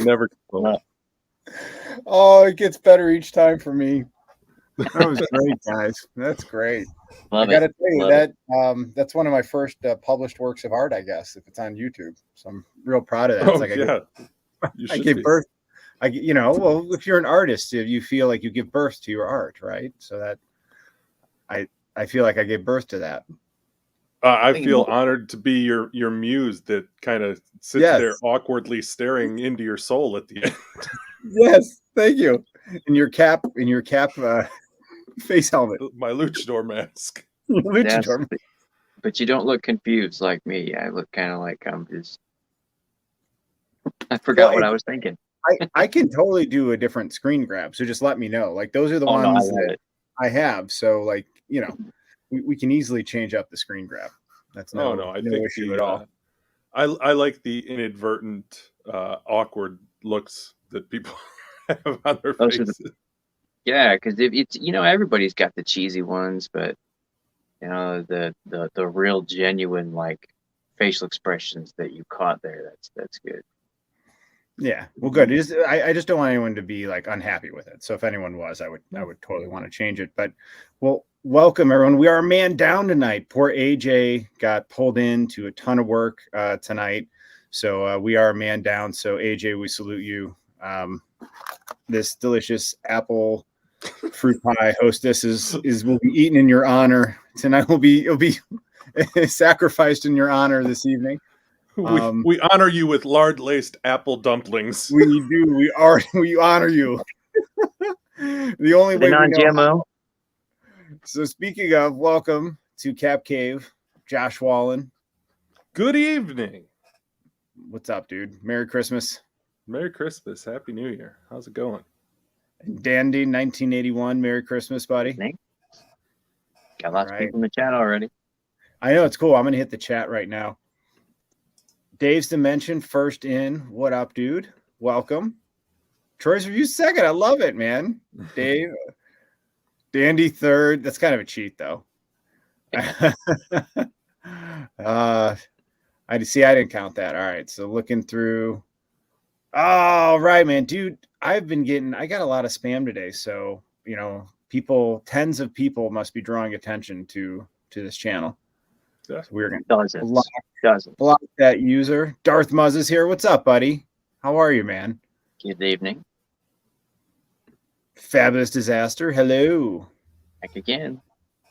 Never. Oh, it gets better each time for me. That was great, guys. That's great. I got to tell you that's one of my first published works of art, I guess, if it's on YouTube. So I'm real proud of that. Oh, it's like yeah. I gave birth. Well, if you're an artist, you feel like you give birth to your art, right? So that I feel like I gave birth to that. I feel honored to be your muse that kind of sits there awkwardly staring into your soul at the end. Yes, thank you. In your cap face helmet. My luchador mask. Luchador. Yes, but you don't look confused like me. I look kind of like I'm just... I forgot what I was thinking. I can totally do a different screen grab, so just let me know. Like, those are the ones that I have. So, like, we can easily change up the screen grab. That's no issue at all. I like the inadvertent awkward looks that people have on their faces. Yeah, because it's everybody's got the cheesy ones, but the real genuine like facial expressions that you caught there, that's good. Yeah, well, good. I just don't want anyone to be like unhappy with it. So if anyone was, I would totally want to change it. But well, welcome everyone. We are a man down tonight. Poor AJ got pulled into a ton of work tonight, so we are a man down. So AJ, we salute you. This delicious apple fruit pie hostess will be eaten in your honor tonight. It'll be sacrificed in your honor this evening. We honor you with lard-laced apple dumplings. We do. We honor you. The only way we know. So speaking of, welcome to Cap Cave, Josh Wallen. Good evening. What's up, dude? Merry Christmas. Merry Christmas. Happy New Year. How's it going? Dandy 1981. Merry Christmas, buddy. Thanks. Got lots of people in the chat already. I know, it's cool. I'm going to hit the chat right now. Dave's Dimension first in. What up, dude? Welcome. Troy's Review second. I love it, man. Dave. Dandy third. That's kind of a cheat, though. I didn't count that. All right. So looking through. All right, man. Dude, I got a lot of spam today. So, tens of people must be drawing attention to this channel. So we're going to block that user. Darth Muzz is here. What's up, buddy? How are you, man? Good evening. Fabulous Disaster. Hello. Back again.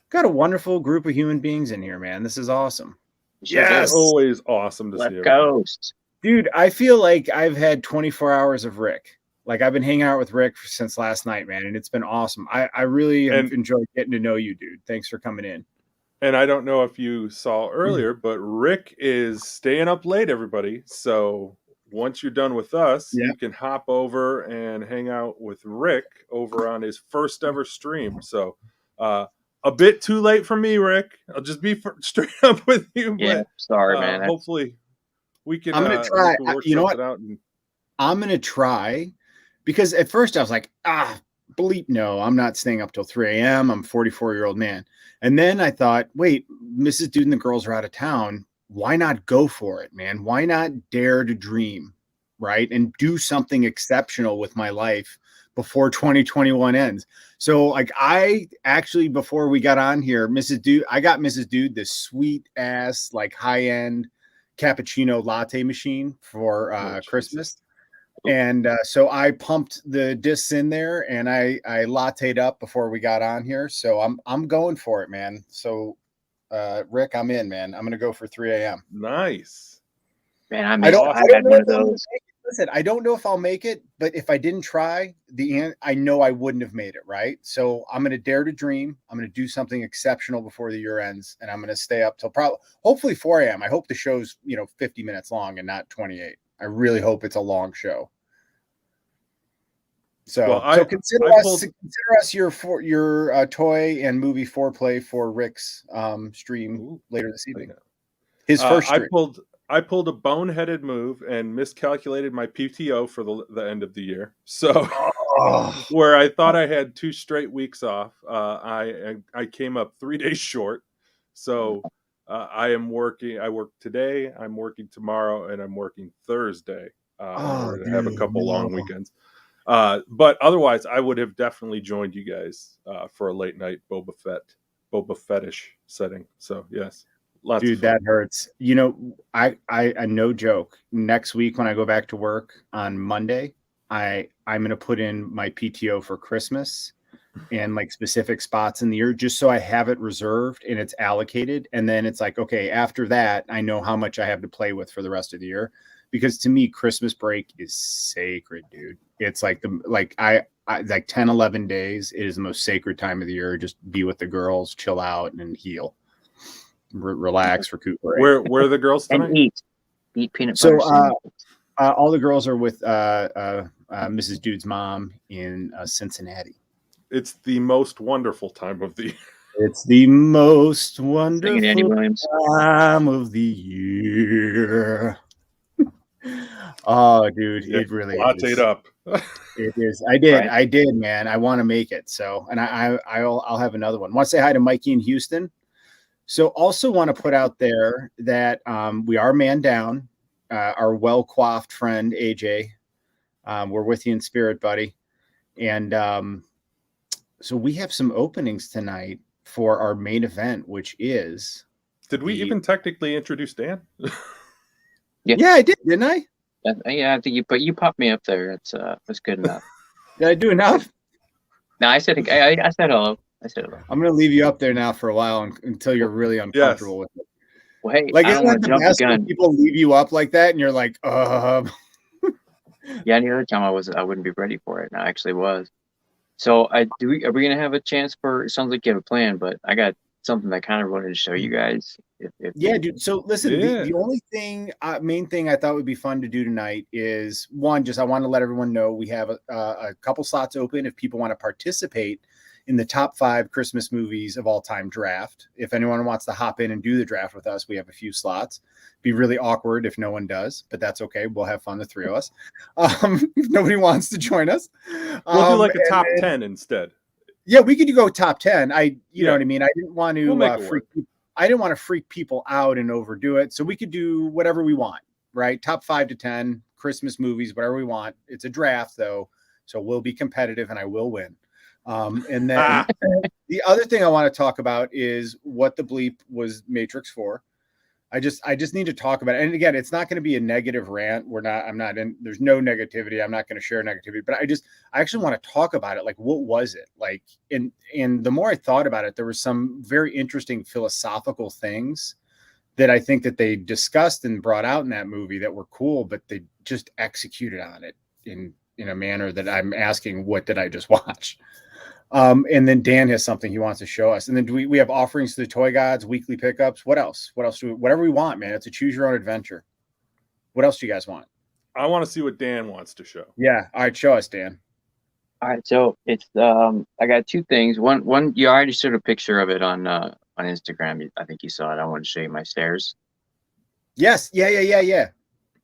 Got a wonderful group of human beings in here, man. This is awesome. Yes. Always awesome to see. Leftcoast. Dude, I feel like I've had 24 hours of Rick. Like, I've been hanging out with Rick since last night, man, and it's been awesome. I really have enjoyed getting to know you, dude. Thanks for coming in. And I don't know if you saw earlier, but Rick is staying up late, everybody. So once you're done with us, you can hop over and hang out with Rick over on his first ever stream. So a bit too late for me, Rick. I'll just be straight up with you. Yeah, but, sorry, man. Hopefully we can. I'm going to try. You know what? I'm going to try, because at first I was like, bleep, no, I'm not staying up till 3 a.m. I'm a 44-year-old man. And then I thought, wait, Mrs. Dude and the girls are out of town. Why not go for it, man? Why not dare to dream, right? And do something exceptional with my life before 2021 ends. So, like, I actually, before we got on here, I got Mrs. Dude this sweet ass, like, high-end cappuccino latte machine for Christmas. And so I pumped the discs in there and I latte'd up before we got on here. So I'm going for it, man. So Rick, I'm in, man. I'm gonna go for 3 a.m. Nice. Man, I had one of those. Listen, I don't know if I'll make it, but if I didn't try, I know I wouldn't have made it, right? So I'm gonna dare to dream. I'm gonna do something exceptional before the year ends, and I'm gonna stay up till hopefully 4 a.m. I hope the show's 50 minutes long and not 28. I really hope it's a long show. So, Well, consider I us your toy and movie foreplay for Rick's stream later this evening. His first stream. I pulled a boneheaded move and miscalculated my PTO for the end of the year. So where I thought I had 2 straight weeks off, I came up 3 days short. So I work today, I'm working tomorrow, and I'm working Thursday in order to have a couple long weekends. But otherwise, I would have definitely joined you guys for a late night Boba Fettish setting. So yes. Dude, that hurts. You know, I no joke. Next week when I go back to work on Monday, I'm gonna put in my PTO for Christmas and like specific spots in the year just so I have it reserved and it's allocated. And then it's like, okay, after that, I know how much I have to play with for the rest of the year. Because to me, Christmas break is sacred, dude. It's like I like 10, 11 days. It is the most sacred time of the year. Just be with the girls, chill out, and heal. Relax, recuperate. Where are the girls tonight? And eat peanut butter. So all the girls are with Mrs. Dude's mom in Cincinnati. It's the most wonderful time of the year. It's the most wonderful time of the year. Oh, dude, it really is. Up. It is. I did, man. I want to make it. So, and I'll have another one. Want to say hi to Mikey in Houston. So also want to put out there that we are man down. Our well-coiffed friend, AJ, we're with you in spirit, buddy. And so we have some openings tonight for our main event, which is... Did we even technically introduce Dan? Yeah, I did, didn't I? Yeah, I think you popped me up there. That's good enough. Did I do enough? No, I said hello. I'm going to leave you up there now for a while until you're really uncomfortable with it. Well, hey, like, isn't that the best when people leave you up like that and you're like, Yeah, any other time I wouldn't be ready for it. And I actually was. So are we going to have a chance for, it sounds like you have a plan, but I got something I kind of wanted to show you guys. Yeah, dude. So listen, the only thing, main thing I thought would be fun to do tonight is one, just I want to let everyone know we have a couple slots open if people want to participate in the top 5 Christmas movies of all time draft. If anyone wants to hop in and do the draft with us, we have a few slots. Be really awkward if no one does, but that's okay. We'll have fun, the 3 of us. If nobody wants to join us, we'll do like a top 10 instead. Yeah, we could go top 10. You know what I mean? I didn't want to I didn't want to freak people out and overdo it. So we could do whatever we want, right? Top 5 to 10 Christmas movies, whatever we want. It's a draft though. So we'll be competitive and I will win. And then the other thing I want to talk about is what the bleep was Matrix 4. I just need to talk about it. And again, it's not going to be a negative rant. There's no negativity. I'm not going to share negativity, but I actually want to talk about it. Like, what was it like? And the more I thought about it, there were some very interesting philosophical things that I think that they discussed and brought out in that movie that were cool, but they just executed on it in a manner that I'm asking, what did I just watch? And then Dan has something he wants to show us. And then we have offerings to the toy gods, weekly pickups. What else? Whatever we want, man. It's a choose your own adventure. What else do you guys want? I want to see what Dan wants to show. Yeah. All right. Show us, Dan. All right. So it's, I got 2 things. One, you already showed a picture of it on Instagram. I think you saw it. I want to show you my stairs. Yes. Yeah.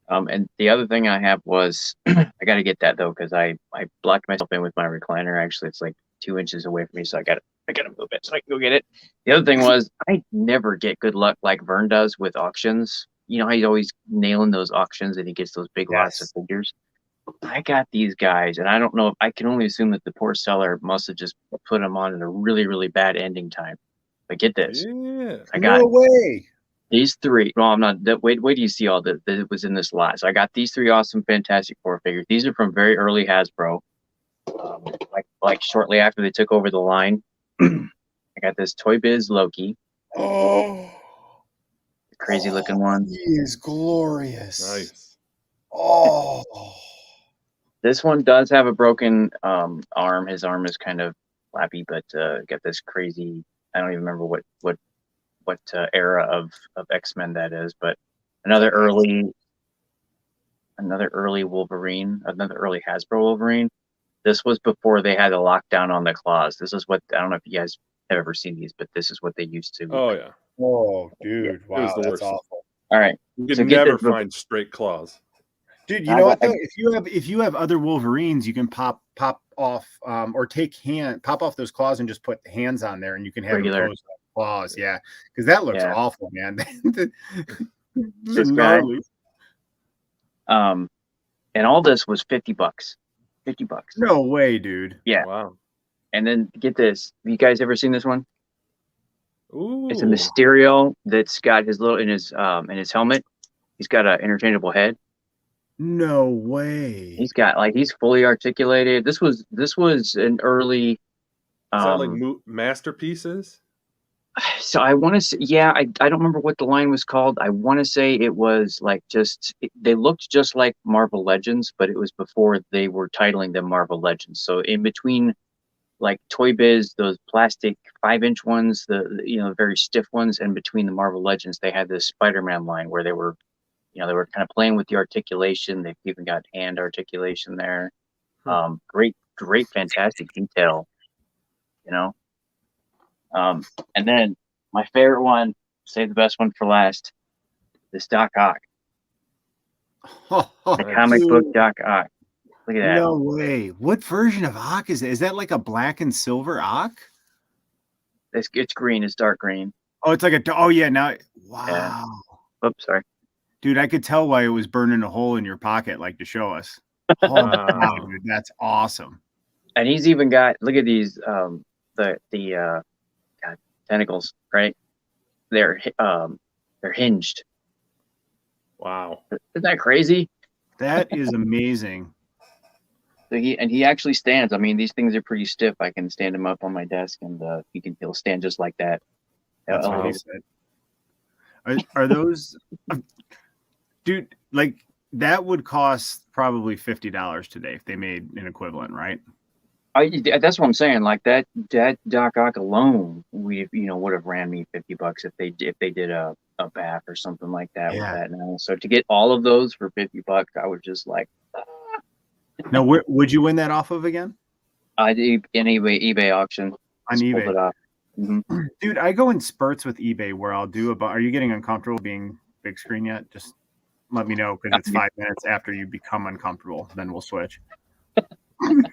And the other thing I have was, I got to get that though, because I blocked myself in with my recliner. Actually, it's like 2 inches away from me, so I gotta move it so I can go get it. The other thing was, I never get good luck like Vern does with auctions. You know how he's always nailing those auctions and he gets those big lots of figures. I got these guys, and I don't know. I can only assume that the poor seller must have just put them on at a really, really bad ending time. But get this, I got these 3. No, I'm not. Wait do you see all that was in this lot? So I got these 3 awesome Fantastic Four figures. These are from very early Hasbro. Like shortly after they took over the line. I got this Toy Biz Loki. Oh, crazy looking one. He is glorious. Nice. Oh, this one does have a broken arm. His arm is kind of flappy, but got this crazy. I don't even remember what era of X-Men that is, but another early Wolverine, another early Hasbro Wolverine. This was before they had a lockdown on the claws. This is what, I don't know if you guys have ever seen these, but this is what they used to. Oh yeah. Oh, dude! It was Wow, the that's worst. awful. All right, You so can get never this, find straight claws. Dude, you know what though? If you have other Wolverines, you can pop off or pop off those claws and just put the hands on there, and you can have regular them claws. Yeah, because that looks awful, man. This guy. And all this was $50. $50. No way, dude. Yeah. Wow. And then get this. Have you guys ever seen this one? Ooh. It's a Mysterio that's got his little in his helmet. He's got an interchangeable head. No way. He's got he's fully articulated. This was an early. Is that like masterpieces? So I want to say, yeah, I don't remember what the line was called. I want to say it was like they looked just like Marvel Legends, but it was before they were titling them Marvel Legends. So in between, like Toy Biz, those plastic 5-inch ones, the very stiff ones, and between the Marvel Legends, they had this Spider-Man line where they were kind of playing with the articulation. They've even got hand articulation there. Great, fantastic detail. And then my favorite one, save the best one for last, this Doc Ock. The comic book Doc Ock. Look at that. No way. What version of Ock is it? Is that like a black and silver Ock? It's green. It's dark green. Oh, it's like oh yeah. Now, wow. Yeah. Oops, sorry. Dude, I could tell why it was burning a hole in your pocket, like to show us. Oh, wow, dude, that's awesome. And he's even got, look at these, tentacles, right? They're hinged. Wow. Isn't that crazy? That is amazing. So he actually stands. I mean, these things are pretty stiff. I can stand him up on my desk, and he'll stand just like that. That's what he said. Are those, dude? Like that would cost probably $50 today if they made an equivalent, right? That's what I'm saying. Like that Doc Ock alone, would have ran me $50 if they did a bath or something like that with that. Now, so to get all of those for $50, I was just like. Now, where would you win that off of again? I did an eBay auction. On eBay. It off. Mm-hmm. Dude, I go in spurts with eBay where I'll do are you getting uncomfortable being big screen yet? Just let me know because it's 5 minutes after you become uncomfortable. Then we'll switch. I'm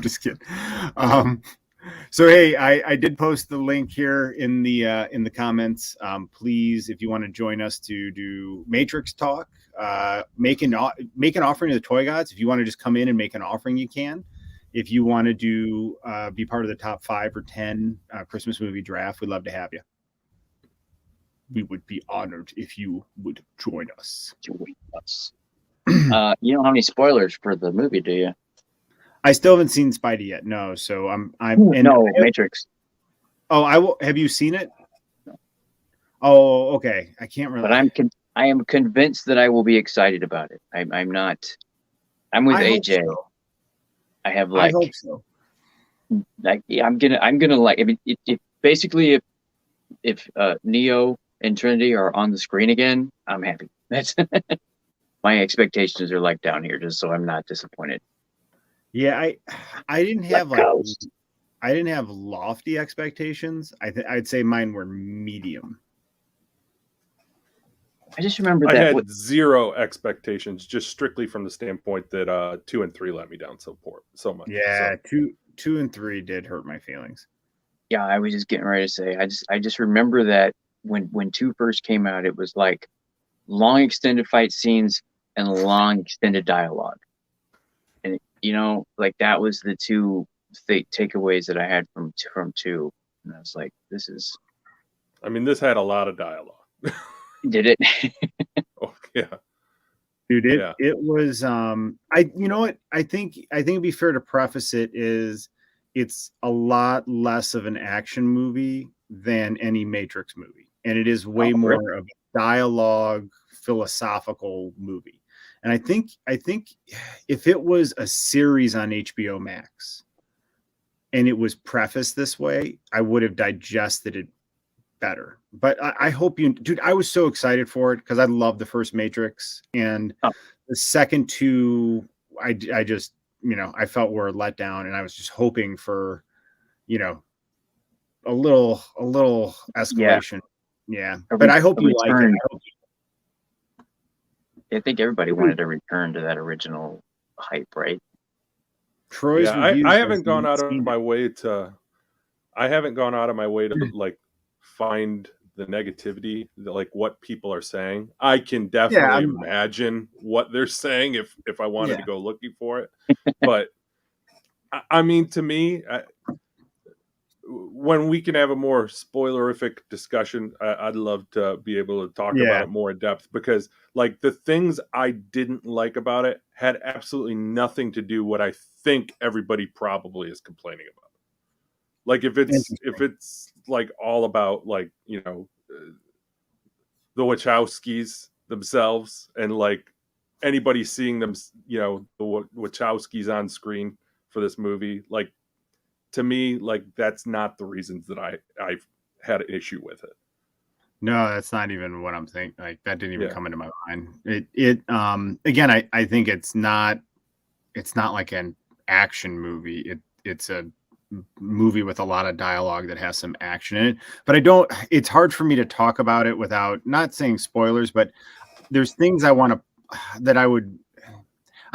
just kidding. So hey, I did post the link here in the comments. Please, if you want to join us to do Matrix talk, make an offering to the Toy Gods. If you want to just come in and make an offering, you can. If you want to do be part of the top 5 or 10 Christmas movie draft, we'd love to have you. We would be honored if you would join us. You don't have any spoilers for the movie, do you? I still haven't seen Spidey yet. No, so I'm Matrix. Oh, I will. Have you seen it? No. Oh, okay. I can't really. But I am convinced that I will be excited about it. I'm not. I'm with AJ. So. I have I hope so. Like I'm gonna like. I mean, basically if Neo and Trinity are on the screen again, I'm happy. That's my expectations are like down here, just so I'm not disappointed. Yeah, I didn't have I didn't have lofty expectations. I'd say mine were medium. I just remember I had zero expectations, just strictly from the standpoint that 2 and 3 let me down so much. Yeah, so. 2 and 3 did hurt my feelings. Yeah, I was just getting ready to say. I just remember that when 2 first came out, it was like long extended fight scenes and long extended dialogue, and like that was the 2 takeaways that I had from 2, and I was like, this is. I mean, this had a lot of dialogue. Did it? Oh yeah, dude. It was. You know what? I think it'd be fair to preface it is it's a lot less of an action movie than any Matrix movie, and it is way more of a dialogue, philosophical movie. And I think if it was a series on HBO Max and it was prefaced this way, I would have digested it better. But I hope dude, I was so excited for it because I love the first Matrix, and the second 2 I just, I felt were let down, and I was just hoping for, a little escalation. Yeah. But I hope you like it. I think everybody wanted to return to that original hype, right? Troy's reviews. I haven't gone out of my way to. I haven't gone out of my way to like find the negativity, like what people are saying. I can definitely imagine what they're saying if I wanted to go looking for it. But I mean, to me, when we can have a more spoilerific discussion, I'd love to be able to talk about it more in depth, because like the things I didn't like about it had absolutely nothing to do what I think everybody probably is complaining about. Like if it's like all about like, the Wachowskis themselves, and like anybody seeing them, the Wachowskis on screen for this movie, like, to me, like that's not the reasons that I've had an issue with it. No, that's not even what I'm thinking. Like that didn't even come into my mind. It again, I think it's not like an action movie. It's a movie with a lot of dialogue that has some action in it. But it's hard for me to talk about it without not saying spoilers, but there's things I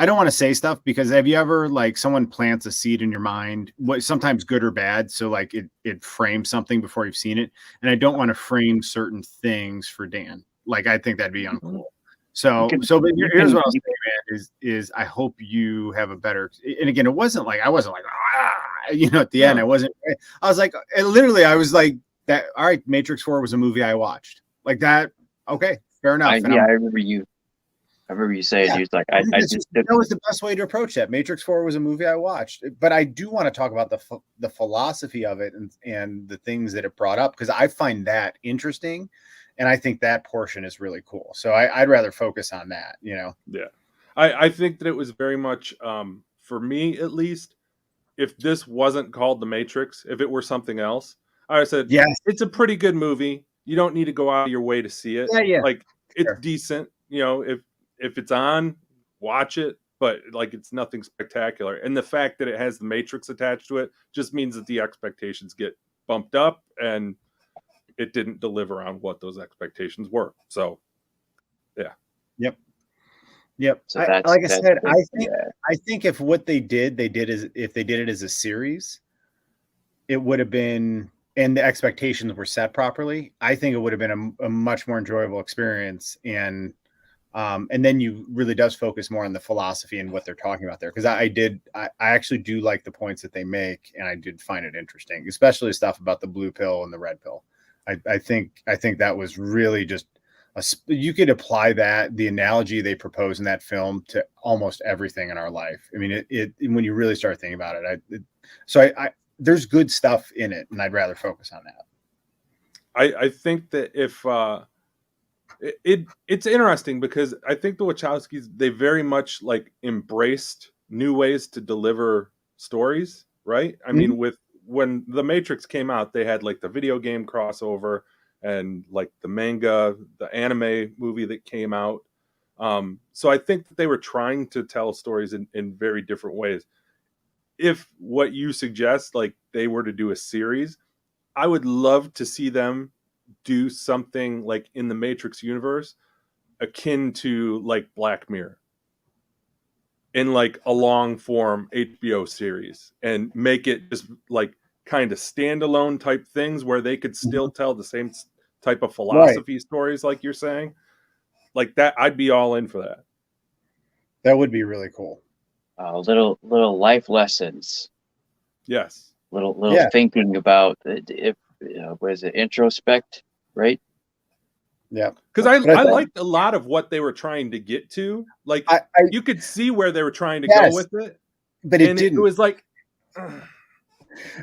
don't want to say stuff, because have you ever, like, someone plants a seed in your mind, sometimes good or bad, so like it frames something before you've seen it, and I don't want to frame certain things for Dan. Like I think that'd be uncool. So here's what I'll say, man, is I hope you have a better, and again, I wasn't like at the end, I was like, I was like that. All right, Matrix 4 was a movie I watched like that. Okay, fair enough. I remember you saying, he was like, that was the best way to approach that. Matrix 4 was a movie I watched, but I do want to talk about the philosophy of it and the things that it brought up, because I find that interesting, and I think that portion is really cool. So I'd rather focus on that, Yeah. I think that it was very much, for me at least, if this wasn't called The Matrix, if it were something else, I said, yes, it's a pretty good movie. You don't need to go out of your way to see it. Yeah. Like, it's decent. If it's on, watch it, but like it's nothing spectacular. And the fact that it has the Matrix attached to it just means that the expectations get bumped up, and it didn't deliver on what those expectations were. So, yeah. Yep. So I think if what they did if they did it as a series, it would have been, and the expectations were set properly, I think it would have been a much more enjoyable experience. And then you really does focus more on the philosophy and what they're talking about there. Because I actually do like the points that they make, and I did find it interesting, especially stuff about the blue pill and the red pill. I think that was really just you could apply the analogy they propose in that film to almost everything in our life. I mean, it when you really start thinking about it, there's good stuff in it, and I'd rather focus on that. I think that if it's interesting, because I think the Wachowskis, they very much like embraced new ways to deliver stories, right? I mean, when The Matrix came out, they had like the video game crossover and like the manga, the anime movie that came out. So I think that they were trying to tell stories in very different ways. If what you suggest, like they were to do a series, I would love to see them do something like in the Matrix universe akin to like Black Mirror, in like a long form HBO series, and make it just like kind of standalone type things where they could still tell the same type of philosophy stories, like you're saying. Like that, I'd be all in for that. That would be really cool. Little life lessons. Yes. Little thinking about if what is it, introspect, right? Yeah, because I liked a lot of what they were trying to get to. Like you could see where they were trying to go with it, but it didn't. It was like,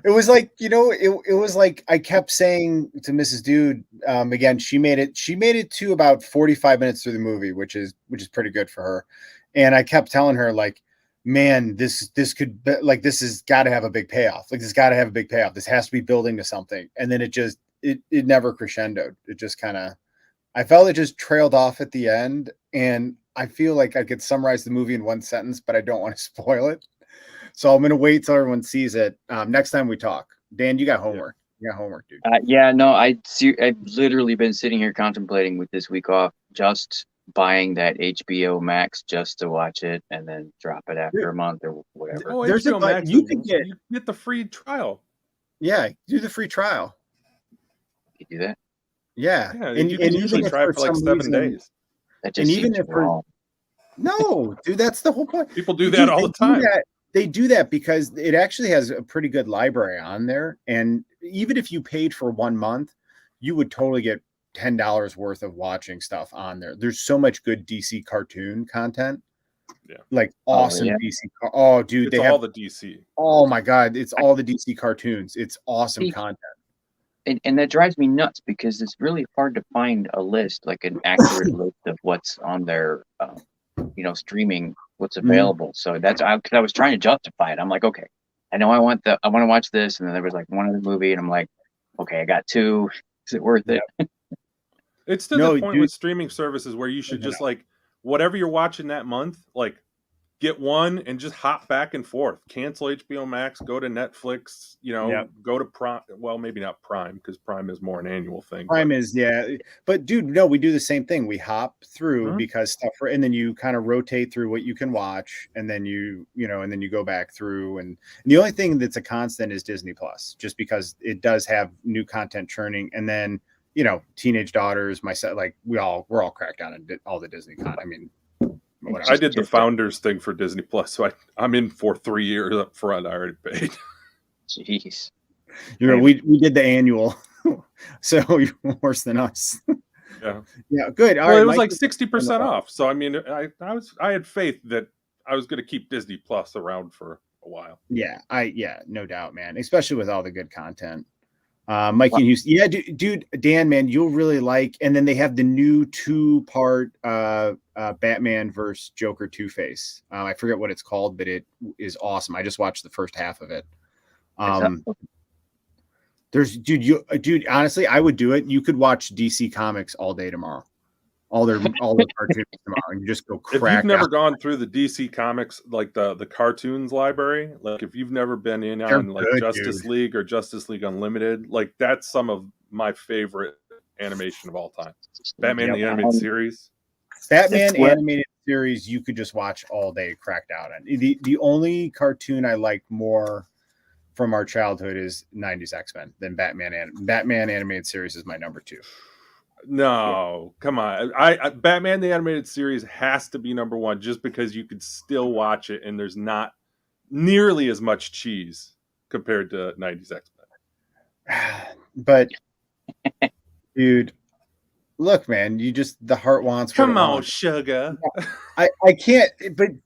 it was like, it was like I kept saying to Mrs. Dude, again, she made it to about 45 minutes through the movie, which is pretty good for her, and I kept telling her, like, man, this could be, like, this has got to have a big payoff. Like, this got to have a big payoff. This has to be building to something, and then it never crescendoed. It just kind of. I felt it just trailed off at the end, and I feel like I could summarize the movie in one sentence, but I don't want to spoil it. So I'm going to wait till everyone sees it. Next time we talk. Dan, you got homework. You got homework, dude. Yeah, no, I've literally been sitting here contemplating with this week off, just buying that HBO Max just to watch it and then drop it after a month or whatever. Oh, There's HBO a Max, you can you get the free trial. Yeah, do the free trial. You do that? Yeah, and you can usually try it for like 7 days. That just seems wrong. No, dude, that's the whole point. People do that all the time. They do that because it actually has a pretty good library on there. And even if you paid for 1 month, you would totally get $10 worth of watching stuff on there. There's so much good DC cartoon content. Yeah. Like awesome DC. Oh, dude. It's all the DC. Oh my God. It's all the DC cartoons. It's awesome content. And that drives me nuts because it's really hard to find a list, like an accurate list of what's on their, streaming, what's available. So that's because I was trying to justify it. I'm like, okay, I know I want to watch this, and then there was like one other movie, and I'm like, okay, I got 2. Is it worth it? It's to the point with streaming services where you should just like whatever you're watching that month, like get one and just hop back and forth. Cancel HBO Max, go to Netflix, go to Prime. Well, maybe not Prime because Prime is more an annual thing. But dude, no, we do the same thing. We hop through because stuff, and then you kind of rotate through what you can watch, and then you go back through. And the only thing that's a constant is Disney Plus, just because it does have new content churning. And then, teenage daughters, myself, like we're all cracked on all the Disney content. I mean, I did the founders thing for Disney Plus, so I'm in for 3 years up front. I already paid. Jeez, we did the annual, so you're worse than us. Yeah, good. All right, it was like 60% off. So I mean, I had faith that I was going to keep Disney Plus around for a while. Yeah, no doubt, man. Especially with all the good content. Mike and Houston, yeah, dude, Dan, man, you'll really like. And then they have the new 2-part Batman versus Joker Two-Face. I forget what it's called, but it is awesome. I just watched the first half of it. Dude, honestly, I would do it. You could watch DC Comics all day tomorrow. All their cartoons tomorrow, and you just go crack. If you've never gone through the DC Comics, like the cartoons library, like if you've never been in on like Justice League or Justice League Unlimited, like that's some of my favorite animation of all time. Batman the Animated Series. Animated Series, you could just watch all day, cracked out on. The only cartoon I like more from our childhood is 90s X-Men than Batman. Batman Animated Series is my number 2. No, come on. I Batman the Animated Series has to be number 1 just because you could still watch it and there's not nearly as much cheese compared to 90s X-Men. But dude, look, man, the heart wants. Come on, sugar. I can't,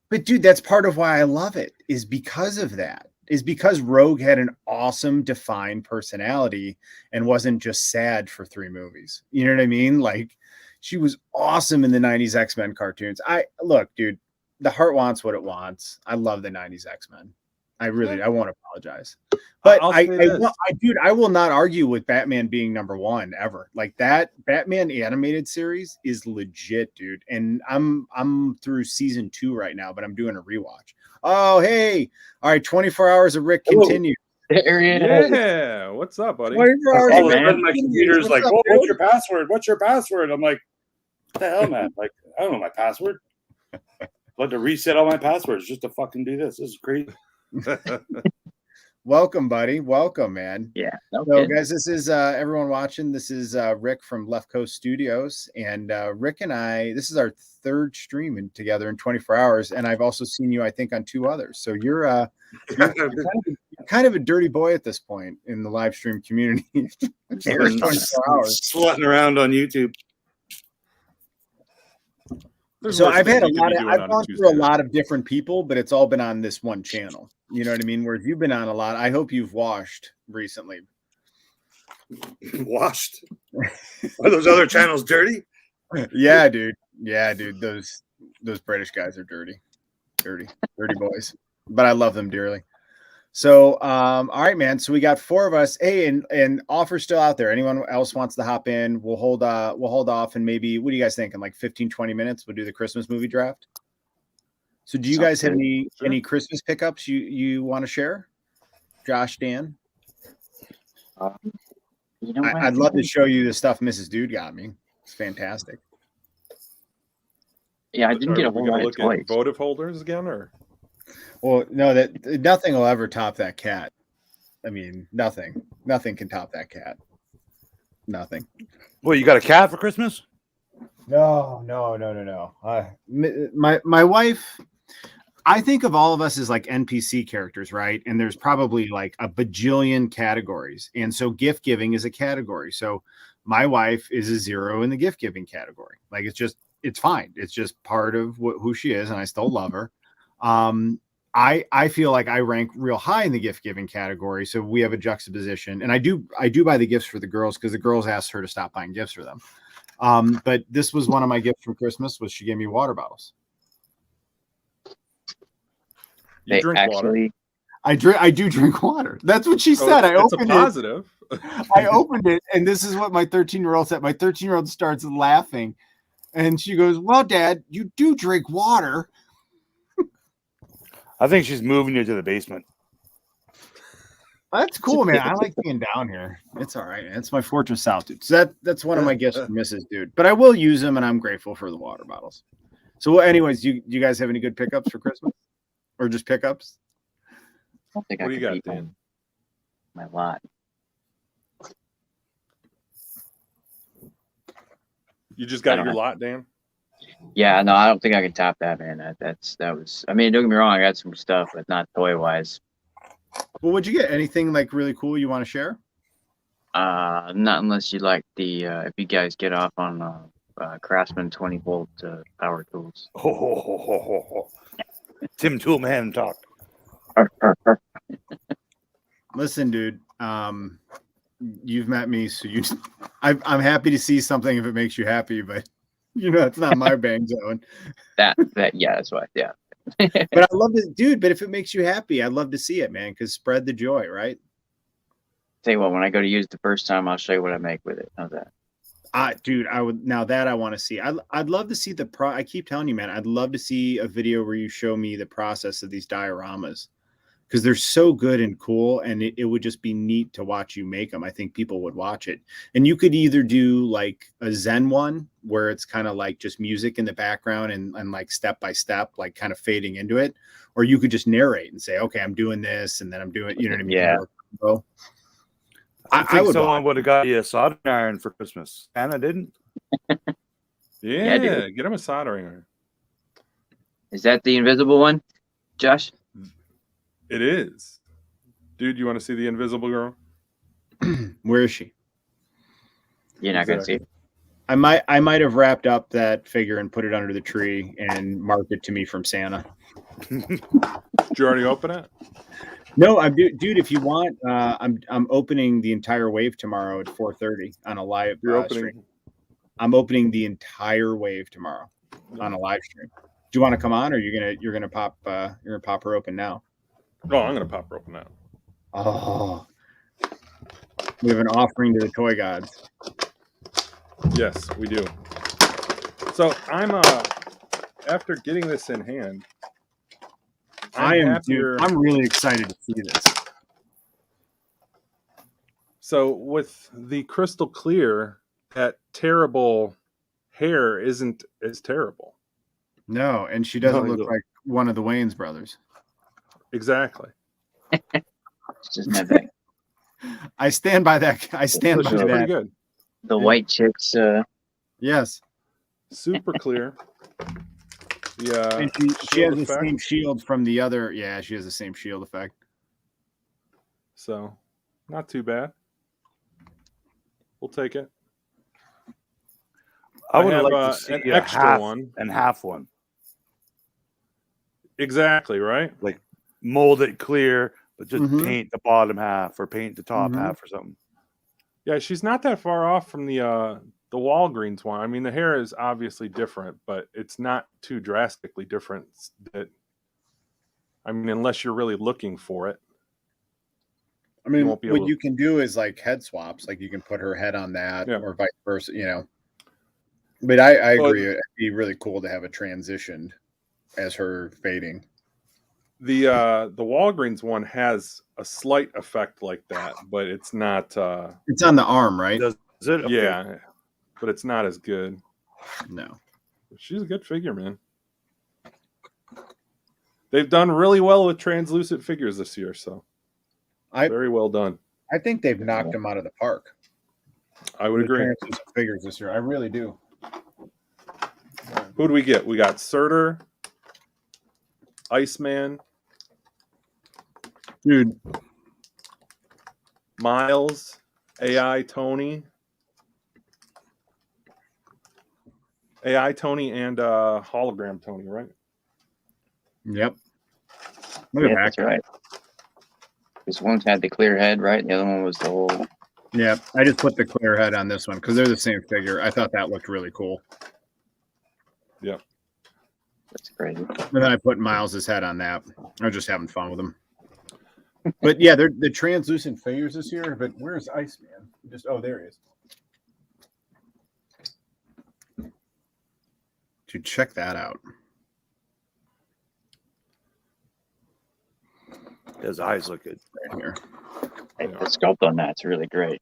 but dude, that's part of why I love it, is because of that. Is because Rogue had an awesome defined personality and wasn't just sad for 3 movies. You know what I mean? Like, she was awesome in the 90s X-Men cartoons. Look, dude, the heart wants what it wants. I love the 90s X-Men. I won't apologize. But I will not argue with Batman being number 1 ever. Like, that Batman animated series is legit, dude. And I'm through season 2 right now, but I'm doing a rewatch. Oh, hey. All right, 24 hours of Rick continues. There he is. Yeah, what's up, buddy? 24 hours all of a sudden, my computer's like, oh, what's your password? What's your password? I'm like, what the hell, man? Like, I don't know my password. I had to reset all my passwords just to fucking do this. This is crazy. Welcome, buddy. Welcome, man. Yeah. So, guys, this is everyone watching. This is Rick from Leftcoast Studios, and Rick and I. This is our 3rd stream together in 24 hours, and I've also seen you, I think, on 2 others. So you're kind of a dirty boy at this point in the live stream community. 24 hours, slutting around on YouTube. So I've gone through a lot of different people, but it's all been on this one channel. You know what I mean? Whereas you've been on a lot. I hope you've washed recently. Washed? Are those other channels dirty? Yeah, dude. Those British guys are dirty boys. But I love them dearly. So, all right, man. So we got 4 of us. Hey, and offer's still out there. Anyone else wants to hop in? We'll hold off, and maybe, what do you guys think? In like 15, 20 minutes, we'll do the Christmas movie draft. So do you guys have any Christmas pickups you want to share? Josh, Dan? I'd love to show you the stuff Mrs. Dude got me. It's fantastic. Yeah, I didn't get a whole lot of toys. At votive holders again, or? Well, no, that nothing will ever top that cat. I mean, nothing can top that cat. Nothing. Well, you got a cat for Christmas? No. My wife, I think of all of us as like NPC characters, right? And there's probably like a bajillion categories. And so gift giving is a category. So my wife is a 0 in the gift giving category. Like, it's fine. It's just part of who she is. And I still love her. I feel like I rank real high in the gift giving category. So we have a juxtaposition, and I do buy the gifts for the girls because the girls asked her to stop buying gifts for them. But this was one of my gifts from Christmas, was she gave me water bottles. You drink water? I do drink water. That's what she said. It's a positive. I opened it, and this is what my 13-year-old said. My 13-year-old starts laughing, and she goes, "Well, Dad, you do drink water." I think she's moving you to the basement. That's cool, man. I like being down here. It's all right. It's my fortress south, dude. So that's one of my gifts for Mrs. Dude. But I will use them, and I'm grateful for the water bottles. So, anyways, you guys have any good pickups for Christmas, or just pickups? I don't think what I do you got, Dan? My lot. You just got your lot, Dan? Yeah, no, I don't think I can top that, man. That was. I mean, don't get me wrong, I got some stuff, but not toy wise. Well, would you get anything like really cool you want to share? Not unless you like the if you guys get off on Craftsman 20-volt power tools. Tim Toolman talk. Listen, dude. You've met me, so I'm happy to see something if it makes you happy, but it's not my bang zone. That yeah, that's why. Yeah. But I love it, dude. But if it makes you happy, I'd love to see it, man. Because spread the joy, right? Tell you what, when I go to use it the first time, I'll show you what I make with it. How's that? Dude, I would. Now that I want to see, I'd love to see I keep telling you, man. I'd love to see a video where you show me the process of these dioramas, because they're so good and cool, and it would just be neat to watch you make them. I think people would watch it. And you could either do like a Zen one where it's kind of like just music in the background and like step by step, like kind of fading into it, or you could just narrate and say, okay, I'm doing this, and then I'm doing, you know what I mean? Yeah. I think someone would have got you a soldering iron for Christmas. Anna didn't. Yeah, get him a soldering iron. Is that the invisible one, Josh? It is. Dude, you want to see the invisible girl? Where is she? You're not going to see it. I might have wrapped up that figure and put it under the tree and marked it to me from Santa. Did you already open it? No, dude. If you want, I'm opening the entire wave tomorrow at 4:30 on a live stream. I'm opening the entire wave tomorrow on a live stream. Do you want to come on, or you're gonna pop her open now? No, I'm gonna pop her open now. Oh, we have an offering to the toy gods. Yes, we do. So I'm after getting this in hand, I'm really excited to see this. So with the crystal clear, that terrible hair isn't as terrible. No, and she doesn't look like one of the Wayans brothers. Exactly. It's just not bad. I stand by that. I stand by that. Pretty good. The white chicks. Yes. Super clear. Yeah. And she has the same shield from the other. Yeah, she has the same shield effect. So, not too bad. We'll take it. I would like to see an extra one and half one. Exactly, right? Like mold it clear, but just paint the bottom half or paint the top half or something. Yeah, she's not that far off from the Walgreens one. I mean, the hair is obviously different, but it's not too drastically different. Unless you're really looking for it. I mean, won't be what able you can do is like head swaps. Like you can put her head on that, Yeah. or vice versa. You know. But I Well, agree. It'd be really cool to have it transitioned as her fading. the Walgreens one has a slight effect like that, but it's not. It's on the arm, right? Does it? Okay. Yeah, but it's not as good. No. She's a good figure, man. They've done really well with translucent figures this year, so very well done. I think they've knocked them out of the park. I would agree. Translucent figures this year, I really do. Who do we get? We got Surtur, Iceman, Dude, Miles, AI Tony, and hologram Tony, right? yep. Look at that. That's right. This one's had the clear head, right? And the other one was the whole. Yeah, I just put the clear head on this one because they're the same figure. I thought that looked really cool. Yeah. That's crazy. And then I put Miles's head on that. I was just having fun with them. But yeah, they're the translucent figures this year. But where's Iceman? There he is. Dude, check that out. His eyes look good. Right here. Hey, the sculpt on that's really great.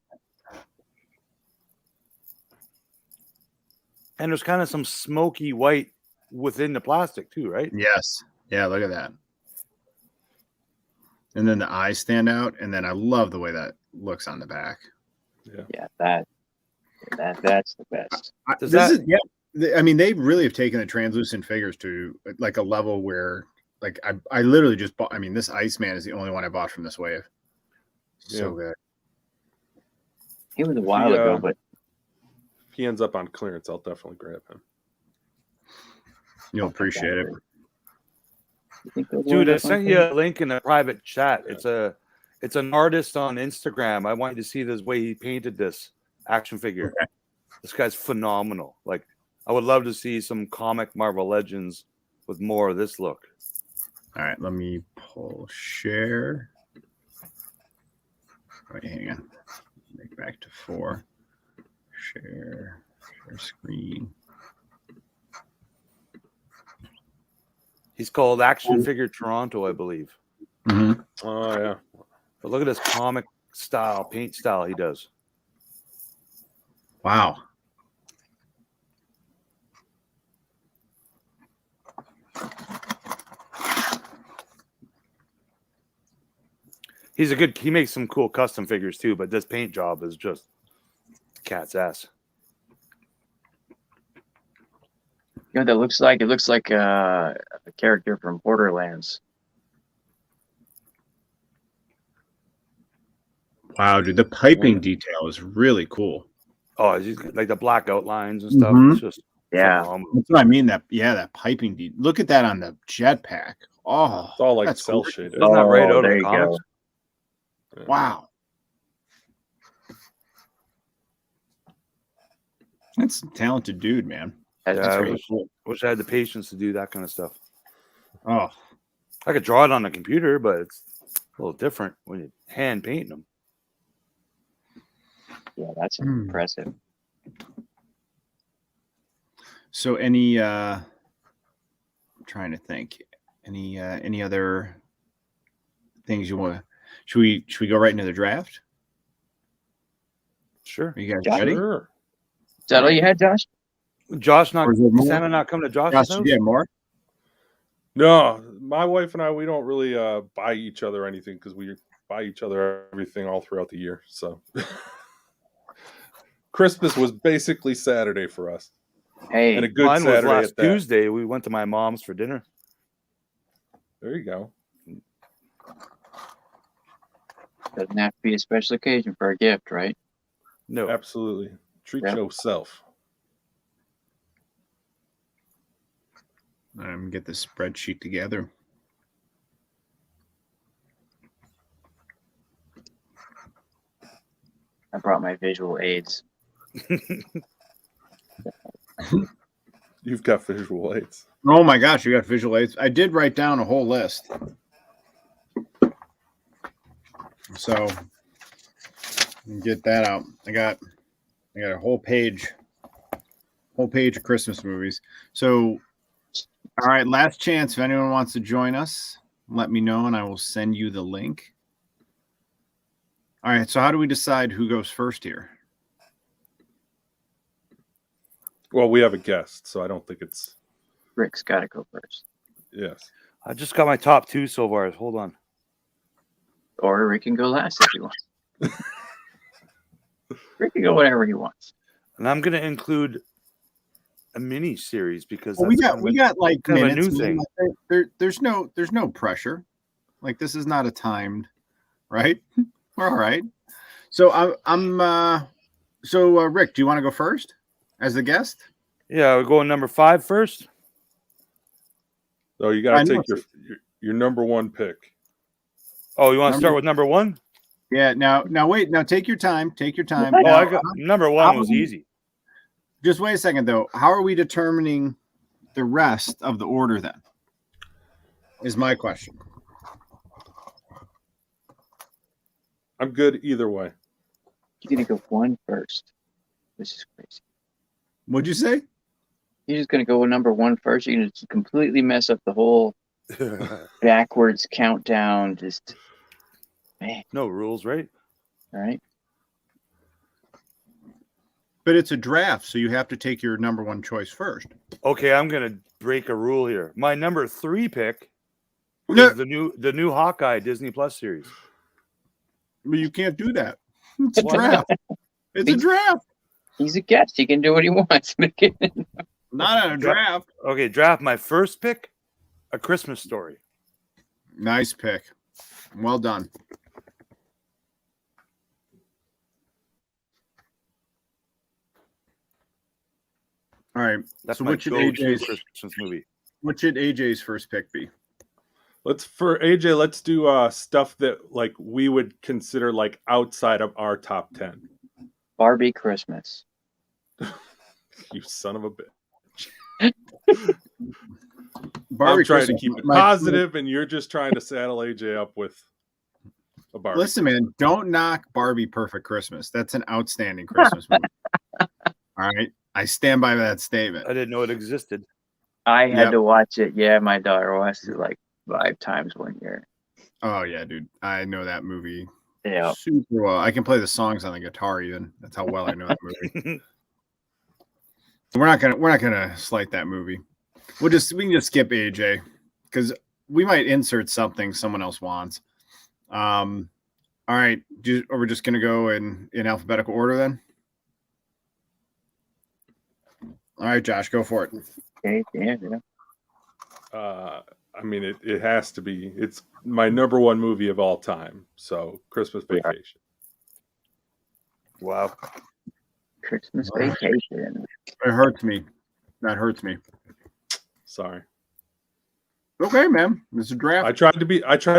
And there's kind of some smoky white within the plastic too, right? Yes. Yeah, look at that. And then the eyes stand out, and then I love the way that looks on the back. Yeah, that's the best. I mean, they really have taken the translucent figures to like a level where, like, I literally just bought. I mean, this Iceman is the only one I bought from this wave. So good. He was a while ago, but if he ends up on clearance, I'll definitely grab him. You'll appreciate it. Dude, I sent you a link in a private chat. Yeah. It's an artist on Instagram. I want you to see this way he painted this action figure. Okay. This guy's phenomenal. Like, I would love to see some comic Marvel Legends with more of this look. All right, let me pull share. Wait, hang on. Make it back to 4. Share screen. He's called Action Figure Toronto, I believe. Mm-hmm. Oh, yeah. But look at this comic style, paint style he does. Wow. He makes some cool custom figures too, but this paint job is just cat's ass. You know what that looks like a character from Borderlands. Wow, dude, the piping detail is really cool. Oh, like the black outlines and stuff. It's just phenomenal. That's what I mean. That piping detail. Look at that on the jetpack. Oh, it's all like cell shaded. Isn't that right out there of you comics? go. Wow. That's a talented dude, man. I wish I had the patience to do that kind of stuff. Oh, I could draw it on a computer, but it's a little different when you hand paint them. Yeah, that's impressive. So any I'm trying to think. Any other things you want? Should we go right into the draft? Sure. Are you guys ready? Sure. Is that all you had, Josh? Santa not coming to Josh's house? Yeah, more. No, my wife and I, we don't really buy each other anything because we buy each other everything all throughout the year. So Christmas was basically Saturday for us. Hey, and a good mine Saturday was last at that. Tuesday. We went to my mom's for dinner. There you go. Doesn't have to be a special occasion for a gift, right? No, absolutely. Treat yourself. Get the spreadsheet together. I brought my visual aids. You've got visual aids. Oh my gosh, you got visual aids. I did write down a whole list. So Get that out. I got a whole page of Christmas movies. So, all right, last chance. If anyone wants to join us, let me know and I will send you the link. All right, so how do we decide who goes first here? Well, we have a guest, so I don't think it's... Rick's got to go first. Yes. I just got my top 2 so far. Hold on. Or Rick can go last if he wants. Rick can go whatever he wants. And I'm going to include a mini series because Well, we got like kind of a minutes. new thing. There's no pressure. Like this is not a timed, right? We're all right. So Rick, do you want to go first as the guest? Yeah, we're going number 5 first. So you got to take your number 1 pick. Oh, you want to start with number 1? Yeah. Now wait. Now take your time. Take your time. Oh, Now, I got number 1 was easy. Just wait a second though. How are we determining the rest of the order then? Is my question. I'm good either way. You're going to go 1 first. This is crazy. What'd you say? You're just going to go with number 1 first. You're going to completely mess up the whole backwards countdown. Just, man. No rules, right? All right. But it's a draft, so you have to take your number 1 choice first. Okay, I'm going to break a rule here. My number 3 pick No. is the new Hawkeye Disney Plus series. But you can't do that. It's a Why draft. It's a draft. He's a guest. He can do what he wants. Not a draft. Okay, draft my first pick, A Christmas Story. Nice pick. Well done. All right. That's So my what should go-to AJ's Christmas movie. what should AJ's first pick be? Let's do stuff that like we would consider like outside of our top 10. Barbie Christmas. You son of a bitch. Barbie I'm trying Christmas, to keep it my- positive, and you're just trying to saddle AJ up with a Barbie. Listen, man, don't knock Barbie Perfect Christmas. That's an outstanding Christmas movie. All right. I stand by that statement. I didn't know it existed. I had Yep. to watch it. Yeah, my daughter watched it like 5 times 1 year. Oh yeah, dude. I know that movie Yeah. super well. I can play the songs on the guitar even. That's how well I know that movie. We're not gonna slight that movie. We can just skip AJ because we might insert something someone else wants. All right. We're just gonna go in alphabetical order then. All right, Josh, go for it. Okay, yeah. I mean, it has to be. It's my number 1 movie of all time. So, Christmas Vacation. Wow. Christmas Vacation. It hurts me. That hurts me. Sorry. Okay, man. It's a draft. I tried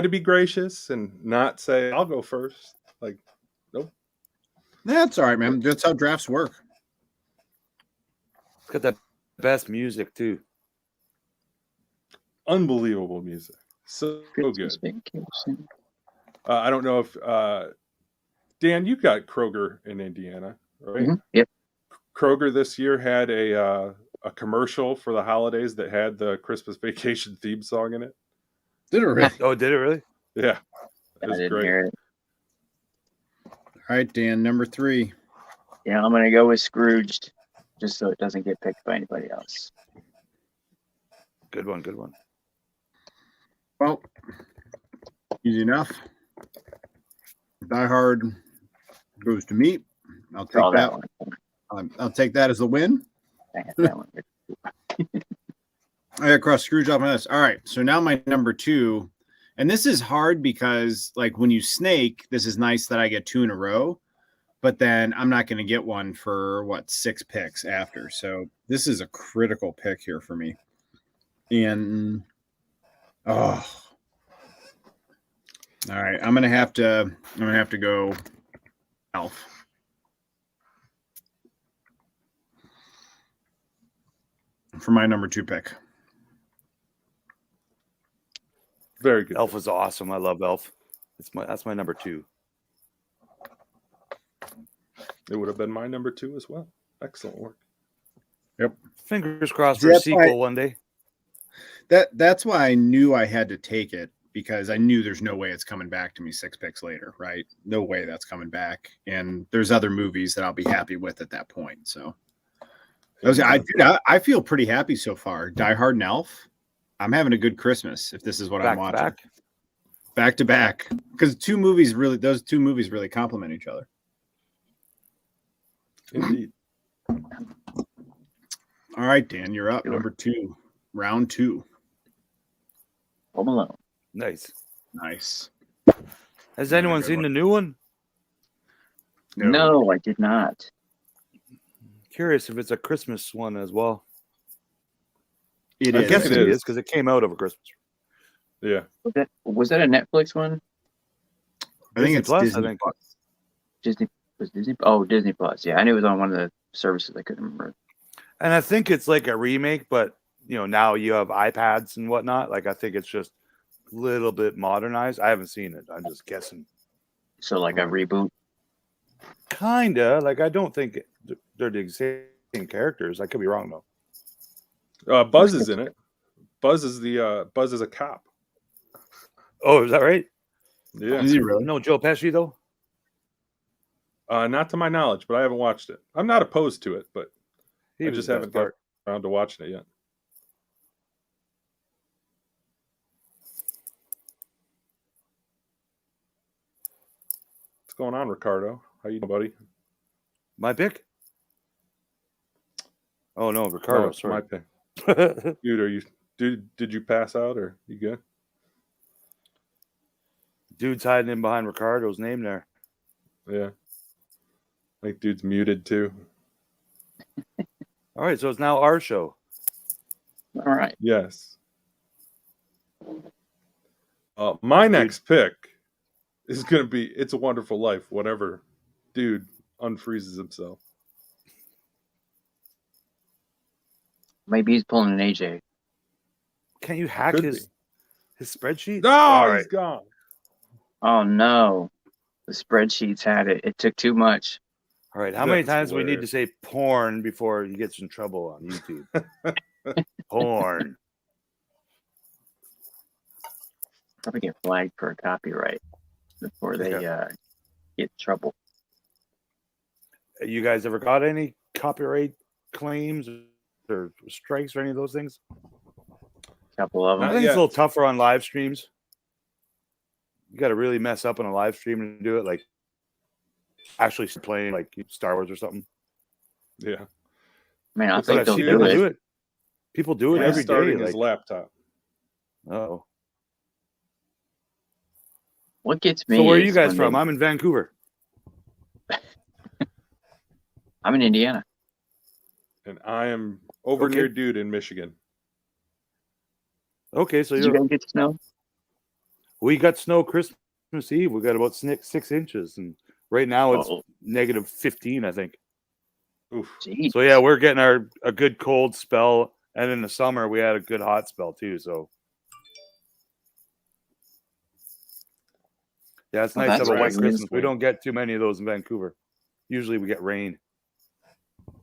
to be gracious and not say I'll go first. Like, nope. That's all right, man. That's how drafts work. It's got that best music too. Unbelievable music. So good. Christmas Vacation. I don't know if Dan, you got Kroger in Indiana, right? Mm-hmm. Yep. Kroger this year had a commercial for the holidays that had the Christmas Vacation theme song in it. Did it really? Oh, did it really? Yeah, it I was didn't great. hear it. All right, Dan, number 3. Yeah, I'm gonna go with Scrooged, just so it doesn't get picked by anybody else. Good one. Good one. Well, easy enough. Die Hard goes to me. I'll take Draw that. one. I'll take that as the win. I have that one. I cross Scrooge off my list. All right, so now my number 2, and this is hard because like when you snake, this is nice that I get 2 in a row, but then I'm not going to get one for 6 picks after. So this is a critical pick here for me. And all right, I'm gonna have to go Elf. For my number 2 pick. Very good. Elf was awesome. I love Elf. That's my number 2. It would have been my number 2 as well. Excellent work. Fingers crossed See, for a that's why- sequel one day. That's why I knew I had to take it, because I knew there's no way it's coming back to me 6 picks later, right? No way that's coming back. And there's other movies that I'll be happy with at that point. So I feel pretty happy so far. Die Hard and Elf. I'm having a good Christmas if this is what I'm watching. Back to back. Because those two movies really complement each other. Indeed. All right, Dan, you're up. Number 2. Round 2. Home Alone. Nice. Nice. Has anyone seen the new one? No, I did not. Curious if it's a Christmas one as well. I I guess it is because it came out over Christmas. Yeah. Was that a Netflix one? I think it's Plus, Disney I think. Plus. Disney? Oh, Disney Plus. Yeah, I knew it was on one of the services. I couldn't remember. And I think it's like a remake, but now you have iPads and whatnot. Like I think it's just a little bit modernized. I haven't seen it. I'm just guessing. So like a reboot. Kinda. Like I don't think they're the exact same characters. I could be wrong though. Buzz is in it. Buzz is a cop. Oh, is that right? Yeah. Is he really? No, Joe Pesci though. Not to my knowledge, but I haven't watched it. I'm not opposed to it, but He I was just the best haven't got part. around to watching it yet. What's going on, Ricardo? How you doing, buddy? My pick. Oh no, Ricardo. No, it's my sorry. pick. Dude, did you pass out or you good? Dude's hiding in behind Ricardo's name there. Yeah. I think dude's muted too. All right, so it's now our show. All right. Yes. My next pick is going to be It's a Wonderful Life, whenever dude unfreezes himself. Maybe he's pulling an AJ. Can't you hack Could his spreadsheet? No, All he's right. gone. Oh no. The spreadsheets had it. It took too much. All right. How many That's times do we need to hilarious. say porn before he gets in trouble on YouTube? Porn. Probably get flagged for copyright before they get in trouble. You guys ever got any copyright claims or strikes or any of those things? Couple of I them. think yet. it's a little tougher on live streams. You got to really mess up on a live stream and do it, like actually playing like Star Wars or something. Yeah. I mean, I Looks think like they'll she do was- it. People do it He's every day. starting his Like, laptop. oh. What gets me? So where are is you guys when from? they- I'm in Vancouver. I'm in Indiana. And I am over Okay. near dude in Michigan. Okay, so Did you you're, guys get snow? we got snow Christmas Eve. We got about 6 inches, and right now it's Oh, negative 15, I think. Oof. geez. So yeah, we're getting a good cold spell, and in the summer we had a good hot spell too. So yeah, it's Well, nice to that's have a white nice. Christmas. We don't get too many of those in Vancouver. Usually we get rain. Oh,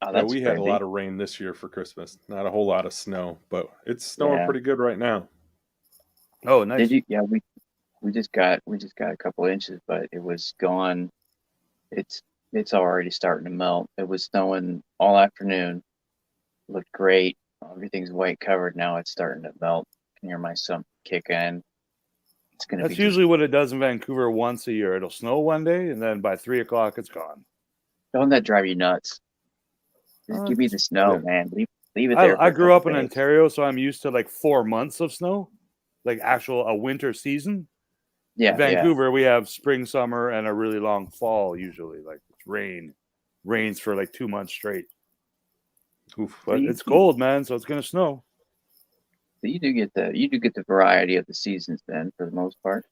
Yeah, that's we had a crazy. lot of rain this year for Christmas. Not a whole lot of snow, but it's snowing Yeah. pretty good right now. Oh, nice. Did you? Yeah, we just got a couple inches, but it was gone. It's already starting to melt. It was snowing all afternoon. Looked great. Everything's white covered now. It's starting to melt. Can hear my sump kick in. It's gonna That's be usually what it does in Vancouver once a year. It'll snow one day, and then by 3 o'clock it's gone. Don't that drive you nuts? Just give me the snow, yeah. man. Leave it there. I for a grew couple up in days. Ontario, so I'm used to like 4 months of snow, like a winter season. Yeah, In Vancouver, we have spring, summer, and a really long fall. Usually, like it's rains for like 2 months straight. Oof. But See? it's cold, man, so it's gonna snow. So you do get the variety of the seasons then, for the most part.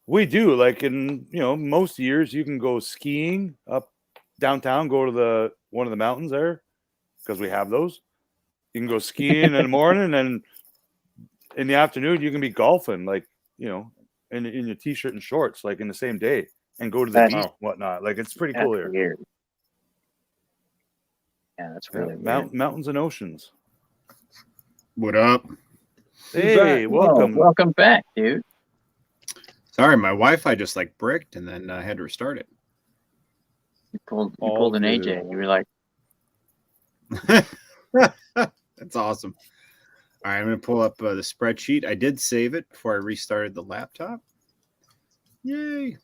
We do, like in most years, you can go skiing up downtown, go to one of the mountains there, because we have those. You can go skiing in the morning, and in the afternoon you can be golfing, like in your t-shirt and shorts, like in the same day. and go to the That's- beach and whatnot. Like it's pretty That's cool here. weird. Yeah, that's Yeah, really weird. mountains and oceans. What up? Hey, welcome. Whoa, welcome back, dude. Sorry, my Wi-Fi just like bricked, and then I had to restart it. You pulled All an good. AJ. You were like, That's awesome. All right, I'm going to pull up the spreadsheet. I did save it before I restarted the laptop. Yay.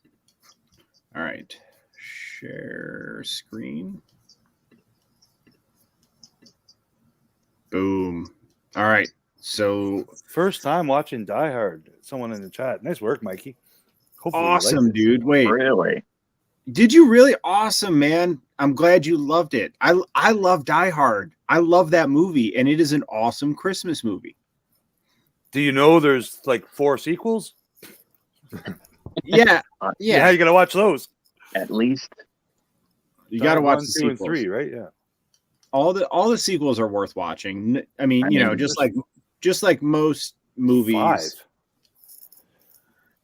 All right. Share screen. Boom. All right. So First time watching Die Hard. Someone in the chat. Nice work, Mikey. Hopefully you like awesome, it. dude. Wait, really? did you really? Awesome, man. I'm glad you loved it. I love Die Hard. I love that movie, and it is an awesome Christmas movie. Do you know there's like 4 sequels? Yeah. Yeah, you gotta watch those. At least. You got to watch 1, the 2, sequels. and 3, right? Yeah. All the sequels are worth watching. I mean, just like most movies, 5.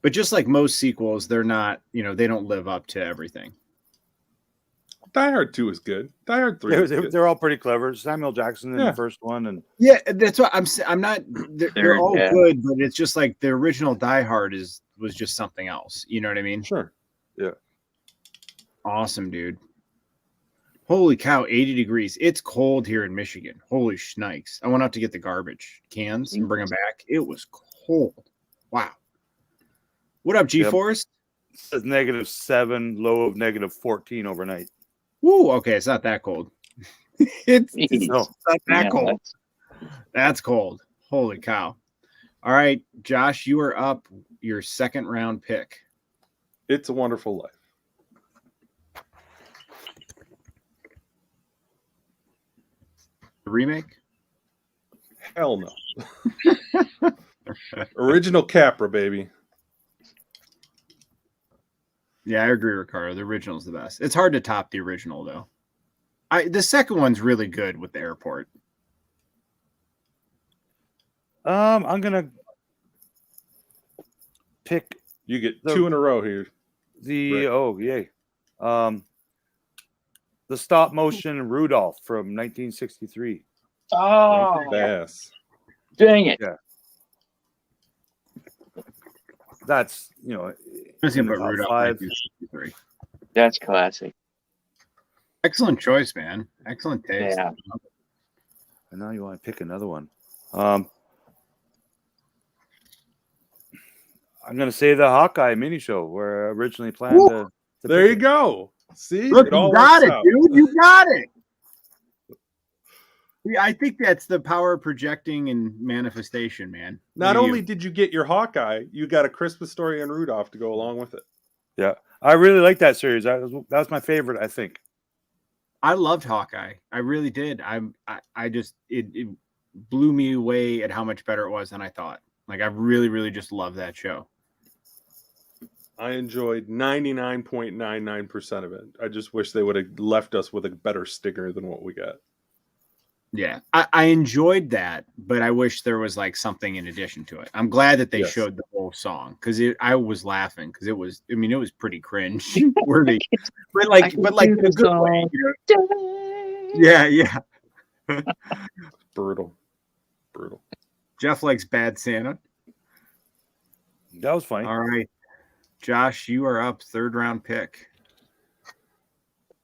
but just like most sequels, they're not, they don't live up to everything. Die Hard 2 is good. Die Hard 3 is good. They're all pretty clever. Samuel Jackson in the first one, and Yeah, that's what I'm not. They're all yeah. good, but it's just like the original Die Hard was just something else. You know what I mean? Sure. Yeah. Awesome, dude. Holy cow, 80 degrees. It's cold here in Michigan. Holy shnikes. I went out to get the garbage cans and bring them back. It was cold. Wow. What up, G-Force? it says -7, low of -14 overnight. Woo, okay, it's not that cold. it's Jeez. not that Yeah, cold. That's cold. Holy cow. All right, Josh, you are up. Your second round pick. It's a Wonderful Life. The remake? Hell no. Original Capra, baby. Yeah, I agree, Ricardo. The original is the best. It's hard to top the original, though. The second one's really good with the airport. I'm gonna pick You get 2 in a row here. the Right. the stop motion Rudolph from 1963. Oh, Bass. dang it. That's I'm in just gonna the put top Rudolph 5. 1963. That's classic. Excellent choice, man. Excellent taste. Yeah. And now you want to pick another one. I'm gonna say the Hawkeye mini show where I originally planned to There pick you it. go. See? Look, all you got works it, out. dude. You got it. Yeah, I think that's the power of projecting and manifestation, man. Not Look at only you. did you get your Hawkeye, you got A Christmas Story and Rudolph to go along with it. Yeah, I really like that series. That was my favorite, I think. I loved Hawkeye. I really did. I just it blew me away at how much better it was than I thought. Like I really, really just love that show. I enjoyed 99.99% of it. I just wish they would have left us with a better sticker than what we got. Yeah, I enjoyed that, but I wish there was like something in addition to it. I'm glad that they Yes. showed the whole song because I was laughing because it was. I mean, it was pretty cringe worthy, but like in a good way. You know? Yeah. Brutal. Jeff likes Bad Santa. That was funny. All right, Josh, you are up. Third round pick.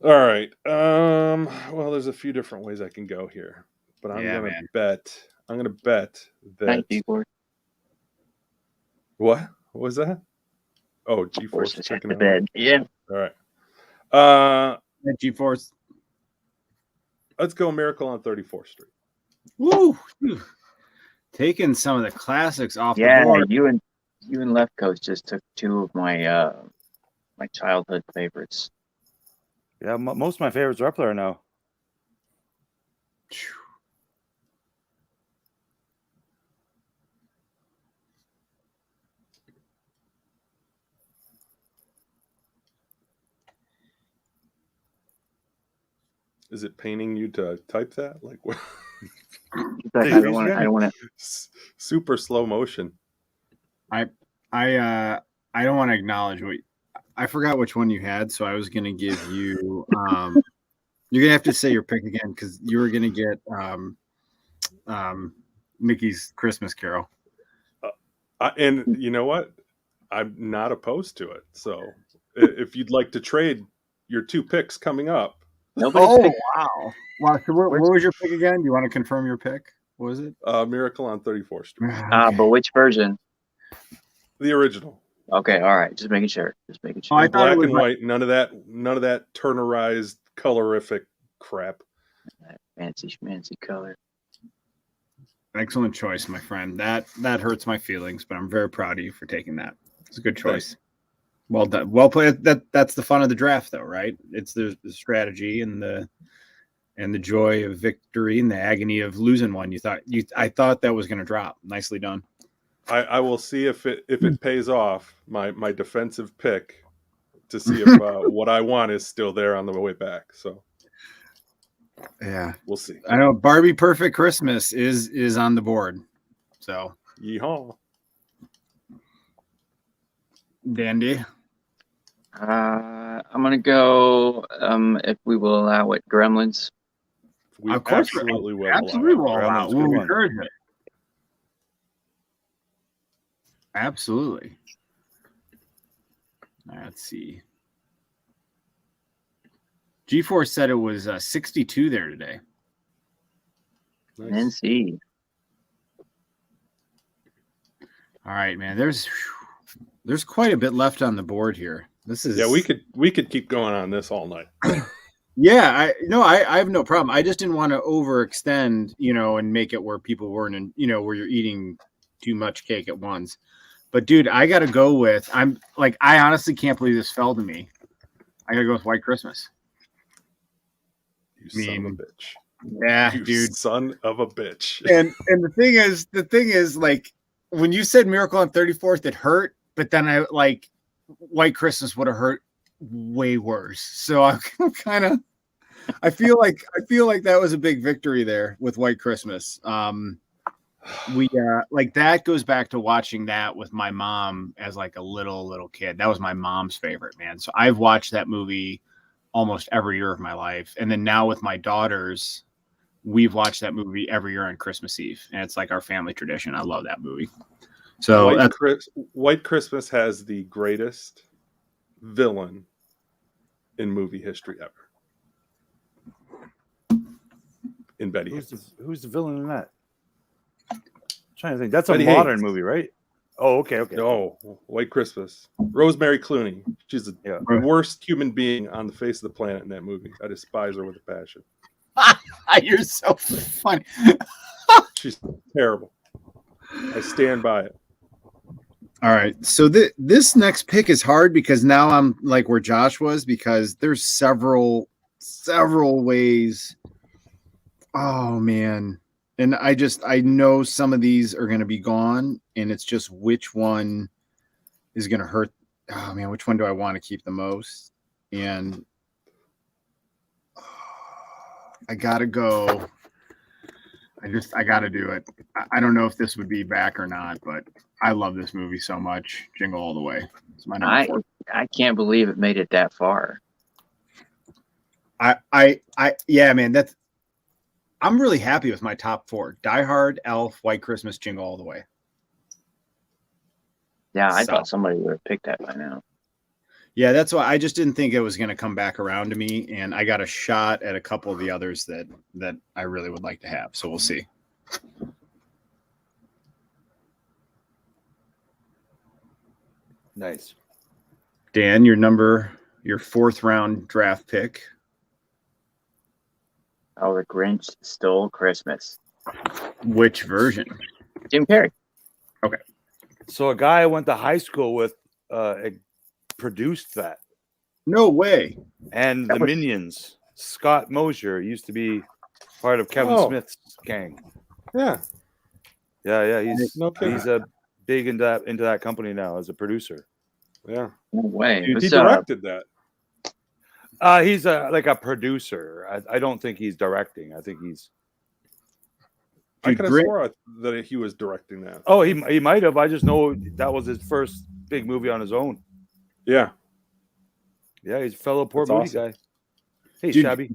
All right. Well, there's a few different ways I can go here, but I'm Yeah, gonna man. bet. I'm gonna bet that. Thank you for What was that? Oh, G-Force is checking the out. bed. Yeah. All right. G-Force. Let's go Miracle on 34th Street. Woo! Taking some of the classics off the Yeah, board. you and Leftcoast just took 2 of my my childhood favorites. Yeah, most of my favorites are up there now. Is it paining you to type that? Like what? I don't want to. Super slow motion. I don't want to acknowledge what I forgot which one you had, so I was going to give you. You're going to have to say your pick again because you were going to get Mickey's Christmas Carol. And you know what? I'm not opposed to it. So if you'd like to trade your 2 picks coming up. Nobody picked. Wow. So what was your pick again? Do you want to confirm your pick? What was it? Miracle on 34th Street. Okay. But which version? The original. Okay, all right. Just making sure. Oh, I thought Black it was and white. None of that turnerized colorific crap. Fancy color. Excellent choice, my friend. That hurts my feelings, but I'm very proud of you for taking that. It's a good choice. Well done. Well played. That's the fun of the draft, though, right? It's the strategy and the joy of victory and the agony of losing one. I thought that was going to drop. Nicely done. I will see if it pays off my defensive pick to see if what I want is still there on the way back. So yeah, we'll see. I know Barbie Perfect Christmas is on the board. So yeehaw. Dandy. I'm gonna go. If we will allow it, Gremlins. We of course, absolutely will. Absolutely will allow. Gremlins, We'll good one. encourage it. Absolutely. Let's see. G4 said it was 62 there today. Nice. NC. All right, man. There's quite a bit left on the board here. This is we could keep going on this all night. Yeah, I have no problem. I just didn't want to overextend, and make it where people weren't where you're eating too much cake at once. But dude, I gotta go with I honestly can't believe this fell to me. I gotta go with White Christmas. You son of a bitch. Yeah, You dude. son of a bitch. And the thing is, like, when you said Miracle on 34th, it hurt, but then White Christmas would have hurt way worse. So I'm kind of, I feel like that was a big victory there with White Christmas. We that goes back to watching that with my mom as like a little kid. That was my mom's favorite, man. So I've watched that movie almost every year of my life. And then now with my daughters, we've watched that movie every year on Christmas Eve. And it's like our family tradition. I love that movie. So White Christmas has the greatest villain in movie history ever. In Betty. Who's the villain in that? I'm trying to think. That's Betty a modern Hayes. movie, right? Oh, okay. No, White Christmas. Rosemary Clooney. She's the worst human being on the face of the planet in that movie. I despise her with a passion. You're so funny. She's terrible. I stand by it. All right. So this next pick is hard because now I'm like where Josh was, because there's several ways. Oh man. And I know some of these are going to be gone, and it's just which one is going to hurt. Oh man, which one do I want to keep the most? And I got to go. I got to do it. I don't know if this would be back or not, but I love this movie so much. Jingle All the Way. It's my number 4. I can't believe it made it that far. Yeah, man, I'm really happy with my top 4. Die Hard, Elf, White Christmas, Jingle All the Way. Yeah, I thought somebody would have picked that by now. Yeah, that's why I just didn't think it was going to come back around to me, and I got a shot at a couple of the others that I really would like to have. So we'll see. Nice. Dan, your 4th round draft pick. Oh, the Grinch Stole Christmas. Which version? Jim Carrey. Okay. So a guy I went to high school with produced that. No way. And the Minions. Scott Mosier used to be part of Kevin Smith's gang. Yeah. Yeah. He's big into that company now as a producer. Yeah. No way. He directed that. He's a producer. I don't think he's directing. I think he's. I could have swore that he was directing that. Oh, he might have. I just know that was his first big movie on his own. Yeah. Yeah, he's a fellow poor That's Moody awesome. guy. Hey, Dude, Shabby.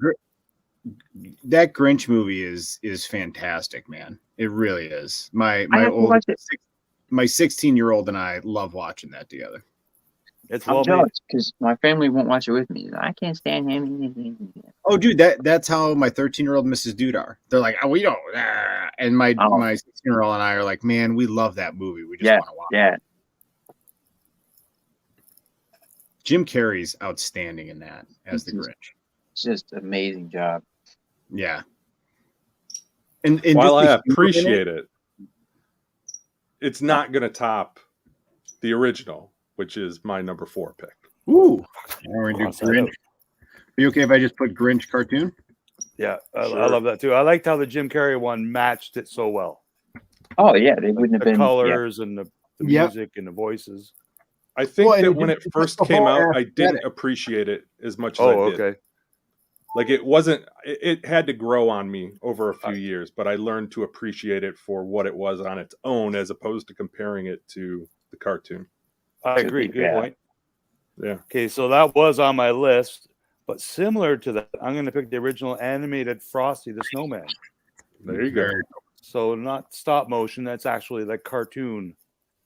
that Grinch movie is fantastic, man. It really is. I have to watch it. My 16-year-old and I love watching that together. It's I'm well made. jealous because my family won't watch it with me. I can't stand him. Oh, dude, that's how my 13-year-old Mrs. Dude are. They're like, oh, we don't. And my 16-year-old and I are like, man, we love that movie. We just want to watch. Yeah. Jim Carrey's outstanding in that as the Grinch. It's just amazing job. Yeah. And while I appreciate it, it's not going to top the original, which is my number 4 pick. Ooh. We're gonna do Grinch. Are you okay if I just put Grinch cartoon? Yeah, I love that too. I liked how the Jim Carrey one matched it so well. Oh yeah, they wouldn't have The been colors and the music and the voices. I think that when it first came out, I didn't appreciate it as much as I did. Okay. Like it wasn't. It had to grow on me over a few years, but I learned to appreciate it for what it was on its own, as opposed to comparing it to the cartoon. I agree. Good point. Yeah. Okay, so that was on my list, but similar to that, I'm going to pick the original animated Frosty the Snowman. There you go. So not stop motion. That's actually like cartoon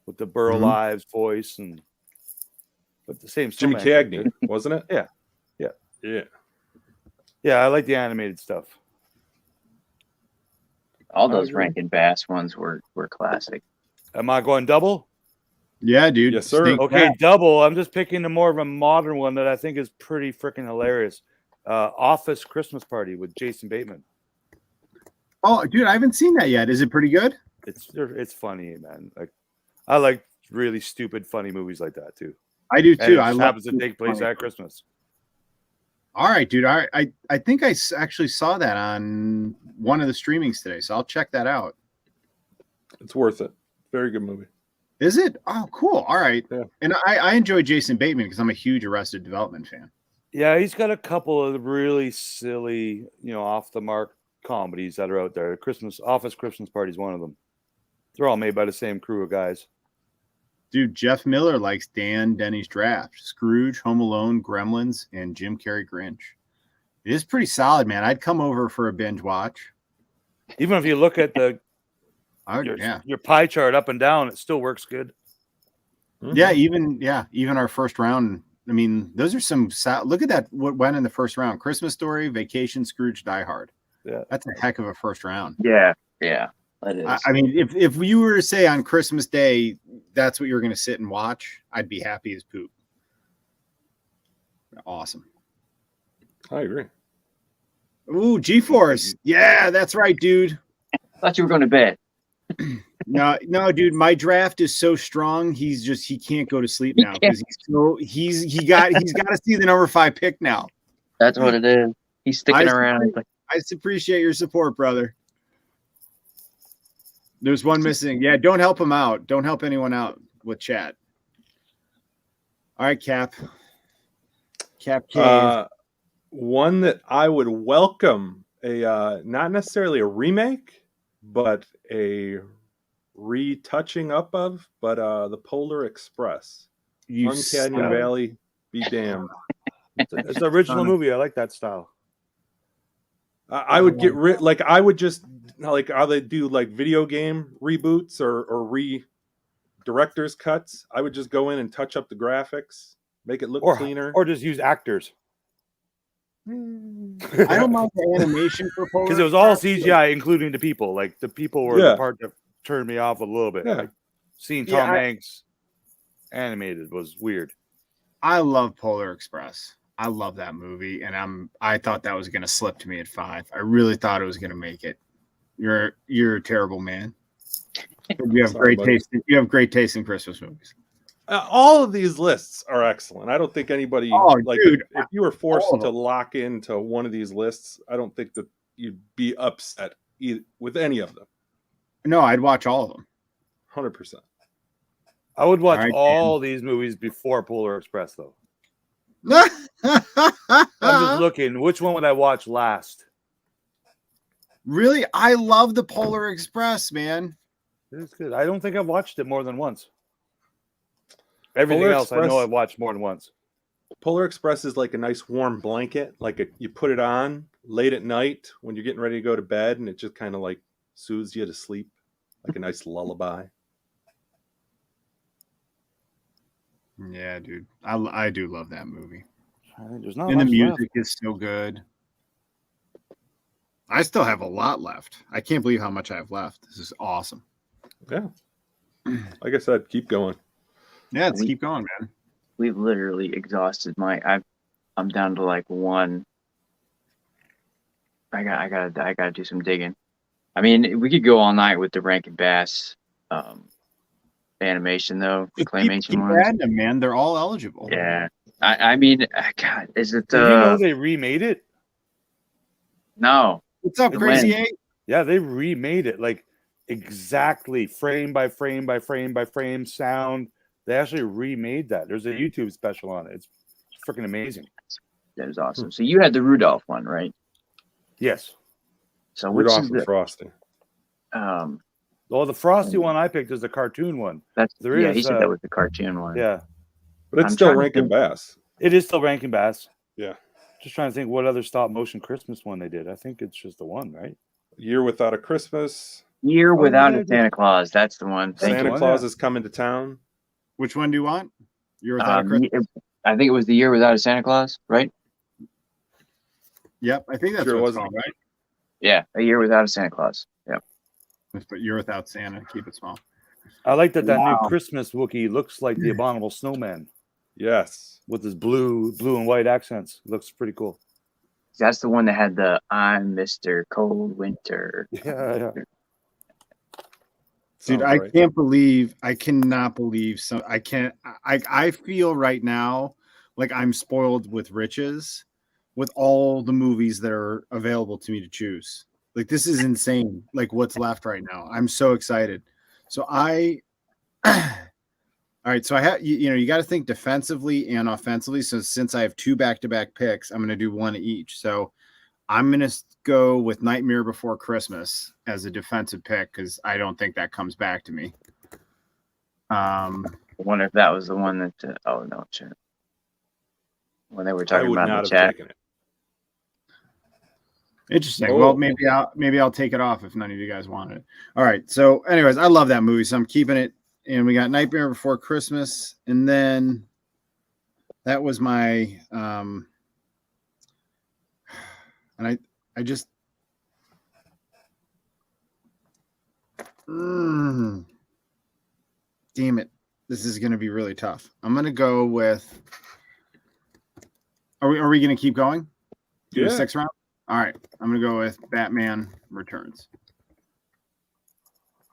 with the Burl Ives voice but the same Jimmy snowman. Cagney, wasn't it? Yeah. Yeah, I like the animated stuff. All those Rankin Bass ones were classic. Am I going double? Yeah, dude. Yes, sir. Okay, double. I'm just picking the more of a modern one that I think is pretty freaking hilarious. Office Christmas Party with Jason Bateman. Oh, dude, I haven't seen that yet. Is it pretty good? It's funny, man. Like I like really stupid, funny movies like that too. I do too. I happens to take place at Christmas. All right, dude. I think I actually saw that on one of the streamings today, so I'll check that out. It's worth it. Very good movie. Is it? Oh, cool. All right. Yeah. And I enjoy Jason Bateman because I'm a huge Arrested Development fan. Yeah, he's got a couple of really silly, off the mark comedies that are out there. Office Christmas Party is one of them. They're all made by the same crew of guys. Dude, Jeff Miller likes Denny's Draft, Scrooge, Home Alone, Gremlins, and Jim Carrey Grinch. It is pretty solid, man. I'd come over for a binge watch. Even if you look at your pie chart up and down, it still works good. Yeah, even our first round. I mean, those are some. Look at that. What went in the first round? Christmas Story, Vacation, Scrooge, Die Hard. Yeah, that's a heck of a first round. Yeah, that is. I mean, if you were to say on Christmas Day that's what you were going to sit and watch, I'd be happy as poop. Awesome. I agree. Ooh, G-Force. Yeah, that's right, dude. I thought you were going to bed. No, dude. My draft is so strong. He can't go to sleep now because he's got to see the number 5 pick now. That's what it is. He's sticking around. I appreciate your support, brother. There's one missing. Yeah, don't help him out. Don't help anyone out with chat. All right, Cap. Cap Cave. One that I would welcome not necessarily a remake, but a retouching up of, but the Polar Express. Uncanny Valley be damned. It's an original movie. I like that style. I would get rid, I would just how they do video game reboots or director's cuts. I would just go in and touch up the graphics, make it look cleaner, or just use actors. I don't mind the animation for Polar because it was all CGI, including the people. Like the people were the part that turned me off a little bit. Yeah. Like seeing Tom Hanks animated was weird. I love Polar Express. I love that movie, and I thought that was going to slip to me at 5. I really thought it was going to make it. You're a terrible man. You have great taste. You have great taste in Christmas movies. All of these lists are excellent. I don't think anybody dude, if you were forced to lock into one of these lists, I don't think that you'd be upset with any of them. No, I'd watch all of them. 100%. I would watch all these movies before Polar Express, though. I'm just looking. Which one would I watch last? Really? I love the Polar Express, man. It's good. I don't think I've watched it more than once. Everything Polar else Express, I know I've watched more than once. Polar Express is like a nice warm blanket. You put it on late at night when you're getting ready to go to bed, and it just kind of like soothes you to sleep, like a nice lullaby. Yeah, dude. I do love that movie. I think there's not And the much music left. is so good. I still have a lot left. I can't believe how much I have left. This is awesome. Yeah. Like I said, keep going. Yeah, let's keep going, man. We've literally exhausted I'm down to like one. I gotta do some digging. I mean, we could go all night with the Rankin Bass animation though, claymation Keep ones. adding them, man. They're all eligible. Yeah. I mean, God, is it? Did you know they remade it? No. What's up, Crazy 8? Yeah, they remade it like exactly frame by frame by frame by frame sound. They actually remade that. There's a YouTube special on it. It's freaking amazing. That is awesome. So you had the Rudolph one, right? Yes. So which Rudolph is and the Frosty. Well, the Frosty one I picked is the cartoon one. He said that was the cartoon one. Yeah. But it's still Rankin Bass. It is still Rankin Bass. Yeah. Just trying to think what other stop motion Christmas one they did. I think it's just the one, right? Year Without a Christmas. Year Without a Santa Claus. That's the one. Santa Claus is Coming to Town. Which one do you want? Year Without a Christmas? I think it was the Year Without a Santa Claus, right? Yep, I think that's what it's called, right? Yeah, A Year Without a Santa Claus. Yep. But Year Without Santa. Keep it small. I like that new Christmas Wookiee looks like the Abominable Snowman. Yes. With his blue and white accents. Looks pretty cool. That's the one that had the I'm Mr. Cold Winter. Yeah. Dude, I cannot believe I feel right now like I'm spoiled with riches with all the movies that are available to me to choose. Like, this is insane. Like, what's left right now. I'm so excited. So all right. So I have, you got to think defensively and offensively. So since I have 2 back-to-back picks, I'm going to do one each. So I'm going to go with Nightmare Before Christmas as a defensive pick because I don't think that comes back to me. I wonder if that was the one that. Oh no, chat. When they were talking about in the chat. Interesting. Oh. Well, maybe I'll take it off if none of you guys want it. All right. So, anyways, I love that movie, so I'm keeping it. And we got Nightmare Before Christmas, and then that was my and I just damn it. This is going to be really tough. I'm going to go with Are we going to keep going? Yeah. 6 round? All right. I'm going to go with Batman Returns.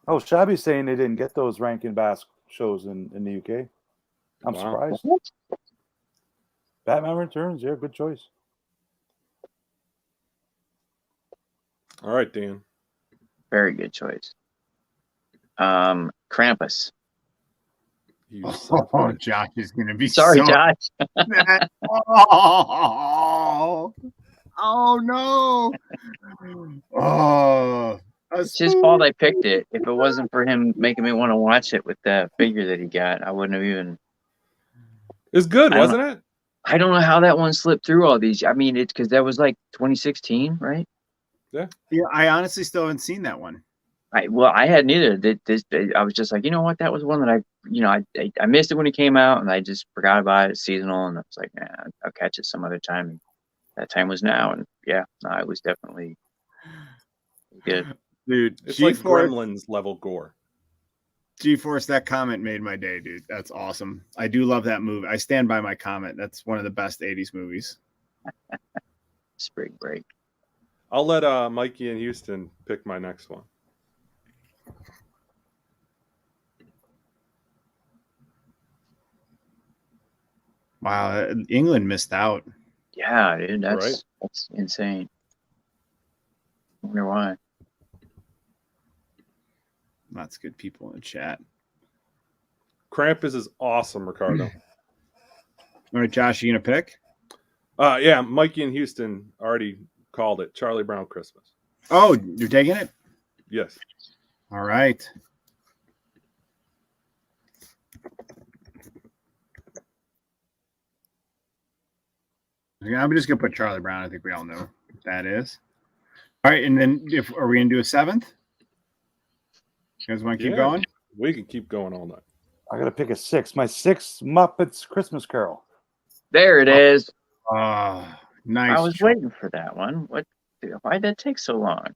Oh, Shabby's saying they didn't get those Rankin Bass shows in the UK. I'm surprised. Batman Returns, yeah, good choice. All right, Dan. Very good choice. Krampus. Oh, Josh is going to be sorry, Josh. Oh no! Oh, it's his fault I picked it. If it wasn't for him making me want to watch it with that figure that he got, I wouldn't have even. It was good, wasn't it? I don't know how that one slipped through all these. I mean, it's because that was like 2016, right? Yeah. Yeah, I honestly still haven't seen that one. I hadn't either. I was just like, you know what? That was one that I missed it when it came out, and I just forgot about it. It's seasonal, and I was like, nah, I'll catch it some other time. And that time was now, and yeah, no, it was definitely good. Dude, it's like Gremlins level gore. G-Force, that comment made my day, dude. That's awesome. I do love that movie. I stand by my comment. That's one of the best 80s movies. Spring Break. I'll let Mikey and Houston pick my next one. Wow, England missed out. Yeah, dude, that's insane. I wonder why. Lots of good people in the chat. Krampus is awesome, Ricardo. All right, Josh, you gonna pick? Yeah, Mikey and Houston already called it. Charlie Brown Christmas. Oh, you're taking it? Yes. All right. I'm just gonna put Charlie Brown. I think we all know what that is. All right, and then are we gonna do a seventh? You guys want to keep going? We can keep going all night. I gotta pick a six. My sixth Muppets Christmas Carol. There it is. Nice. I was waiting for that one. Why'd that take so long?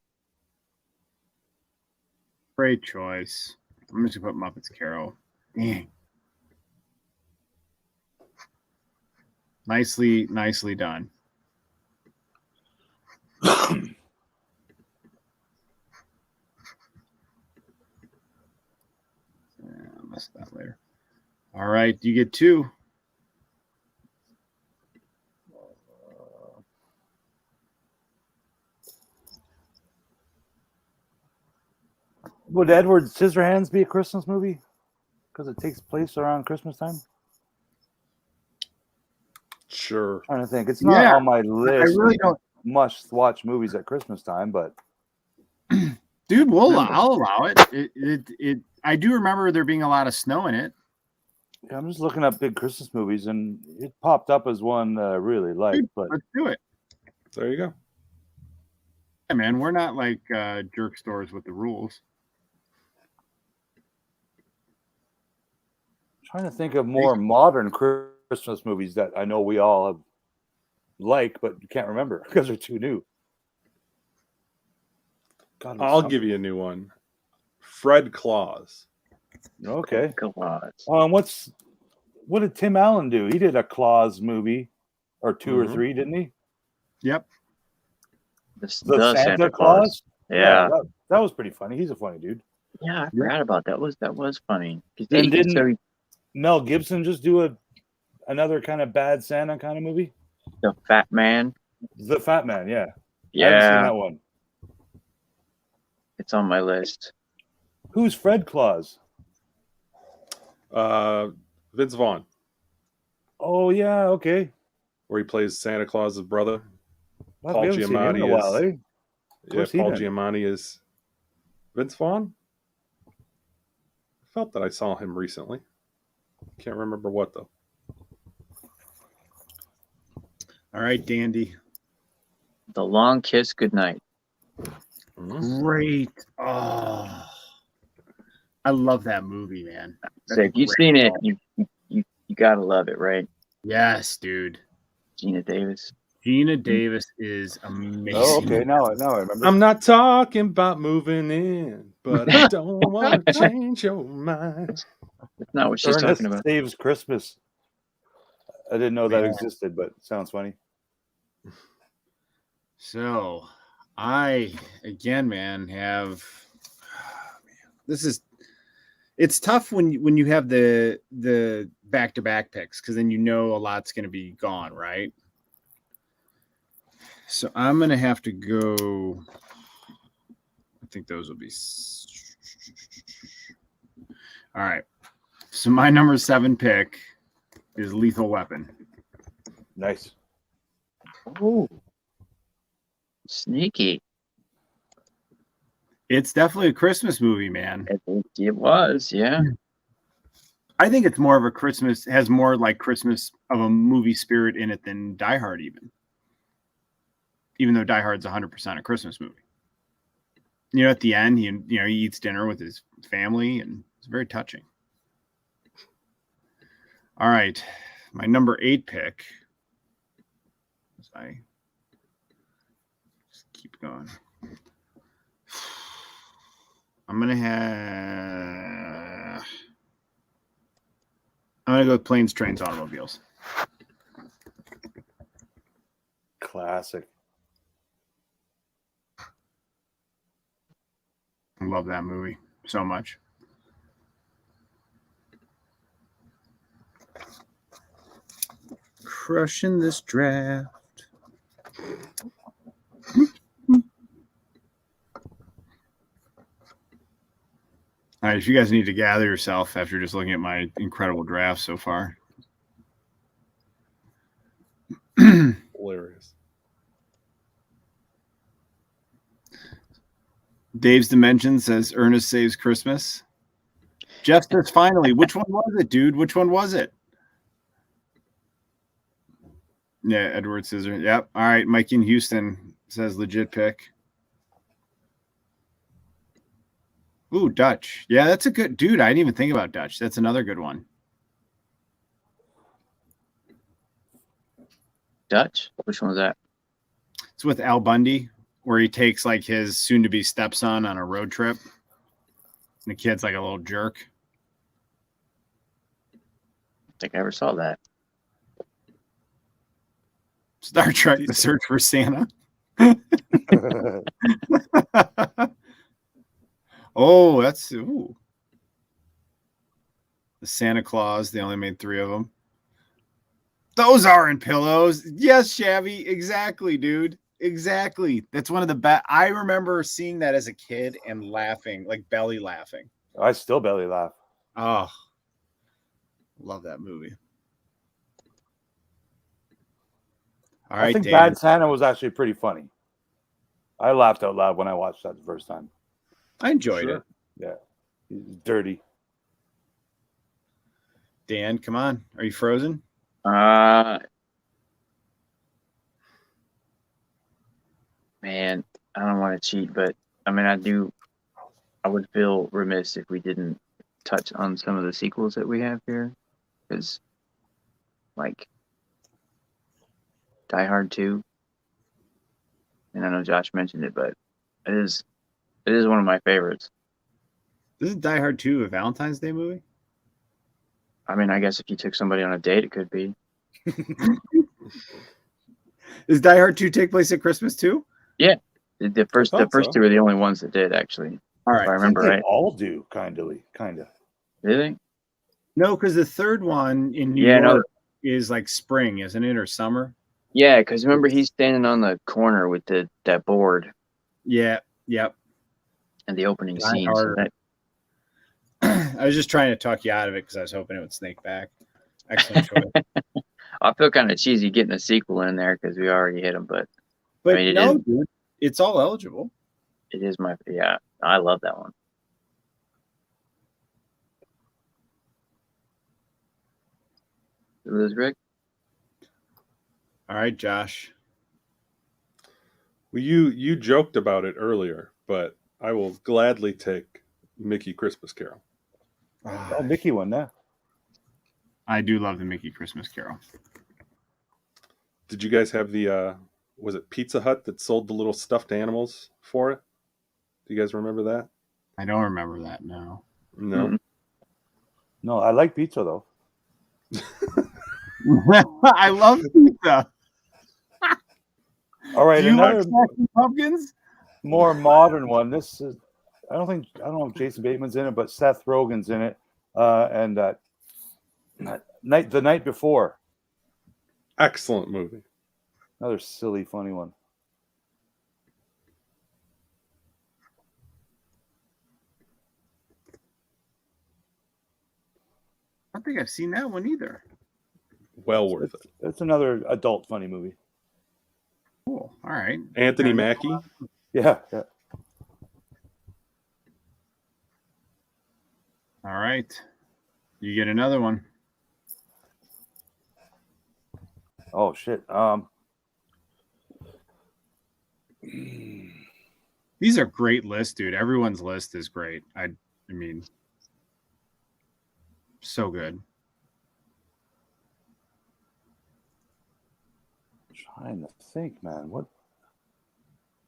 Great choice. I'm just gonna put Muppets Carol. Dang. Nicely done. I'll mess that later. All right, you get two. Would Edward Scissorhands be a Christmas movie? Because it takes place around Christmas time? Sure. I'm trying to think. It's not on my list. I really don't. Must-watch movies at Christmas time, but dude, I'll allow it. I do remember there being a lot of snow in it. Yeah, I'm just looking up big Christmas movies, and it popped up as one that I really like. Dude, but let's do it. There you go. Yeah, man, we're not like jerk stores with the rules. Trying to think of more modern Christmas movies that I know we all have like, but you can't remember because they're too new. God, I'll give you a new one. Fred Claus. Okay. Claus. What did Tim Allen do? He did a Claus movie or two or three, didn't he? Yep. The Santa Claus? Yeah. That was pretty funny. He's a funny dude. Yeah, I forgot about that. That was funny. And didn't Mel Gibson just do another kind of bad Santa kind of movie? The Fat Man. The Fat Man, yeah. Yeah. I haven't seen that one. It's on my list. Who's Fred Claus? Vince Vaughn. Oh yeah, okay. Where he plays Santa Claus's brother. Well, Paul we haven't seen him in a while, eh? Yeah, Paul Giamatti is Vince Vaughn. I felt that I saw him recently. Can't remember what though. All right, Dandy. The Long Kiss Goodnight. Great. Oh, I love that movie, man. So if you've seen it, you gotta love it, right? Yes, dude. Gina Davis. Gina Davis is amazing. Oh, okay. Now I remember. I'm not talking about moving in, but I don't want to change your mind. That's not what she's talking about. Saves Christmas. I didn't know that existed, but it sounds funny. So, I again, man, have. It's tough when you have the back-to-back picks because then you know a lot's going to be gone, right? So I'm going to have to go. I think those will be. All right. So my number 7 pick is Lethal Weapon. Nice. Oh, sneaky. It's definitely a Christmas movie, man. It was, yeah. I think it's more of a Christmas, has more like Christmas of a movie spirit in it than Die Hard even though Die Hard's 100% a Christmas movie. You know, at the end, he eats dinner with his family, and it's very touching. All right, my number 8 pick. I just keep going. I'm gonna go with Planes, Trains, Automobiles. Classic. I love that movie so much. Crushing this draft. All right, if you guys need to gather yourself after just looking at my incredible draft so far. Hilarious. Dave's Dimension says Ernest Saves Christmas. Jeff says finally. Which one was it, dude? Which one was it? Yeah, Edward Scissorhands. Yep. All right, Mike in Houston says legit pick. Ooh, Dutch. Yeah, that's a good dude. I didn't even think about Dutch. That's another good one. Dutch? Which one was that? It's with Al Bundy, where he takes like his soon-to-be stepson on a road trip. And the kid's like a little jerk. I don't think I ever saw that. Star Trek: The Search for Santa. Oh, that's the Santa Claus. They only made 3 of them. Those aren't pillows. Yes, Shabby. Exactly, dude. Exactly. That's one of the best. I remember seeing that as a kid and laughing, like belly laughing. I still belly laugh. Oh, love that movie. All right, I think Dan. Bad Santa was actually pretty funny. I laughed out loud when I watched that the first time. I enjoyed it. Yeah. He's dirty. Dan, come on. Are you frozen? Man, I don't want to cheat, but I mean, I would feel remiss if we didn't touch on some of the sequels that we have here, because like Die Hard 2, and I know Josh mentioned it, but it is one of my favorites. Isn't Die Hard 2 a Valentine's Day movie? I mean, I guess if you took somebody on a date, it could be. Does Die Hard 2 take place at Christmas too? Yeah, the first so. 2 are the only ones that did, actually. All If I right. remember They right. all do, kind of. Really? No, because the third one in New Yeah, no. York is like spring, isn't it, or summer? Yeah, because remember he's standing on the corner with that board Yeah. Yep. and the opening Die scene. Hard. So that, I was just trying to talk you out of it because I was hoping it would snake back. Excellent choice. I feel kind of cheesy getting a sequel in there because we already hit them, but But I mean, dude, it's all eligible. it is I love that one. Liz Rick? All right, Josh. Well, you joked about it earlier, but I will gladly take Mickey Christmas Carol. Oh, Mickey won that. I do love the Mickey Christmas Carol. Did you guys have the was it Pizza Hut that sold the little stuffed animals for it? Do you guys remember that? I don't remember that, no. No. Mm-mm. No, I like pizza though. I love pizza. All right, Do you another like Smashing Pumpkins? more modern one. This is I don't know if Jason Bateman's in it, but Seth Rogen's in it. And the night before. Excellent movie. Another silly, funny one. I don't think I've seen that one either. Well worth it. It's another adult funny movie. Cool. All right. Anthony Mackie. Yeah. All right. You get another one. Oh shit. These are great lists, dude. Everyone's list is great. I mean, so good. Trying to think, man. What?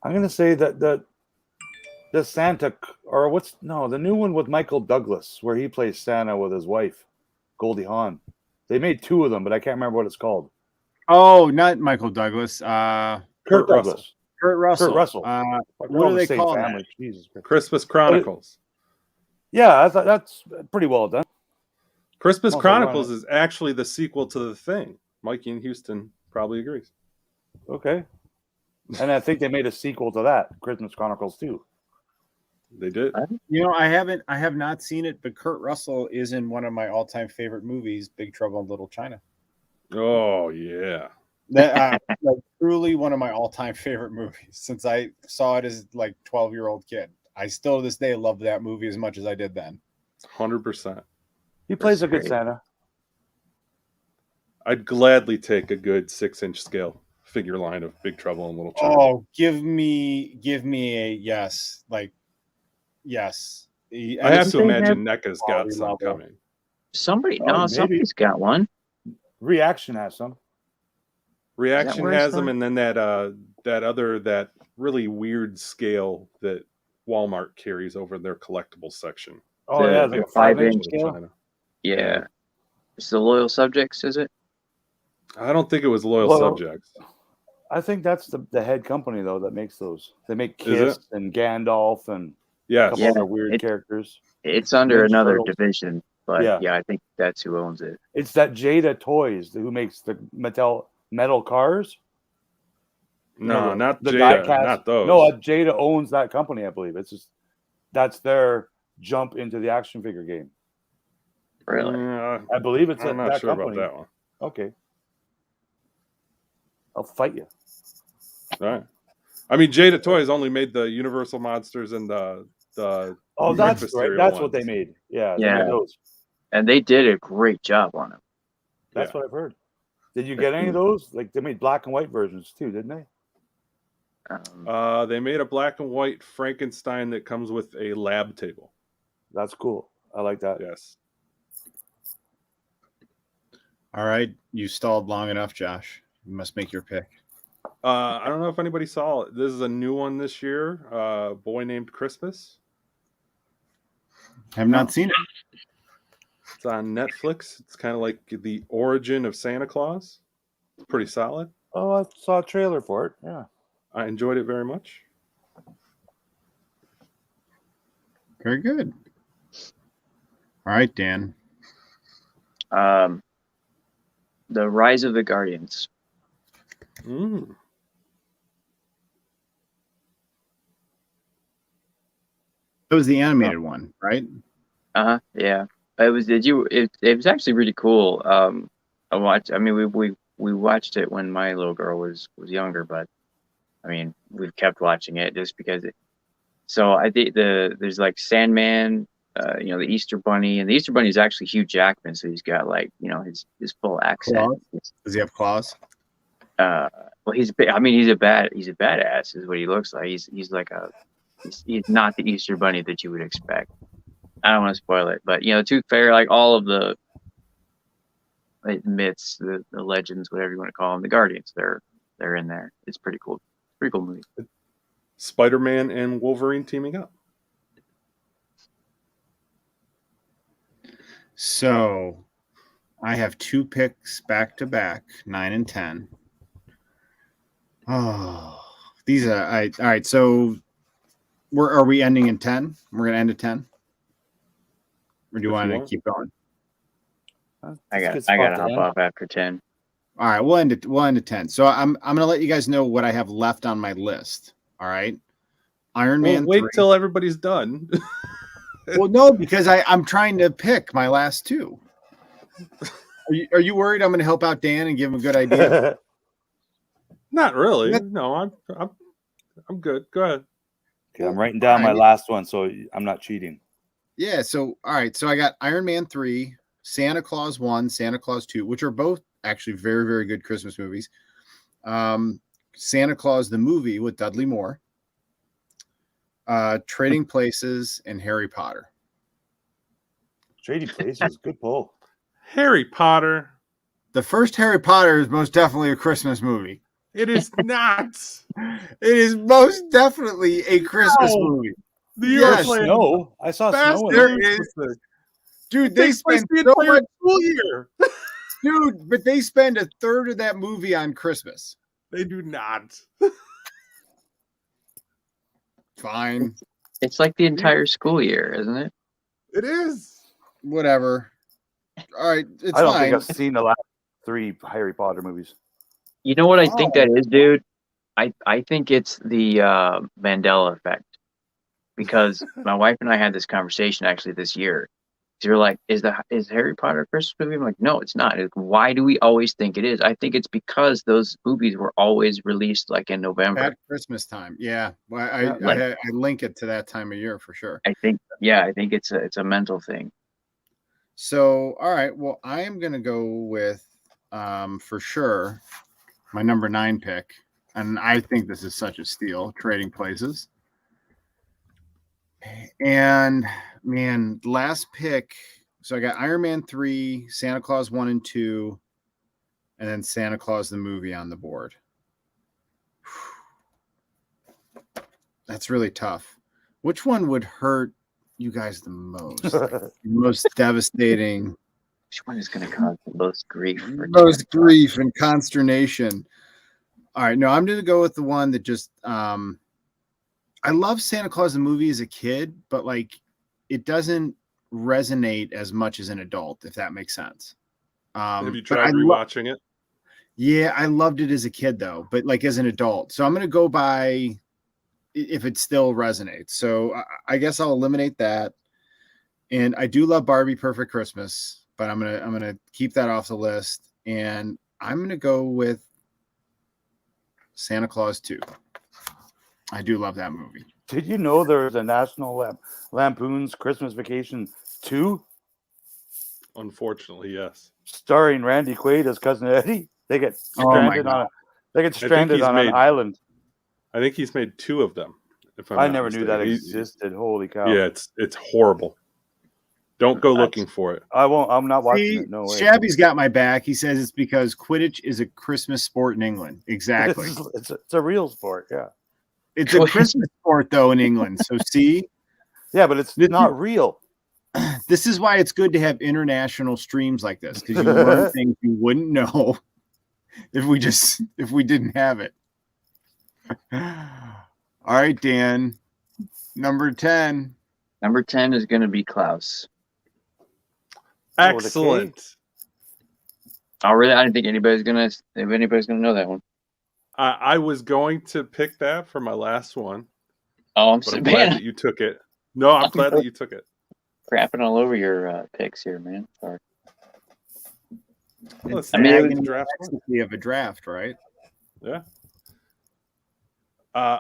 I'm gonna say that the Santa or the new one with Michael Douglas where he plays Santa with his wife, Goldie Hawn. They made 2 of them, but I can't remember what it's called. Oh, not Michael Douglas. Kurt Douglas. Kurt Russell. Kurt Russell. What do they call that? Jesus Christ. Christmas Chronicles. Yeah, I thought that's pretty well done. Christmas Also Chronicles running. is actually the sequel to The Thing. Mikey in Houston probably agrees. Okay. And I think they made a sequel to that, Christmas Chronicles 2. They did. You know, I have not seen it, but Kurt Russell is in one of my all-time favorite movies, Big Trouble in Little China. Oh yeah. That like, truly one of my all-time favorite movies since I saw it as like 12-year-old kid. I still to this day love that movie as much as I did then. 100%. He plays a That's good great. Santa. I'd gladly take a good 6-inch scale figure line of Big Trouble in Little China. Oh, give me a yes. Like, yes. I have to imagine NECA's got quality some level. coming. Somebody's got one. Reaction has some. Reaction where it's has them, from? and then that really weird scale that Walmart carries over their collectibles section. Oh, The- yeah, the like a 5-inch 5-inch scale. China. Yeah. It's the Loyal Subjects, is it? I don't think it was Loyal Well, Subjects. I think that's the head company though that makes those. They make Is it? Kiss and Gandalf and a Yes. couple Yeah, other weird characters. It's under Ninja another Turtles. division, but Yeah. yeah, I think that's who owns it. It's that Jada Toys who makes the metal cars. No, not the Jada. die cast. Not those. No, Jada owns that company, I believe. It's just that's their jump into the action figure game. Really? I believe it's I'm not that sure company. about that one. Okay. I'll fight you. All right. I mean, Jada Toys only made the Universal Monsters and the Oh, that's breakfast right. cereal That's ones. what they made. Yeah, Yeah. they made those. And they did a great job on it. That's what I've heard. Did you get any of those? Like they made black and white versions too, didn't they? They made a black and white Frankenstein that comes with a lab table. That's cool. I like that. Yes. All right, you stalled long enough, Josh. You must make your pick. I don't know if anybody saw it. This is a new one this year. Boy Named Christmas. Have not seen it. It's on Netflix. It's kind of like the origin of Santa Claus. It's pretty solid. Oh, I saw a trailer for it. Yeah. I enjoyed it very much. Very good. All right, Dan. The Rise of the Guardians. Mm. That was the animated one, right? Yeah. It was. It was actually really cool. I watched. I mean, we watched it when my little girl was younger, but I mean, we've kept watching it just because it. So I think there's like Sandman, the Easter Bunny, and the Easter Bunny is actually Hugh Jackman, so he's got like his full accent. Claws? Does he have claws? Well, he's a badass is what he looks like. He's like he's not the Easter Bunny that you would expect. I don't want to spoil it, but Tooth Fairy, like all of the myths, the legends, whatever you want to call them, the Guardians, they're in there. It's pretty cool. Pretty cool movie. Spider-Man and Wolverine teaming up. So I have two picks back to back, 9 and 10. Oh, these are all right. So are we ending in 10? We're gonna end at 10, or do you want to keep going? I gotta hop off after 10. All right, we'll end at 10. So I'm gonna let you guys know what I have left on my list. All right, Iron Man. Wait 3. till everybody's done. Well, no, because I'm trying to pick my last two. Are you worried I'm going to help out Dan and give him a good idea? Not really. No, I'm good. Go ahead. Okay, I'm writing down my last one, so I'm not cheating. Yeah. So all right. So I got Iron Man 3, Santa Claus 1, Santa Claus 2, which are both actually very, very good Christmas movies. Santa Claus the movie with Dudley Moore. Trading Places and Harry Potter. Trading Places, good pull. Harry Potter. The first Harry Potter is most definitely a Christmas movie. It is not. It is most definitely a Christmas movie. Yes. Snow. I saw snow. There is. Dude, they spend the so entire much school year. Dude, but they spend a third of that movie on Christmas. They do not. Fine. It's like the entire school year, isn't it? It is. Whatever. All right, it's I don't fine. think I've seen the last 3 Harry Potter movies. You know what I think that is, dude? I think it's the Mandela effect. Because my wife and I had this conversation actually this year. You're like, is Harry Potter a Christmas movie? I'm like, no, it's not. Why do we always think it is? I think it's because those movies were always released like in November. At Christmas time. Yeah. Well, I link it to that time of year for sure. I think it's a mental thing. So, all right. Well, I am going to go with for sure. My number 9 pick. And I think this is such a steal, Trading Places. And man, last pick. So I got Iron Man 3, Santa Claus 1 and 2, and then Santa Claus the movie on the board. That's really tough. Which one would hurt you guys the most? Like, the most devastating. Which one is going to cause the most grief? Most grief and consternation. All right, no, I'm going to go with the one that just. I love Santa Claus the movie as a kid, but like it doesn't resonate as much as an adult, if that makes sense. Have you tried rewatching it? Yeah, I loved it as a kid though, but like as an adult. So I'm going to go by if it still resonates. So I guess I'll eliminate that. And I do love Barbie Perfect Christmas, but I'm going to keep that off the list, and I'm going to go with Santa Claus 2. I do love that movie. Did you know there was a National Lampoon's Christmas Vacation 2? Unfortunately, yes. Starring Randy Quaid as Cousin Eddie. They get stranded on an island. I think he's made 2 of them. I never knew that existed. Holy cow! Yeah, it's horrible. Don't go looking for it. I won't. I'm not watching it. No way. Shabby's got my back. He says it's because Quidditch is a Christmas sport in England. Exactly. It's a real sport. Yeah. It's a Christmas sport though in England. So see. Yeah, but it's not real. This is why it's good to have international streams like this, because you learn things you wouldn't know if we didn't have it. All right, Dan. Number 10. Number 10 is going to be Klaus. Excellent. Oh, really? I didn't think anybody's gonna know that one. I was going to pick that for my last one. Oh, I'm glad that you took it. No, I'm glad that you took it. Crapping all over your picks here, man. Sorry. It's the draft of a draft, right? Yeah.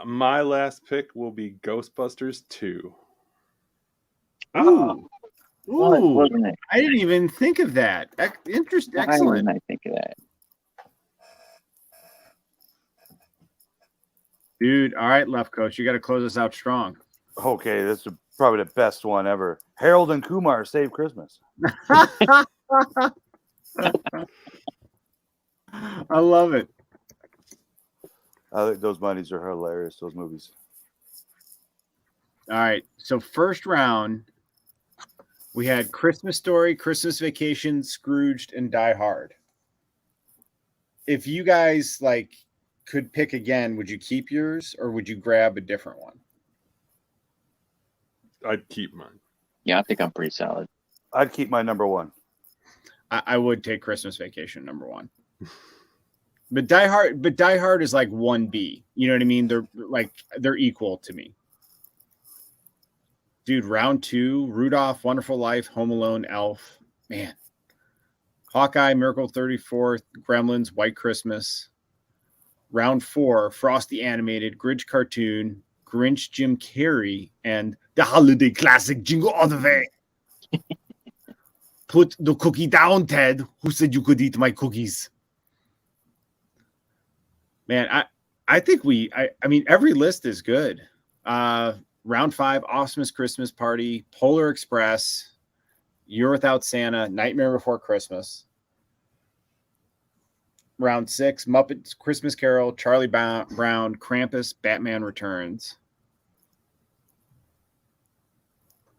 My last pick will be Ghostbusters 2. Ooh. Ooh. I didn't even think of that. Interesting. Excellent. Why didn't I think of that? Dude, all right, Leftcoast, you got to close us out strong. Okay, this is probably the best one ever. Harold and Kumar Save Christmas. I love it. I think those movies are hilarious, those movies. All right, so first round, we had Christmas Story, Christmas Vacation, Scrooged, and Die Hard. If you guys could pick again, would you keep yours or would you grab a different one? I'd keep mine. Yeah, I think I'm pretty solid. I'd keep my number 1. I would take Christmas Vacation number 1. But Die Hard is like 1B. You know what I mean? They're equal to me. Dude, round 2, Rudolph, Wonderful Life, Home Alone, Elf. Man. Hawkeye, Miracle 34th, Gremlins, White Christmas. Round 4, Frosty Animated, Grinch Cartoon, Grinch Jim Carrey, and the holiday classic Jingle All the Way. Put the cookie down, Ted. Who said you could eat my cookies? Man, I think I mean, every list is good. Round 5, Awesomest Christmas Party, Polar Express, You're Without Santa, Nightmare Before Christmas. Round 6, Muppets Christmas Carol, Charlie Brown, Krampus, Batman Returns.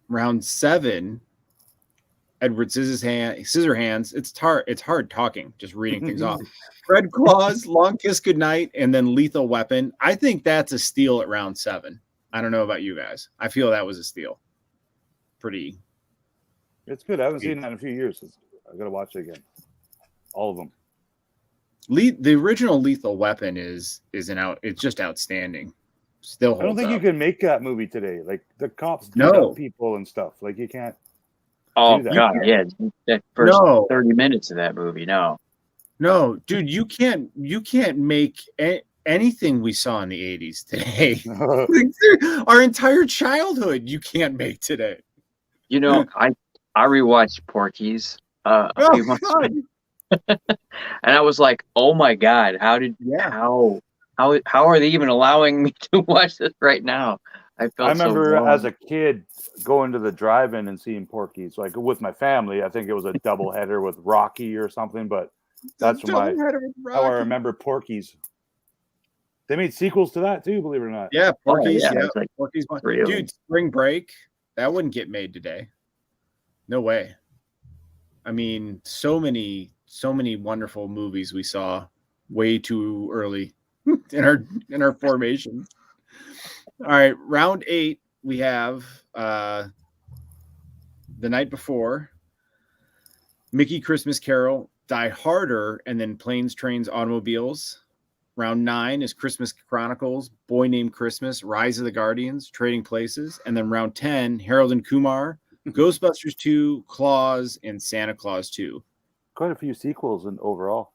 Round 7, Edward Scissorhands. It's hard talking, just reading things off. Red Claws, Long Kiss Goodnight, and then Lethal Weapon. I think that's a steal at round 7. I don't know about you guys. I feel that was a steal. Pretty. It's good. I haven't seen that in a few years. I gotta watch it again. All of them. The original Lethal Weapon is it's just outstanding. Still holds I don't think up. you can make that movie today. Like the cops beat up people and stuff. Like you can't. Oh God, yeah. That first 30 minutes of that movie, no, dude, you can't make anything we saw in the 80s today. Our entire childhood you can't make today. You know, I rewatched Porky's a few months ago. And I was like, "Oh my god, how are they even allowing me to watch this right now?" I felt I remember so as wrong. a kid going to the drive-in and seeing Porky's, like with my family. I think it was a double header with Rocky or something, but that's how I remember Porky's. They made sequels to that too, believe it or not. Yeah, Porky's. yeah, Yeah, it's like Porky's one. 3 of them. Dude, Spring Break, that wouldn't get made today. No way. I mean, so many wonderful movies we saw way too early in our formation. All right, round 8, we have The Night Before, Mickey Christmas Carol, Die Harder, and then Planes, Trains, Automobiles. Round 9 is Christmas Chronicles, Boy Named Christmas, Rise of the Guardians, Trading Places. And then round 10, Harold and Kumar, Ghostbusters 2, Claus, and Santa Claus 2. Quite a few sequels in overall.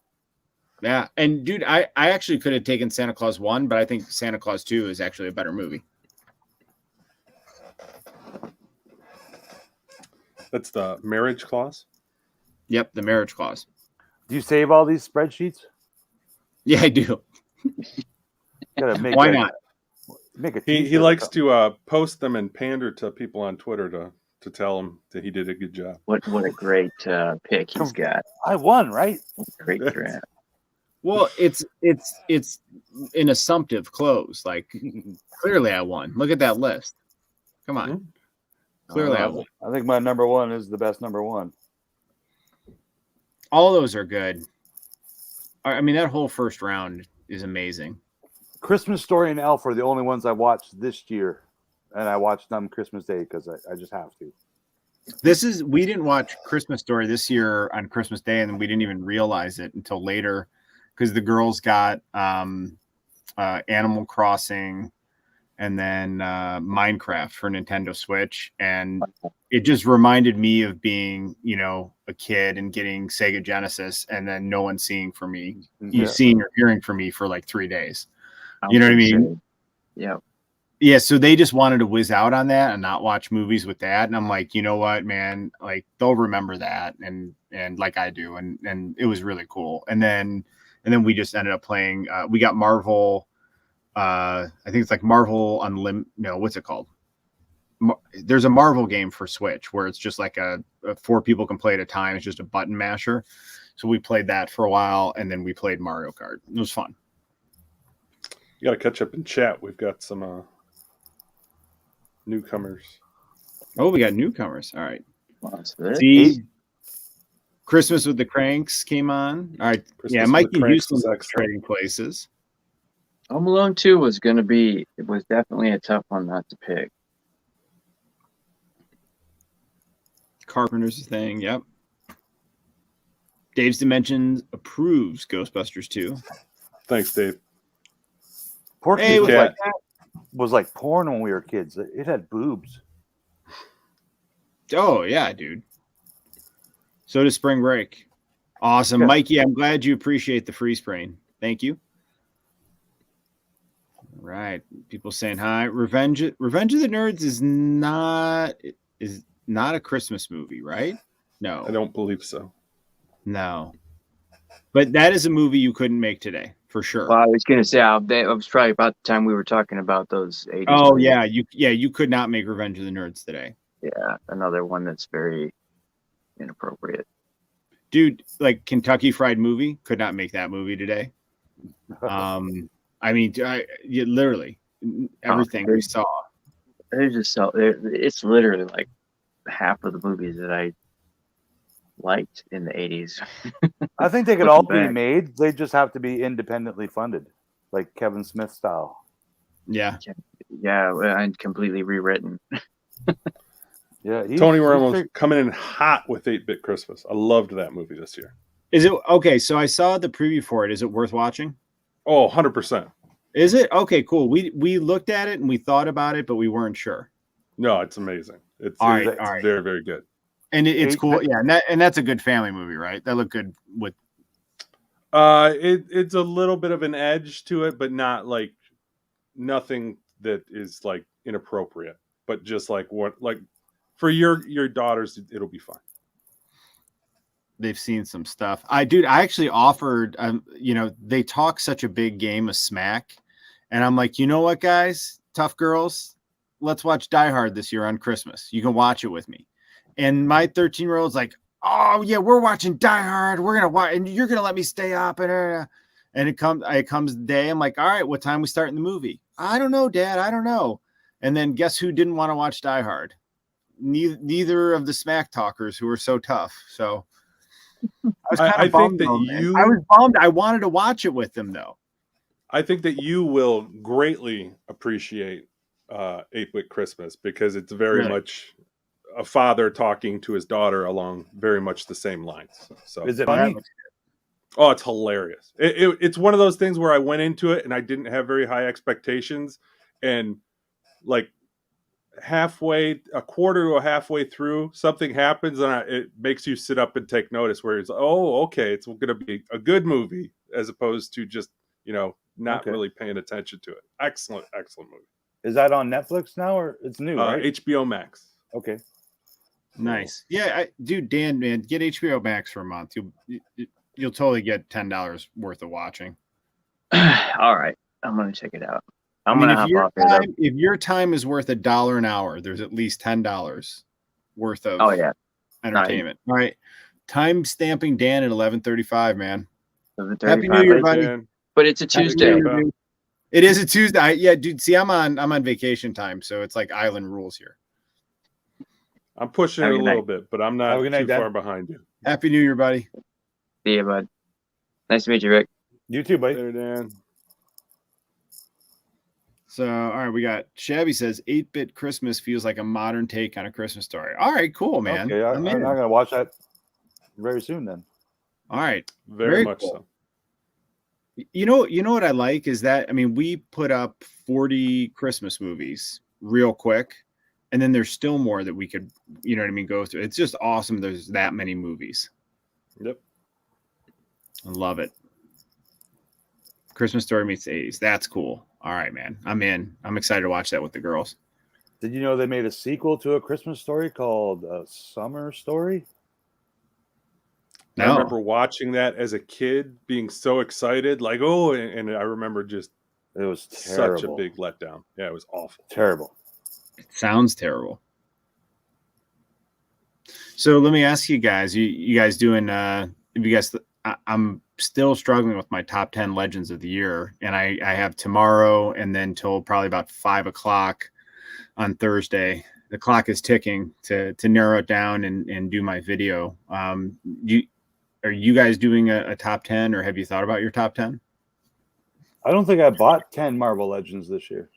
Yeah. And dude, I actually could have taken Santa Claus 1, but I think Santa Claus 2 is actually a better movie. That's the marriage clause? Yep, the marriage clause. Do you save all these spreadsheets? Yeah, I do. Gotta make Why not? He Make a t-shirt. likes to post them and pander to people on Twitter to tell him that he did a good job. What a great pick he's got. I won, right? Great draft. Well, it's an assumptive close. Like clearly I won. Look at that list. Come on. Mhm. Clearly I won. I think my number 1 is the best number 1. All those are good. I mean, that whole first round is amazing. Christmas Story and Elf are the only ones I watched this year, and I watched them Christmas Day because I just have to. We didn't watch Christmas Story this year on Christmas Day, and we didn't even realize it until later because the girls got Animal Crossing and then Minecraft for Nintendo Switch, and it just reminded me of being, a kid and getting Sega Genesis, and then no one seeing for me, seeing or hearing from me for like 3 days. You know what I mean? Yeah. Yeah. So they just wanted to whiz out on that and not watch movies with that. And I'm like, you know what, man? Like they'll remember that, and like I do, and it was really cool. And then we just ended up playing. We got Marvel. I think it's like Marvel Unlimited. No, what's it called? There's a Marvel game for Switch where it's just like a 4 people can play at a time. It's just a button masher. So we played that for a while, and then we played Mario Kart. It was fun. You got to catch up in chat. We've got some newcomers. Oh, we got newcomers. All right. See, Christmas with the Cranks came on. All right. Christmas yeah, with Mikey the Cranks Houston was Trading Places. Home Alone 2 was definitely a tough one not to pick. Carpenter's thing. Yep. Dave's Dimensions approves Ghostbusters 2. Thanks, Dave. Porky was like porn when we were kids. It had boobs. Oh, yeah, dude. So does Spring Break. Awesome. Yeah. Mikey, I'm glad you appreciate the free sprain. Thank you. All right. People saying hi. Revenge of the Nerds is not a Christmas movie, right? No. I don't believe so. No. But that is a movie you couldn't make today, for sure. Well, I was going to say, it was probably about the time we were talking about those 80s. Oh, movies. yeah. You could not make Revenge of the Nerds today. Yeah, another one that's very inappropriate. Dude, like Kentucky Fried Movie could not make that movie today. I mean, literally everything we saw. It's literally like half of the movies that I liked in the 80s. I think they could all be made. They just have to be independently funded, like Kevin Smith style. Yeah. Yeah, and completely rewritten. Yeah, Tony Ramos coming in hot with 8-Bit Christmas. I loved that movie this year. Is it okay? So I saw the preview for it. Is it worth watching? Oh, 100%. Is it? Okay, cool. We looked at it and we thought about it, but we weren't sure. No, it's amazing. It's very, very good. And it's cool. Yeah, and that's a good family movie, right? That looked good with. It's a little bit of an edge to it, but not like nothing that is like inappropriate, but just like what for your daughters, it'll be fine. they've seen some stuff. I actually offered, they talk such a big game of smack, and I'm like, you know what, guys, tough girls, let's watch Die Hard this year on Christmas. You can watch it with me. And my 13-year-old's like, oh yeah, we're watching Die Hard. We're gonna watch, and you're gonna let me stay up. And it comes the day. I'm like, all right, what time we starting the movie? I don't know, Dad. I don't know. And then guess who didn't want to watch Die Hard? Neither of the smack talkers who were so tough. So I was kind of bummed. I was bummed. I wanted to watch it with them though. I think that you will greatly appreciate 8-Bit Christmas because it's very much a father talking to his daughter along very much the same lines. So is it funny? Oh, it's hilarious. It's one of those things where I went into it and I didn't have very high expectations, and like a quarter to halfway through, something happens and it makes you sit up and take notice. Where it's oh, okay, it's going to be a good movie as opposed to just not really paying attention to it. Excellent movie. Is that on Netflix now or it's new? Right? HBO Max. Okay. Nice. Yeah, Dan, man, get HBO Max for a month. You'll totally get $10 worth of watching. All right, I'm gonna check it out. If your time is worth $1 an hour, there's at least $10 worth of entertainment. All right, time stamping Dan at 11:35, man. 11:35. Happy New Year, buddy. But it's a Tuesday. It is a Tuesday. Yeah, dude. See, I'm on vacation time, so it's like island rules here. I'm pushing it a little bit, but I'm not too far behind you. Happy New Year, buddy. See you, bud. Nice to meet you, Rick. You too, buddy. Later, Dan. So, all right, we got Shabby says 8-Bit Christmas feels like a modern take on A Christmas Story. All right, cool, man. Okay, I'm not gonna watch that very soon then. All right, very much cool. So. You know what I like is that we put up 40 Christmas movies real quick, and then there's still more that we could, go through. It's just awesome. There's that many movies. Yep. I love it. Christmas Story meets the 80s. That's cool. All right, man. I'm in. I'm excited to watch that with the girls. Did you know they made a sequel to A Christmas Story called Summer Story? No. I remember watching that as a kid, being so excited, like, oh, and I remember it was terrible. Such a big letdown. Yeah, it was awful. Terrible. It sounds terrible. So let me ask you guys, you guys doing, I'm still struggling with my top 10 legends of the year. And I have tomorrow and then till probably about 5:00 on Thursday. The clock is ticking to narrow it down and do my video. Are you guys doing a top 10 or have you thought about your top 10? I don't think I bought 10 Marvel Legends this year.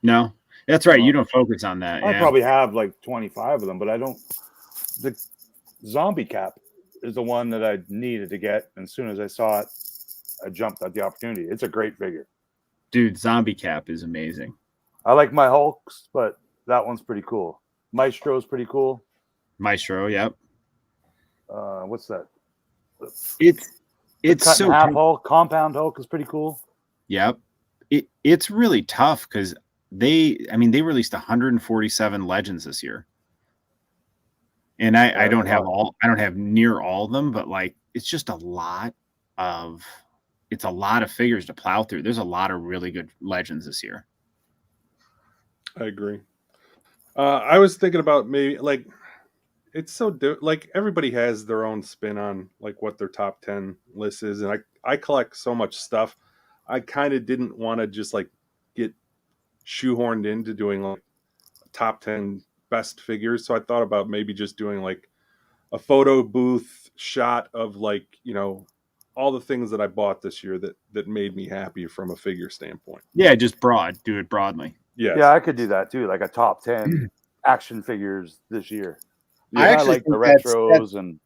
No, that's right. You don't focus on that. I probably have like 25 of them, but I don't. The zombie cap is the one that I needed to get. And as soon as I saw it, I jumped at the opportunity. It's a great figure. Dude, zombie cap is amazing. I like my Hulks, but that one's pretty cool. Maestro's pretty cool. Maestro, yep. What's that? It's so half Hulk, compound Hulk is pretty cool. Yep. It's really tough because they released 147 legends this year. And I don't have near all of them, but like it's just a lot of figures to plow through. There's a lot of really good legends this year. I agree. I was thinking about maybe like it's so like everybody has their own spin on like what their top 10 list is, and I collect so much stuff. I kind of didn't want to just like get shoehorned into doing like top 10 best figures, so I thought about maybe just doing like a photo booth shot of like all the things that I bought this year that made me happy from a figure standpoint. Yeah, just do it broadly. Yeah, I could do that too, like a top 10 action figures this year. Yeah, I like the retros and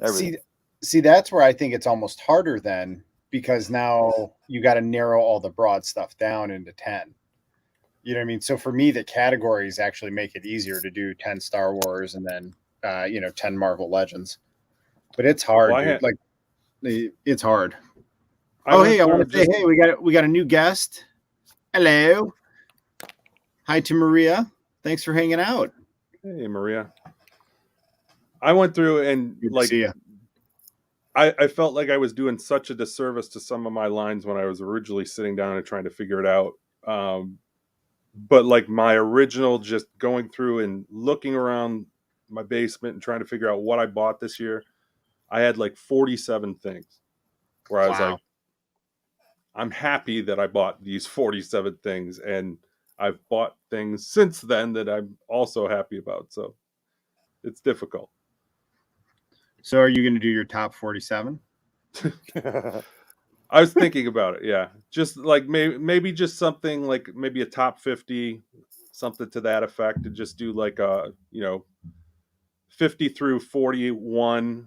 everything. See, that's where I think it's almost harder then, because now you got to narrow all the broad stuff down into 10. You know what I mean? So for me, the categories actually make it easier to do 10 Star Wars and then 10 Marvel Legends. But it's hard. It's hard. I want to say, hey, we got a new guest. Hello. Hi to Maria. Thanks for hanging out. Hey, Maria. I went through and I felt like I was doing such a disservice to some of my lines when I was originally sitting down and trying to figure it out. But like my original, just going through and looking around my basement and trying to figure out what I bought this year, I had like 47 things where I was like, I'm happy that I bought these 47 things, and I've bought things since then that I'm also happy about. So it's difficult. So are you going to do your top 47? I was thinking about it. Yeah. Just like maybe just something like maybe a top 50, something to that effect, to just do like a, 50 through 41,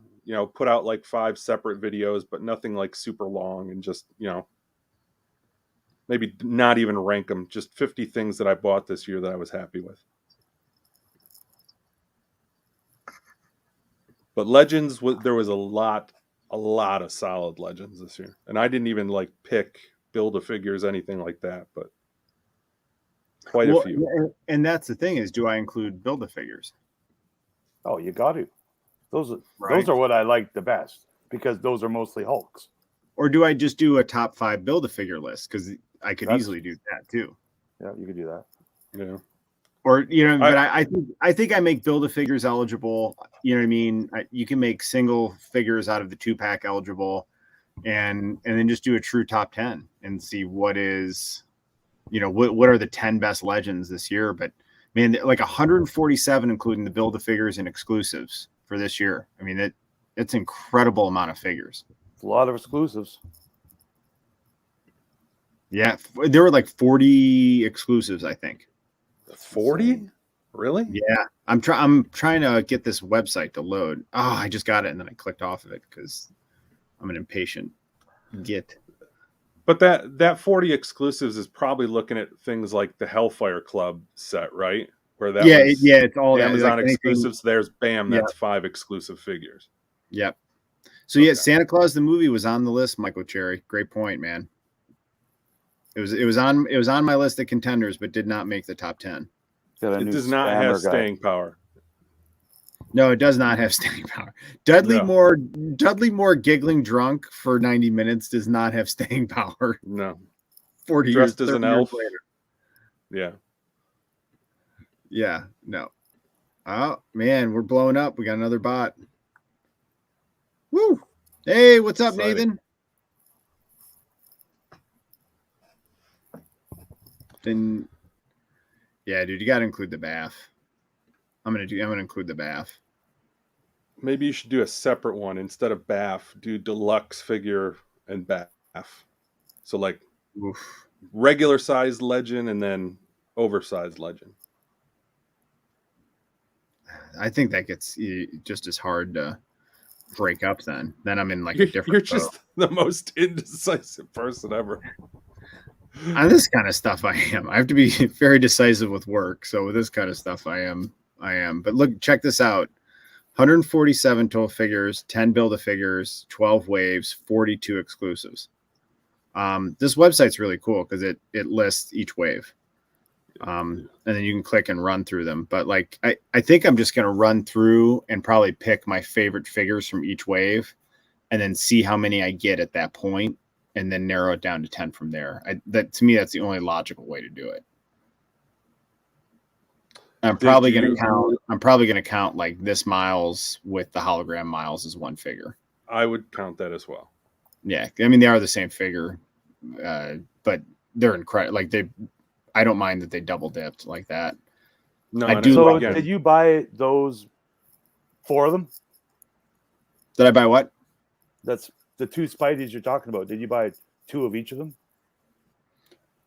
put out like 5 separate videos, but nothing like super long, and just, maybe not even rank them, just 50 things that I bought this year that I was happy with. But Legends, there was a lot of solid Legends this year. And I didn't even like pick Build-A-Figures, anything like that, but quite a few. And that's the thing is, do I include Build-A-Figures? Oh, you got to. Those are what I like the best, because those are mostly Hulks. Or do I just do a top 5 Build-A-Figure list? Because I could easily do that too. Yeah, you could do that. Yeah. Or, but I think I make Build-A-Figures eligible. You know what I mean? You can make single figures out of the 2-pack eligible, and then just do a true top 10 and see what is, what are the 10 best Legends this year. But man, like 147, including the Build-A-Figures and exclusives for this year. I mean, it's an incredible amount of figures. It's a lot of exclusives. Yeah, there were like 40 exclusives, I think. 40? Really? Yeah. I'm trying to get this website to load. Oh, I just got it, and then I clicked off of it because I'm an impatient git. But that 40 exclusives is probably looking at things like the Hellfire Club set, right? Where that it's all Amazon like exclusives. There's that's 5 exclusive figures. Yep. So yeah, Santa Claus the movie was on the list, Michael Cherry. Great point, man. It was on my list of contenders, but did not make the top 10. It does not have staying power. No, it does not have staying power. Dudley Moore giggling drunk for 90 minutes does not have staying power. No. 40 dressed years, as an elf later. Yeah. Yeah, no. Oh man, we're blowing up. We got another bot. Woo! Hey, what's up, Nathan? Then, yeah, dude, you got to include the bath. I'm gonna include the bath. Maybe you should do a separate one instead of bath. Do deluxe figure and bath. So like regular sized Legend and then oversized Legend. I think that gets just as hard to break up. Then I'm in like a different. You're just the most indecisive person ever. On this kind of stuff, I am. I have to be very decisive with work. So with this kind of stuff, I am. But look, check this out: 147 total figures, 10 Build-A-Figures, 12 waves, 42 exclusives. This website's really cool because it lists each wave, and then you can click and run through them. But like, I think I'm just gonna run through and probably pick my favorite figures from each wave, and then see how many I get at that point, and then narrow it down to 10 from there. To me, that's the only logical way to do it. I'm probably going to count like this Miles with the hologram Miles as one figure. I would count that as well. Yeah, I mean they are the same figure, but they're incredible. Like I don't mind that they double dipped like that. No, I do. So did you buy those 4 of them? Did I buy what? That's the 2 Spideys you're talking about. Did you buy 2 of each of them?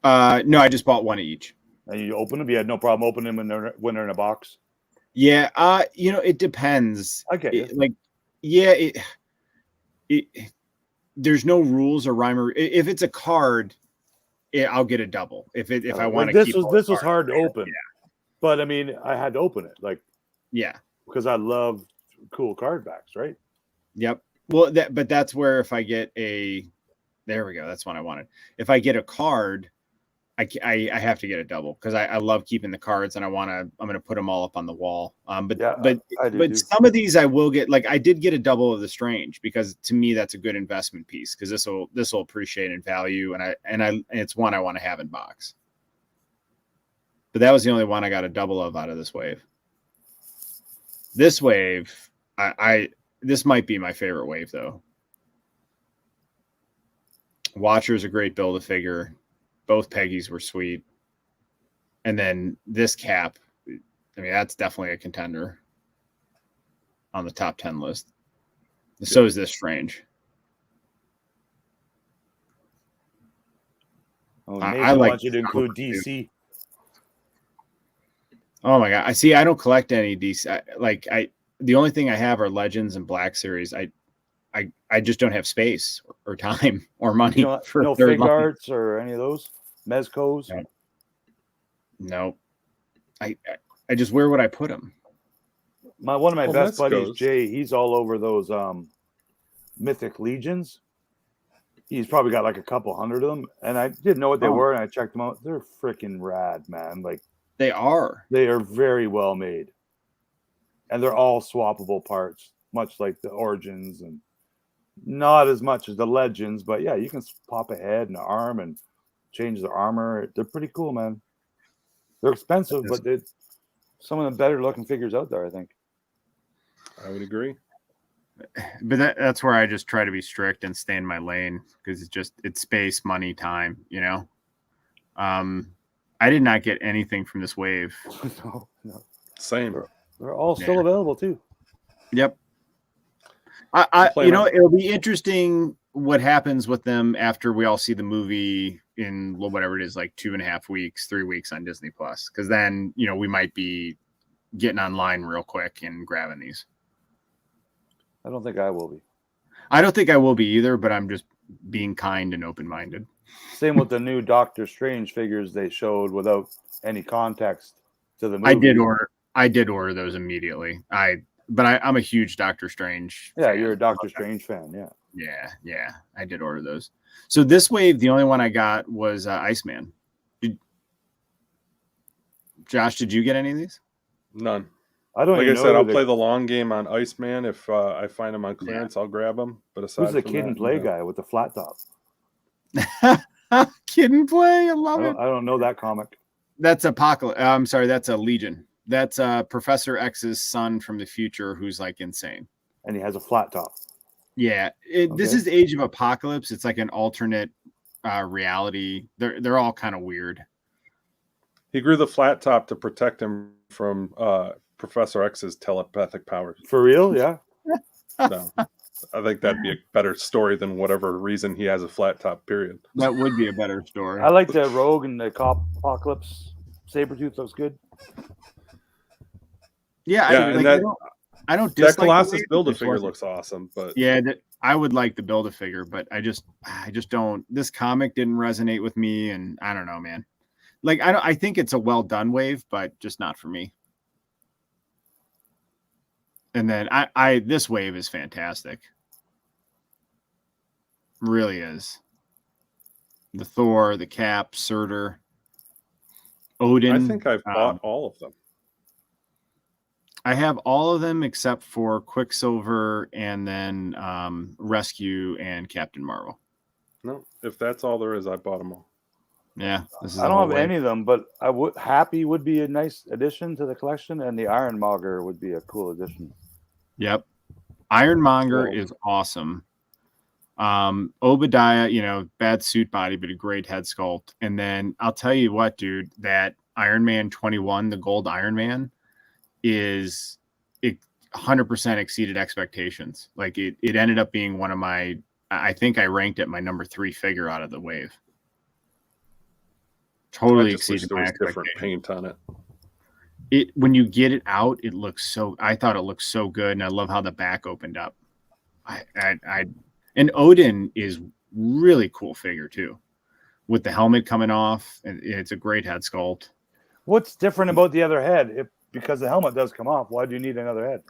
No, I just bought 1 of each. And you open them? You had no problem opening them when they're in a box? Yeah, it depends. Okay. There's no rules or rhyme or if it's a card, I'll get a double. If I want to keep this was hard to open. Yeah. But I mean, I had to open it because I love cool card backs, right? Yep. Well, that's where if I get there we go. That's what I wanted. If I get a card, I have to get a double because I love keeping the cards and I'm gonna put them all up on the wall. But I do too. some of these I will get. Like I did get a double of the Strange because to me that's a good investment piece because this will appreciate in value and it's one I want to have in box. But that was the only one I got a double of out of this wave. This wave, this might be my favorite wave though. Watcher's a great Build-A-Figure. Both Peggies were sweet. And then this cap, I mean, that's definitely a contender on the top 10 list. So is this Strange. Oh, I want you to include DC. Oh my God. I don't collect any DC. The only thing I have are Legends and Black Series. I just don't have space or time or money for no Fig Arts or any of those Mezcos. No. I just where would I put them? One of my best buddies, Jay, he's all over those Mythic Legions. He's probably got like a couple hundred of them, and I didn't know what they were, and I checked them out. They're freaking rad, man! Like they are very well made, and they're all swappable parts, much like the Origins, and not as much as the Legends, but yeah, you can pop a head and an arm and change the armor. They're pretty cool, man. They're expensive, but they're some of the better looking figures out there, I think. I would agree. But that's where I just try to be strict and stay in my lane because it's space, money, time, you know. I did not get anything from this wave. No. Same. They're all still available too. Yep. It'll be interesting what happens with them after we all see the movie in whatever it is, like 2.5 weeks, 3 weeks on Disney Plus. Because then, we might be getting online real quick and grabbing these. I don't think I will be. I don't think I will be either, but I'm just being kind and open-minded. Same with the new Doctor Strange figures they showed without any context to the movie. I did order those immediately. I'm a huge Doctor Strange fan. You're a Doctor Strange fan, Yeah, I did order those. So this wave, the only one I got was Iceman. Josh, did you get any of these? None. I don't. Like I said, I'll play the long game on Iceman. If I find him on clearance, I'll grab him. But aside who's the Kid and Play guy with the flat top? Kid and Play, I love it. I don't know that comic. That's Apocalypse. I'm sorry, that's a Legion. That's Professor X's son from the future who's like insane. And he has a flat top. Yeah. This is Age of Apocalypse. It's like an alternate reality. They're all kind of weird. He grew the flat top to protect him from Professor X's telepathic powers. For real? Yeah. No. I think that'd be a better story than whatever reason he has a flat top, period. That would be a better story. I like the Rogue and the Apocalypse. Sabretooth looks good. I don't dislike that Colossus Build-A-Figure looks awesome, but I would like the Build-A-Figure, but I just don't. This comic didn't resonate with me, and I don't know, man. Like I think it's a well done wave, but just not for me. And then this wave is fantastic. Really is. The Thor, the Cap, Surtur, Odin. I think I've bought all of them. I have all of them except for Quicksilver and then Rescue and Captain Marvel. No, if that's all there is, I bought them all. Yeah, I don't have any of them, but Happy would be a nice addition to the collection, and the Ironmonger would be a cool addition. Yep, Ironmonger is awesome. Obadiah, bad suit body, but a great head sculpt. And then I'll tell you what, dude, that Iron Man 21, the gold Iron Man, is 100% exceeded expectations. Like it ended up being one of my, I think I ranked it my number 3 figure out of the wave. Totally exceeded my expectations. Different paint on it. When you get it out, I thought it looked so good, and I love how the back opened up. And Odin is really cool figure too, with the helmet coming off, and it's a great head sculpt. What's different about the other head? Because the helmet does come off, why do you need another head?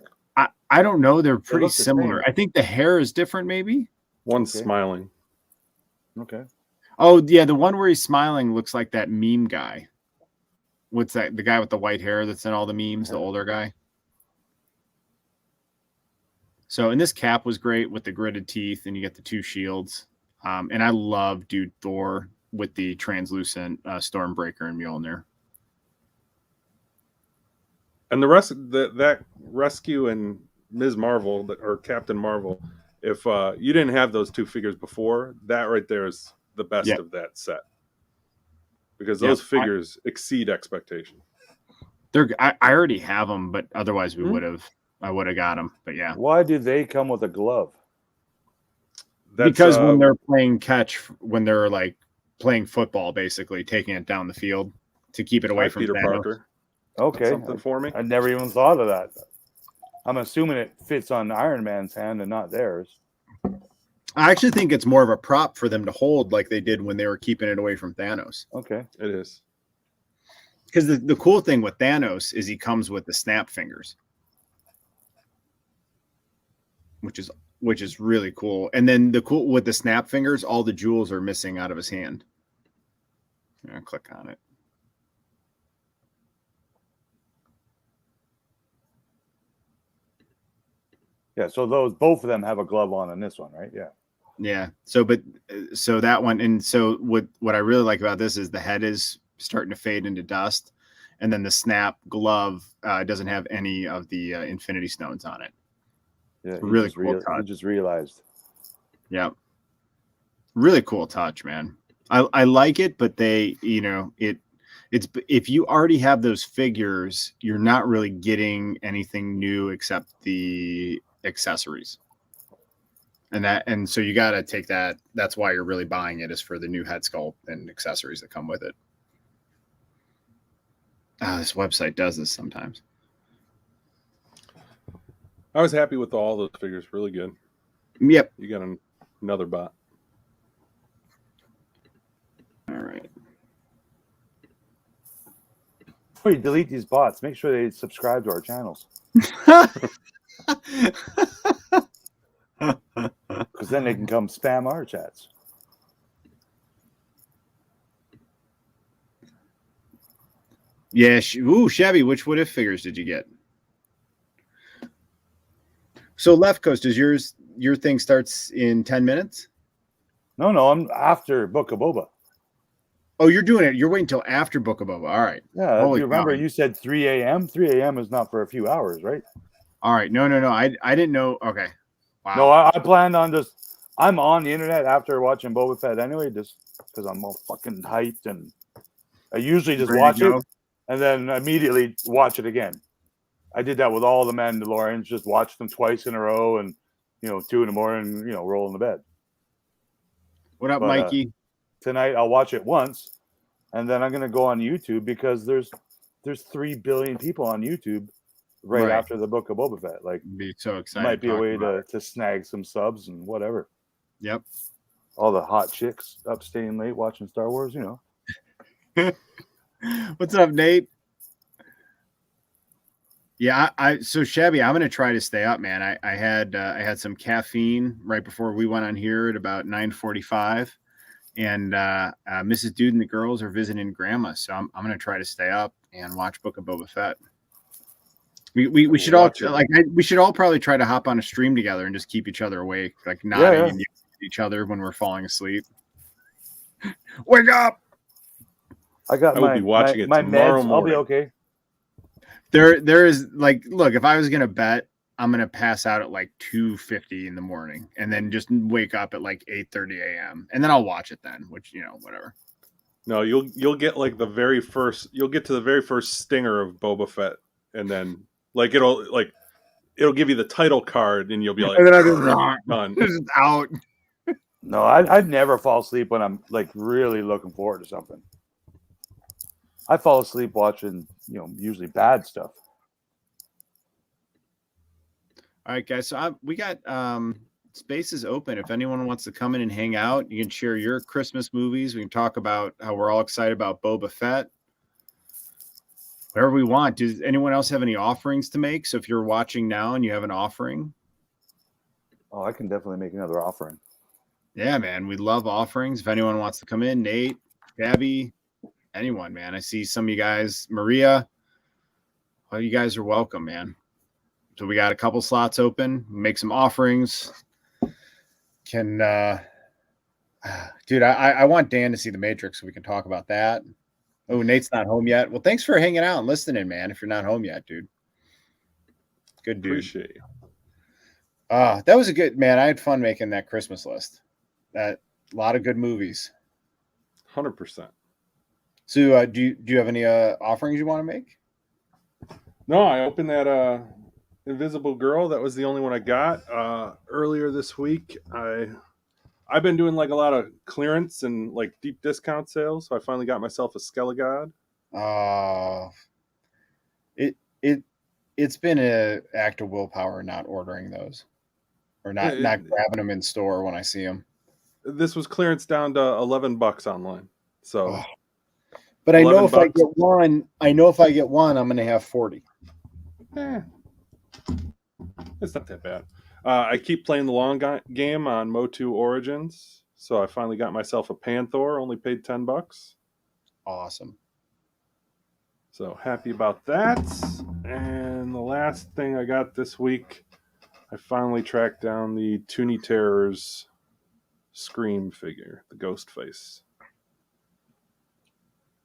I don't know. They're pretty similar. I think the hair is different, maybe. One's smiling. Okay. Oh yeah, the one where he's smiling looks like that meme guy. What's that? The guy with the white hair that's in all the memes, the older guy. So, and this cap was great with the gritted teeth, and you get the 2 shields. And I love Dude Thor with the translucent Stormbreaker and Mjolnir. And the rest, that Rescue and Ms. Marvel or Captain Marvel, if you didn't have those 2 figures before, that right there is the best of that set. Because those figures exceed expectation. I already have them, but otherwise I would have got them. But yeah. Why do they come with a glove? Because when they're playing catch, when they're like playing football, basically taking it down the field to keep it away from Peter Thanos. Parker. Okay. That's something for me. I never even thought of that. I'm assuming it fits on Iron Man's hand and not theirs. I actually think it's more of a prop for them to hold like they did when they were keeping it away from Thanos. Okay. It is. Because the cool thing with Thanos is he comes with the snap fingers, which is really cool. And then with the snap fingers, all the jewels are missing out of his hand. I'll click on it. Yeah, so both of them have a glove on in this one, right? Yeah. Yeah. So that one, and so what I really like about this is the head is starting to fade into dust, and then the snap glove doesn't have any of the Infinity Stones on it. Yeah, really cool touch. I just realized. Yeah. Really cool touch, man. I like it, but it's if you already have those figures, you're not really getting anything new except the accessories. And so you got to take that. That's why you're really buying it, is for the new head sculpt and accessories that come with it. This website does this sometimes. I was happy with all those figures. Really good. Yep. You got another bot. All right. Before you delete these bots, make sure they subscribe to our channels. Because then they can come spam our chats. Yeah. Shabby, which What If figures did you get? So Leftcoast, is your thing starts in 10 minutes? No, I'm after Book of Boba. Oh, you're doing it. You're waiting until after Book of Boba. All right. Yeah, you remember you said 3 a.m.? 3 a.m. is not for a few hours, right? All right. No. I didn't know. Okay. Wow. No, I planned on I'm on the internet after watching Boba Fett anyway, just because I'm all fucking hyped, and I usually just watch it and then immediately watch it again. I did that with all the Mandalorians, just watched them twice in a row, and 2 in the morning, roll in the bed. What up, Mikey? Tonight I'll watch it once, and then I'm gonna go on YouTube because there's 3 billion people on YouTube right after the Book of Boba Fett. Like, be so excited. Might be a way to snag some subs and whatever. Yep. All the hot chicks up staying late watching Star Wars, What's up, Nate? Yeah, so Shabby, I'm gonna try to stay up, man. I had some caffeine right before we went on here at about 9:45, and Mrs. Dude and the girls are visiting Grandma, so I'm gonna try to stay up and watch Book of Boba Fett. We should all we should all probably try to hop on a stream together and just keep each other awake, like nodding and each other when we're falling asleep. Wake up! I will be watching it tomorrow morning. I'll be okay. There is look, if I was gonna bet, I'm gonna pass out at like 2:50 in the morning and then just wake up at like 8:30 a.m. and then I'll watch it then, which whatever. No, you'll get like you'll get to the very first stinger of Boba Fett, and then it'll give you the title card, and you'll be like, done. It's out. No, I'd never fall asleep when I'm like really looking forward to something. I fall asleep watching, usually bad stuff. All right, guys. So we got spaces open. If anyone wants to come in and hang out, you can share your Christmas movies. We can talk about how we're all excited about Boba Fett. Whatever we want. Does anyone else have any offerings to make? So if you're watching now and you have an offering. Oh, I can definitely make another offering. Yeah, man. We love offerings. If anyone wants to come in, Nate, Gabby, anyone, man. I see some of you guys, Maria. Well, you guys are welcome, man. So we got a couple slots open. Make some offerings. Can dude, I want Dan to see the Matrix so we can talk about that. Oh, Nate's not home yet. Well, thanks for hanging out and listening, man. If you're not home yet, dude. Good dude. Appreciate you. That was a good man. I had fun making that Christmas list. That a lot of good movies. 100%. So, do you have any offerings you want to make? No, I opened that Invisible Girl. That was the only one I got earlier this week. I've been doing like a lot of clearance and like deep discount sales, so I finally got myself a Skelegod. It's been an act of willpower not ordering those, or not grabbing them in store when I see them. This was clearance down to $11 online. So, but I know if I get one, I'm going to have 40. It's not that bad. I keep playing the long game on Mcu Origins, so I finally got myself a Panther. Only paid $10. Awesome. So happy about that. And the last thing I got this week, I finally tracked down the Toonie Terrors Scream figure, the ghost face.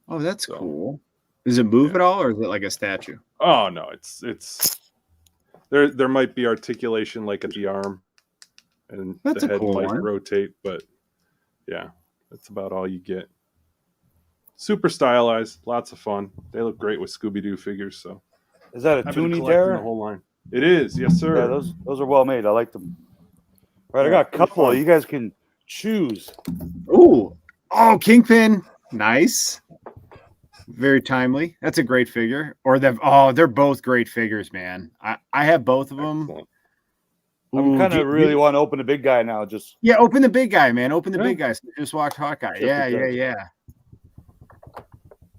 Oh, that's cool. Does it move at all, or is it like a statue? Oh no, it's there might be articulation like at the arm, and that's the head cool might one. rotate, but yeah, that's about all you get. Super stylized, lots of fun. They look great with Scooby-Doo figures. So, is that a Toonie Terror? The whole line. It is, yes, sir. Yeah, those are well made. I like them. All right, I got a couple. You guys can choose. Oh, Kingpin, nice, very timely. That's a great figure. Or they're both great figures, man. I have both of them. Excellent. I'm kind of really want to open the big guy now. Open the big guy, man. Open the big guy. So just watch Hawkeye. Yeah.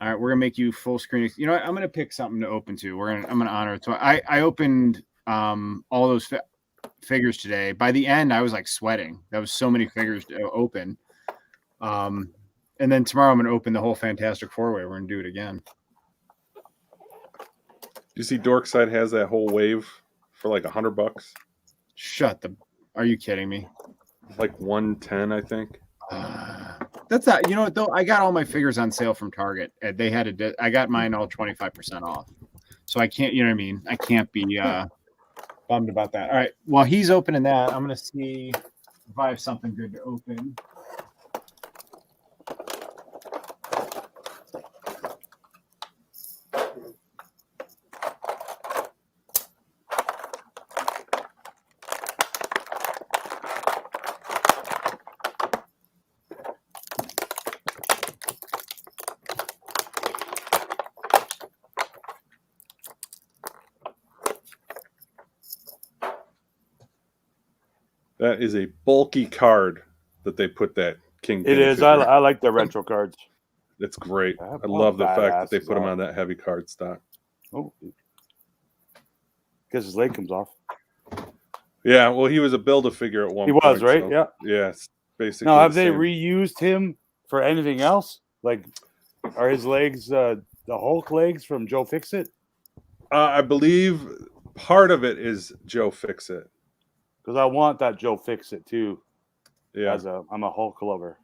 All right, we're gonna make you full screen. You know what? I'm gonna pick something to open to. I'm gonna honor it. So I opened all those figures today. By the end, I was like sweating. That was so many figures to open. And then tomorrow I'm gonna open the whole Fantastic Four-way. We're gonna do it again. You see, Dorkside has that whole wave for like $100. Are you kidding me? Like 110, I think. That's not. You know what though? I got all my figures on sale from Target. They had I got mine all 25% off. So I can't. You know what I mean? I can't be bummed about that. All right. While he's opening that, I'm gonna see if I have something good to open. That is a bulky card that they put that Kingpin. It is. I like the retro cards. It's great. I love the fact that they put him on that heavy card stock. Oh, because his leg comes off. Yeah, well, he was a Build-A-Figure at one point. He was, right? So, yeah. Yes, basically. Now, have they reused him for anything else? Like, are his legs the Hulk legs from Joe Fixit? I believe part of it is Joe Fixit. Because I want that Joe Fixit too. Yeah, I'm a Hulk lover.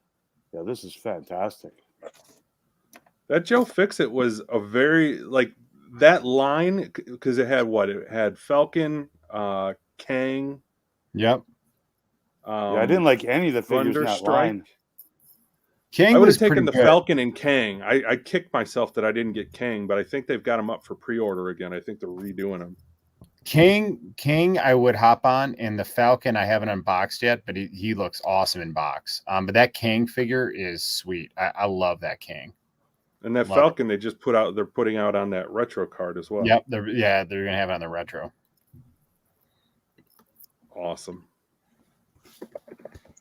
Yeah, this is fantastic. That Joe Fixit was a very that line because it had what? It had Falcon, Kang. Yep. I didn't like any of the figures in that line. Kang I would have was taken the good. Falcon and Kang. I kicked myself that I didn't get Kang, but I think they've got him up for pre-order again. I think they're redoing him. King, I would hop on, and the Falcon I haven't unboxed yet, but he looks awesome in box. But that King figure is sweet. I love that King. And that Falcon they just they're putting out on that retro card as well. Yep, they're gonna have it on the retro. Awesome.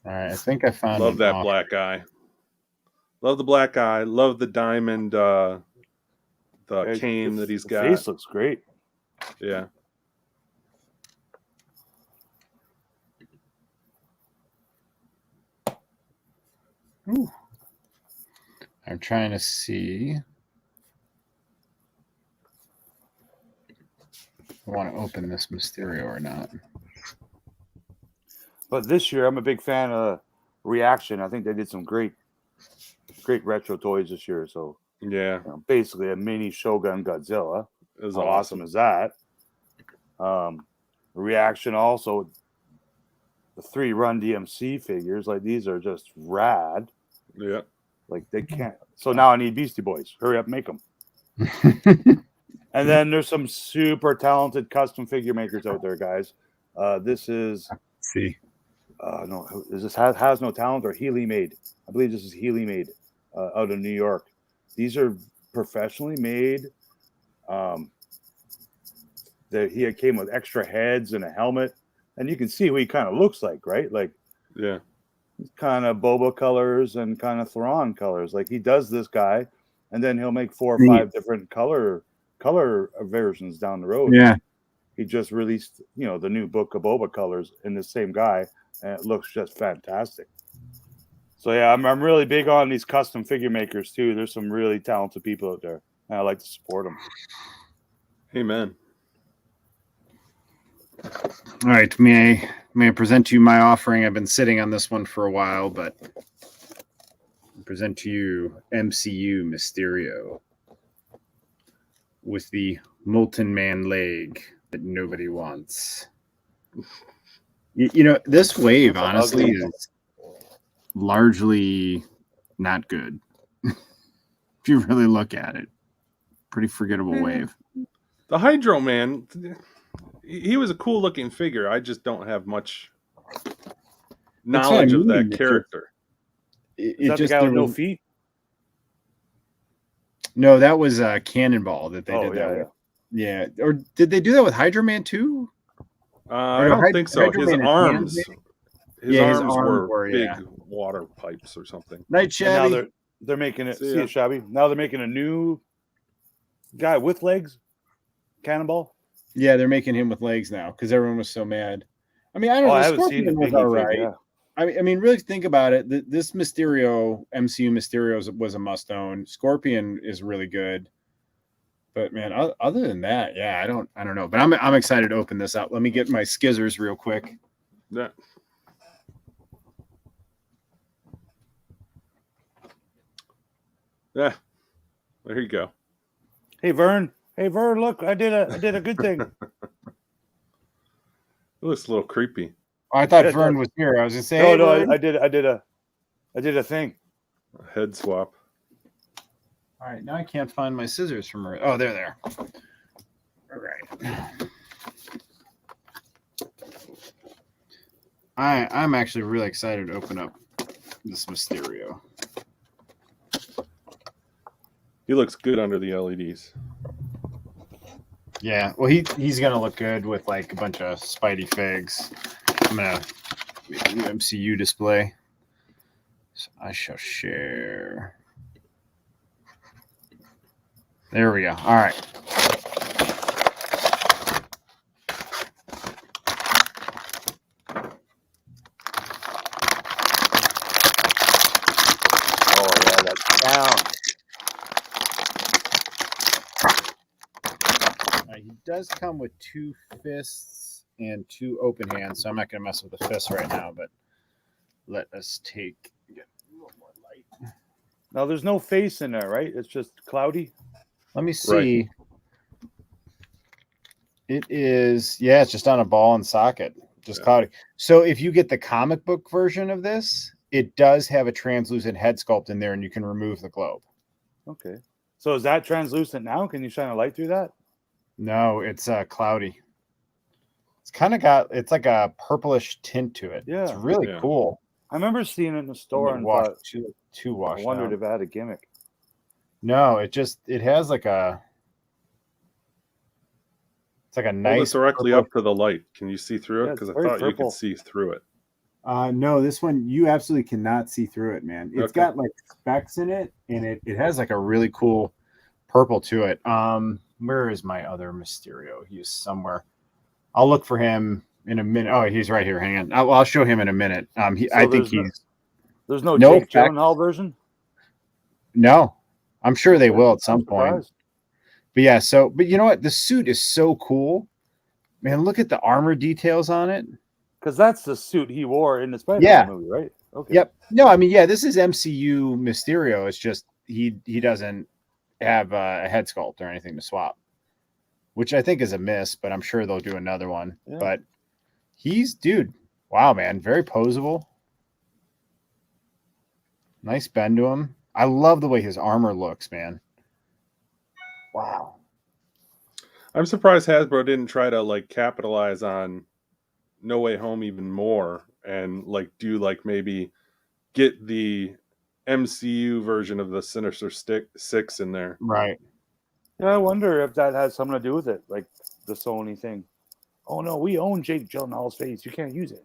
All right, I think I found. Love that black eye. Love the black eye. Love the diamond. The cane that he's got. Face looks great. Yeah. Ooh. I'm trying to see. I want to open this Mysterio or not. But this year, I'm a big fan of Reaction. I think they did some great retro toys this year. So Yeah, basically a mini Shogun Godzilla. it was How awesome awesome. is that? Reaction also, the 3 Run DMC figures, like these are just rad. Yeah. Like they can't. So now I need Beastie Boys. Hurry up, make them. And then there's some super talented custom figure makers out there, guys. This is see. No, is this has no talent or Healy made? I believe this is Healy made out of New York. These are professionally made. He came with extra heads and a helmet, and you can see what he kind of looks like, right? Like, Yeah. kind of Boba colors and kind of Thrawn colors. Like he does this guy, and then he'll make 4 or 5 different color versions down the road. Yeah. He just released, the new book of Boba colors in the same guy, and it looks just fantastic. So yeah, I'm really big on these custom figure makers too. There's some really talented people out there, and I like to support them. Amen. All right, may I present to you my offering? I've been sitting on this one for a while, but I present to you MCU Mysterio with the Molten Man leg that nobody wants. This wave honestly is largely not good. If you really look at it, pretty forgettable wave. The Hydro Man, he was a cool looking figure. I just don't have much knowledge of that character. Is that the guy with no feet? No, that was Cannonball that they did that with. Yeah. Or did they do that with Hydro Man too? I don't think so. His arms were big water pipes or something. Night Shabby. Now they're making it. See it, Shabby. Now they're making a new guy with legs. Cannonball. Yeah, they're making him with legs now because everyone was so mad. I mean, I don't know. I haven't seen it. All right. Yeah. I mean, really think about it. This MCU Mysterio was a must own. Scorpion is really good. But man, other than that, yeah, I don't know. But I'm excited to open this up. Let me get my skizzers real quick. Yeah. Yeah. There you go. Hey Vern, look, I did a good thing. It looks a little creepy. Oh, I thought Vern was here. I was gonna say, I did a thing. A head swap. All right, now I can't find my scissors from her. Oh, they're there. All right. I'm actually really excited to open up this Mysterio. He looks good under the LEDs. Yeah, well, he's gonna look good with like a bunch of Spidey figs. I'm gonna make a new MCU display. So I shall share. There we go. All right. Oh yeah, that sound. He does come with 2 fists and 2 open hands, so I'm not going to mess with the fists right now, but let us get a little more light. Now, there's no face in there, right? It's just cloudy. Let me see. Right. It is, yeah, it's just on a ball and socket, just cloudy. So if you get the comic book version of this, it does have a translucent head sculpt in there, and you can remove the globe. Okay. So is that translucent now? Can you shine a light through that? No, it's cloudy. It's kind of it's like a purplish tint to it. Yeah, it's really cool. I remember seeing it in the store and thought, I wondered if it had a gimmick. No, it has like it's like a nice. Hold it directly up to the light. Can you see through it? Because I thought you could see through it. No, this one you absolutely cannot see through it, man. It's got like specks in it, and it has like a really cool purple to it. Where is my other Mysterio? He's somewhere. I'll look for him in a minute. Oh, he's right here. Hang on. I'll show him in a minute. I think there's There's no No Jake Gyllenhaal version? No, I'm sure they will at some I'm point. surprised. But yeah, but you know what? The suit is so cool. Man, look at the armor details on it. Because that's the suit he wore in the Spider-Man movie, right? Okay. Yep. No, I mean, yeah, this is MCU Mysterio. It's just he doesn't have a head sculpt or anything to swap, which I think is a miss, but I'm sure they'll do another one. Yeah. But dude, wow, man, very posable. Nice bend to him. I love the way his armor looks, man. Wow. I'm surprised Hasbro didn't try to like capitalize on No Way Home even more and like do like maybe get the MCU version of the Sinister Six in there. Right. Yeah, I wonder if that has something to do with it, like the Sony thing. Oh no, we own Jake Gyllenhaal's face. You can't use it.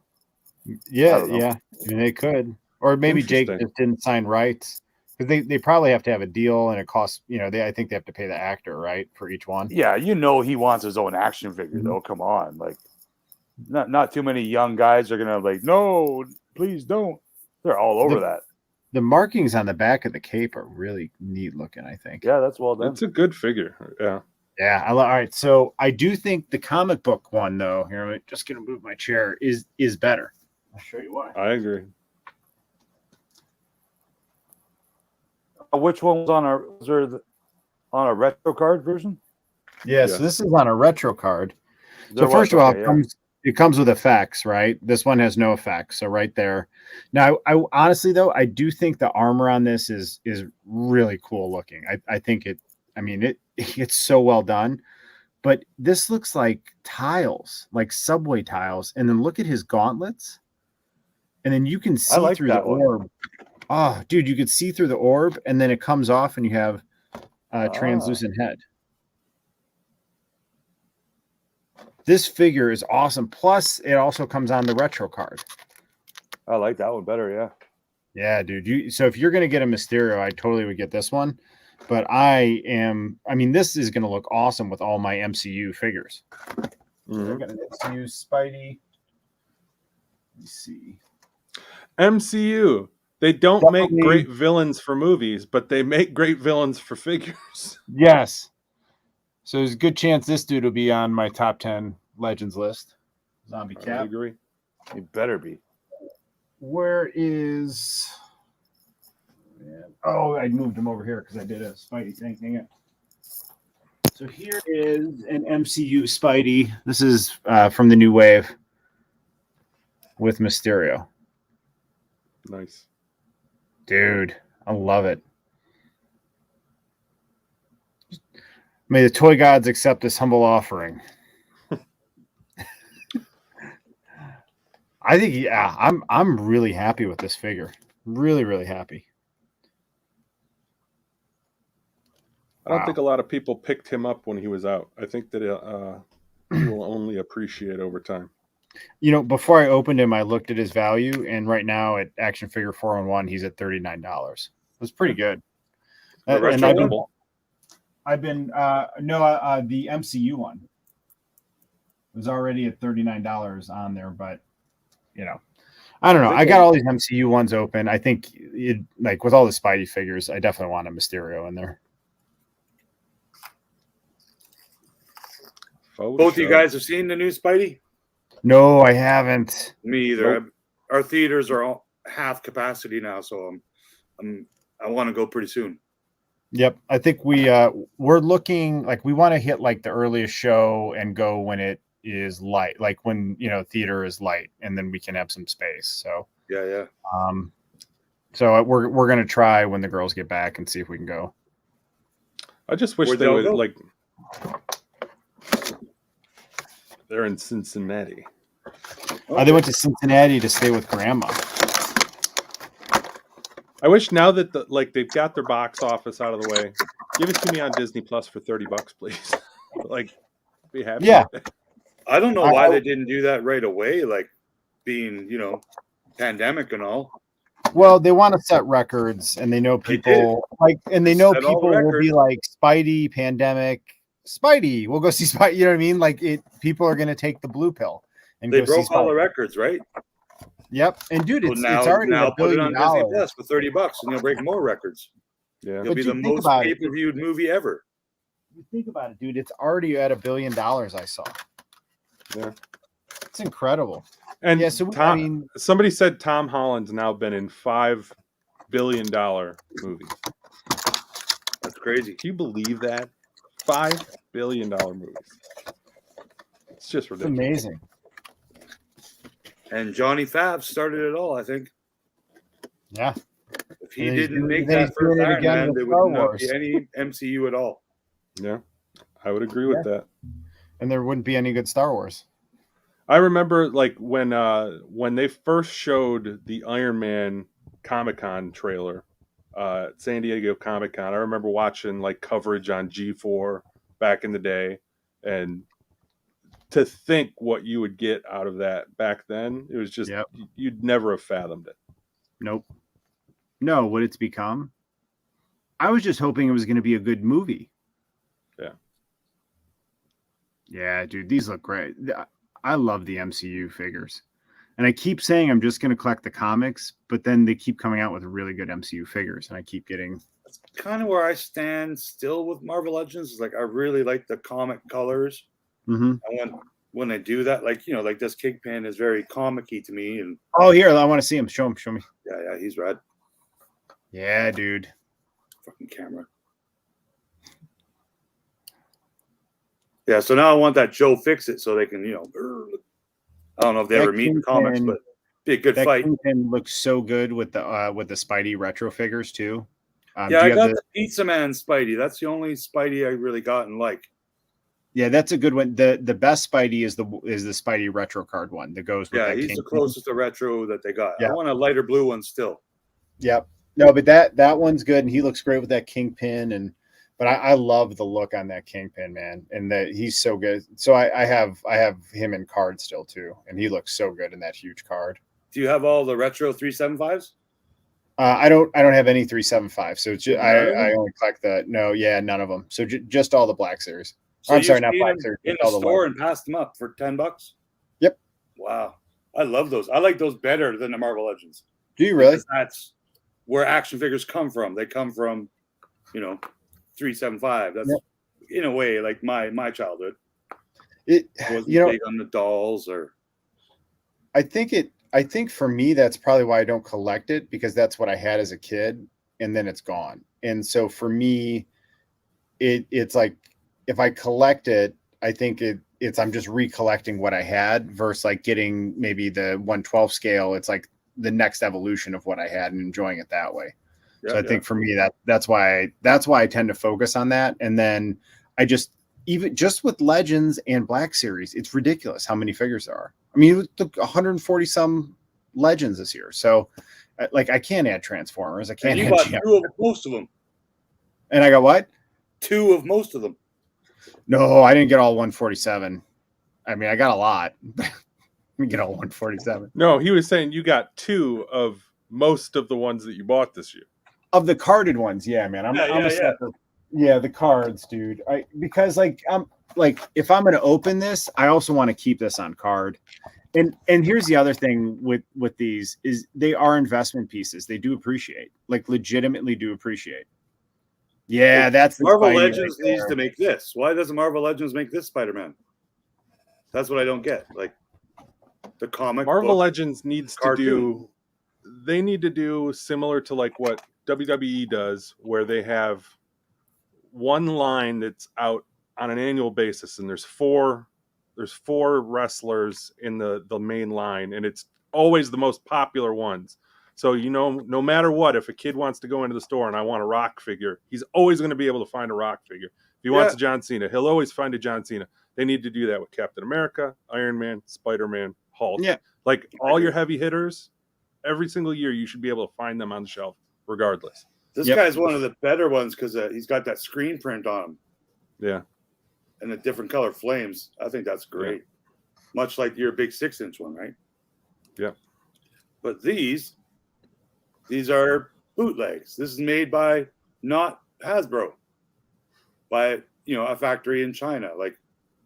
Yeah, I yeah. I mean, they could. Or maybe Jake just didn't sign rights. Because they probably have to have a deal and it costs, I think they have to pay the actor, right, for each one. Yeah, he wants his own action figure, though. Come on. Like, not too many young guys are going to, like, no, please don't. They're all over that. The markings on the back of the cape are really neat looking, I think. Yeah, that's well done. It's a good figure. Yeah. Yeah. All right. So I do think the comic book one, though, here, I'm just going to move my chair, is better. I'll show you why. I agree. Which one was on a retro card version? Yeah, so this is on a retro card. So First of all, it comes with effects, right? This one has no effects, so right there. Now, I honestly though, I do think the armor on this is really cool looking. I think it's so well done. But this looks like tiles, like subway tiles, and then look at his gauntlets, and then you can see through the orb. Oh, dude, you could see through the orb, and then it comes off, and you have a translucent head. This figure is awesome. Plus, it also comes on the retro card. I like that one better, yeah. Yeah, dude. So if you're going to get a Mysterio, I totally would get this one. But this is going to look awesome with all my MCU figures. Mm-hmm. I got an MCU Spidey. Let me see. MCU. They don't make great villains for movies, but they make great villains for figures. Yes. So there's a good chance this dude will be on my top 10 Legends list. Zombie Cap. I agree. He better be. Where is... Oh, I moved him over here because I did a Spidey thing. Hang on. So here is an MCU Spidey. This is from the new wave with Mysterio. Nice. Dude, I love it. May the toy gods accept this humble offering. I think, I'm really happy with this figure. Really, really happy. I don't think a lot of people picked him up when he was out. I think that he will only appreciate over time. Before I opened him, I looked at his value, and right now at Action Figure 411, he's at $39. That's pretty good. And the MCU one was already at $39 on there, but I don't know. I got all these MCU ones open. I think with all the Spidey figures, I definitely want a Mysterio in there. Both of you guys have seen the new Spidey? No, I haven't. Me either. Nope. Our theaters are all half capacity now, so I want to go pretty soon. Yep, I think we're looking like we want to hit like the earliest show and go when it is light, like when theater is light, and then we can have some space. So yeah. So we're gonna try when the girls get back and see if we can go. I just wish they would like. They're in Cincinnati. They went to Cincinnati to stay with Grandma. I wish now that they've got their box office out of the way, give it to me on Disney Plus for $30, please. Be happy. Yeah. I don't know why they didn't do that right away, like being, pandemic and all. Well, they want to set records, and they know people people will be like Spidey, pandemic, Spidey. We'll go see Spidey. You know what I mean? Like people are going to take the blue pill and they go see broke Spidey. all the records, right? Yep. And dude, So it's now already now $1 put it billion. on Disney Plus for $30 and you'll break more records. Yeah. It'll be the most pay-per-viewed movie ever. You think about it, dude. It's already at $1 billion. I saw. Yeah. It's incredible. And yeah, so somebody said Tom Holland's now been in $5 billion movies. That's crazy. Can you believe that? $5 billion movies. It's just ridiculous. It's amazing. And Johnny Fab started it all, I think. Yeah. If he didn't make that first Iron Man, there would not be any MCU at all. Yeah, I would agree with that. And there wouldn't be any good Star Wars. I remember like when they first showed the Iron Man Comic-Con trailer, San Diego Comic-Con. I remember watching like coverage on G4 back in the day, and to think what you would get out of that back then, it was just you'd never have fathomed it. Nope. No, what it's become. I was just hoping it was going to be a good movie. Yeah. Yeah, dude, these look great. I love the MCU figures. And I keep saying I'm just going to collect the comics, but then they keep coming out with really good MCU figures, and I keep getting... That's kind of where I stand still with Marvel Legends. Like, I really like the comic colors. Mm-hmm. And when I do that, like, like this Kingpin is very comic-y to me. And oh, here, I want to see him. Show me. Yeah, he's rad. Yeah, dude. Fucking camera. Yeah, so now I want that Joe Fix-It so they can, I don't know if they ever meet in comics, but be a good fight. Kingpin looks so good with the Spidey retro figures too. Yeah, I got the Pizza Man Spidey. That's the only Spidey I really got and like. Yeah, that's a good one. The best Spidey is the Spidey retro card one that goes with that. Yeah, he's Kingpin. the closest to retro that they got. Yeah. I want a lighter blue one still. Yep. No, but that one's good, and he looks great with that Kingpin. But I love the look on that Kingpin, man, and that he's so good. So I have him in card still too, and he looks so good in that huge card. Do you have all the retro 375s? I don't have any 375, so it's just, I only collect none of them. So just all the Black Series. So I'm sorry, not Black Series. In the store and passed them up for $10. Yep. Wow, I love those. I like those better than the Marvel Legends. Do you really? Because that's where action figures come from. They come from, 375. That's in a way like my childhood. It wasn't big on the dolls or. I think for me that's probably why I don't collect it, because that's what I had as a kid, and then it's gone. And so for me, it's like if I collect it, I think it's I'm just recollecting what I had versus like getting maybe the 1/12 scale. It's like the next evolution of what I had and enjoying it that way. So I think for me that's why I tend to focus on that. And then I just with Legends and Black Series, it's ridiculous how many figures there are. I mean, you took 140 some Legends this year. So like I can't add Transformers. I can't. And you got two of most of them. And I got what? Two of most of them. No, I didn't get all 147. I mean, I got a lot. I didn't get all 147. No, he was saying you got two of most of the ones that you bought this year. Of the carded ones, yeah, man. I'm a sucker. Yeah, the cards, dude. Because I'm like, if I'm gonna open this, I also want to keep this on card. And here's the other thing with these is they are investment pieces. They do appreciate, like legitimately do appreciate. Yeah, that's Marvel Legends needs to make this. Why doesn't Marvel Legends make this Spider-Man? That's what I don't get. Like the comic Marvel Legends needs to do. They need to do similar to like what WWE does, where they have one line that's out on an annual basis, and there's four wrestlers in the main line, and it's always the most popular ones. So no matter what, if a kid wants to go into the store and I want a Rock figure, he's always going to be able to find a Rock figure. If he wants a John Cena, he'll always find a John Cena. They need to do that with Captain America, Iron Man, Spider-Man, Hulk. Yeah, like all your heavy hitters. Every single year, you should be able to find them on the shelf, regardless. This guy's one of the better ones because he's got that screen print on him. Yeah. And the different color flames. I think that's great. Yeah. Much like your big 6-inch one, right? Yeah. But these are bootlegs. This is made by not Hasbro, by a factory in China.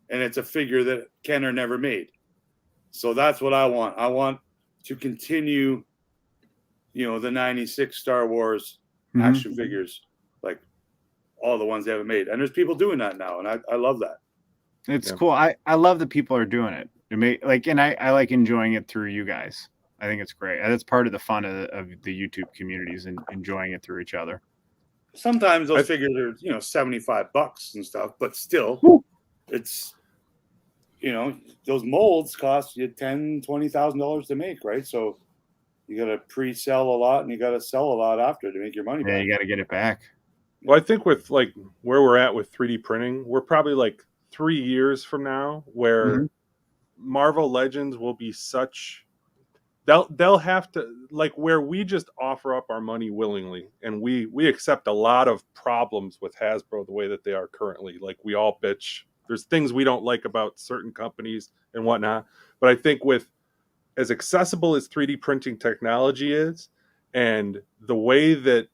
And it's a figure that Kenner never made. So that's what I want. I want to continue, the 96 Star Wars action figures, like all the ones they haven't made. And there's people doing that now, and I love that. It's cool. I love that people are doing it. And I like enjoying it through you guys. I think it's great. That's part of the fun of the YouTube communities and enjoying it through each other. Sometimes those figures are, $75 and stuff, but still, it's, those molds cost you $10,000, $20,000 to make, right? So you got to pre-sell a lot and you got to sell a lot after to make your money back. Yeah, you got to get it back. Well, I think with like where we're at with 3D printing, we're probably like 3 years from now where Marvel Legends will be such. They'll have to, like, where we just offer up our money willingly, and we accept a lot of problems with Hasbro the way that they are currently. Like, we all bitch. There's things we don't like about certain companies and whatnot. But I think with as accessible as 3D printing technology is, and the way that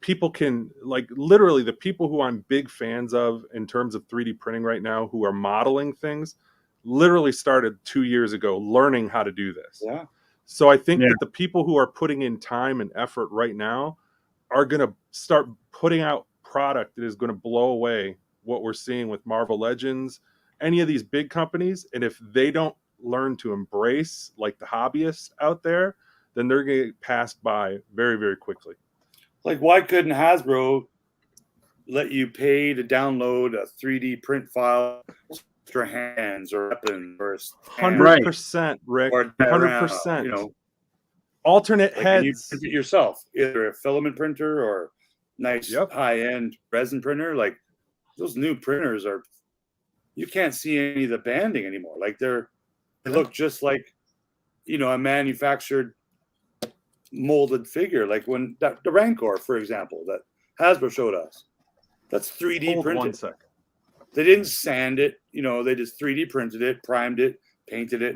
people can, like, literally the people who I'm big fans of in terms of 3D printing right now, who are modeling things, literally started 2 years ago learning how to do this. Yeah. So I think that the people who are putting in time and effort right now are going to start putting out product that is going to blow away what we're seeing with Marvel Legends, any of these big companies. And if they don't learn to embrace, like, the hobbyists out there, then they're going to get passed by very, very quickly. Like, why couldn't Hasbro let you pay to download a 3D print file for hands or weapons or 100%, Rick. 100%. Alternate heads. And you print it yourself, either a filament printer or nice high-end resin printer. Like, those new printers are, you can't see any of the banding anymore. Like, they look just like, a manufactured molded figure. Like when the Rancor, for example, that Hasbro showed us, that's 3D printed. 1 second. They didn't sand it, they just 3D printed it, primed it, painted it,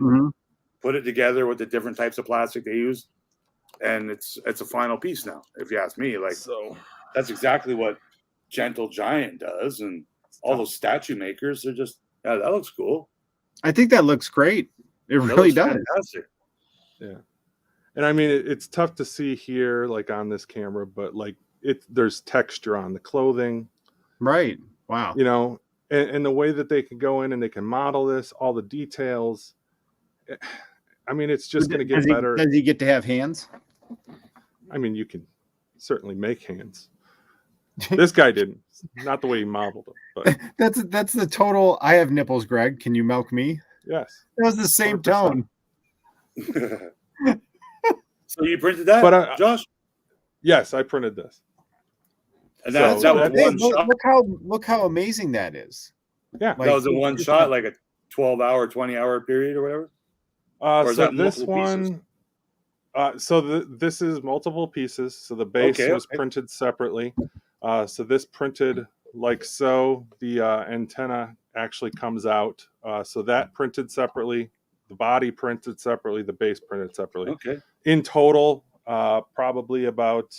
put it together with the different types of plastic they use, and it's a final piece now. If you ask me, like, so that's exactly what Gentle Giant does, and all those statue makers. They're just, that looks cool. I think that looks great. It really does. Fantastic. Yeah, and I mean it's tough to see here, like on this camera, but like there's texture on the clothing, right? Wow. And the way that they can go in and they can model this, all the details. I mean, it's just going to get better. Does he get to have hands? I mean, you can certainly make hands. This guy didn't. Not the way he modeled them. But that's the total. I have nipples, Greg. Can you milk me? Yes. That was the same 100%. Tone. So you printed that, Josh? Yes, I printed this. And that was one shot. Look how amazing that is. Yeah, that was a one shot, like a 12-hour, 20-hour period or whatever. So this one, this is multiple pieces. So the base was printed separately. So this printed like so. The antenna actually comes out. So that printed separately. The body printed separately. The base printed separately. Okay. In total, probably about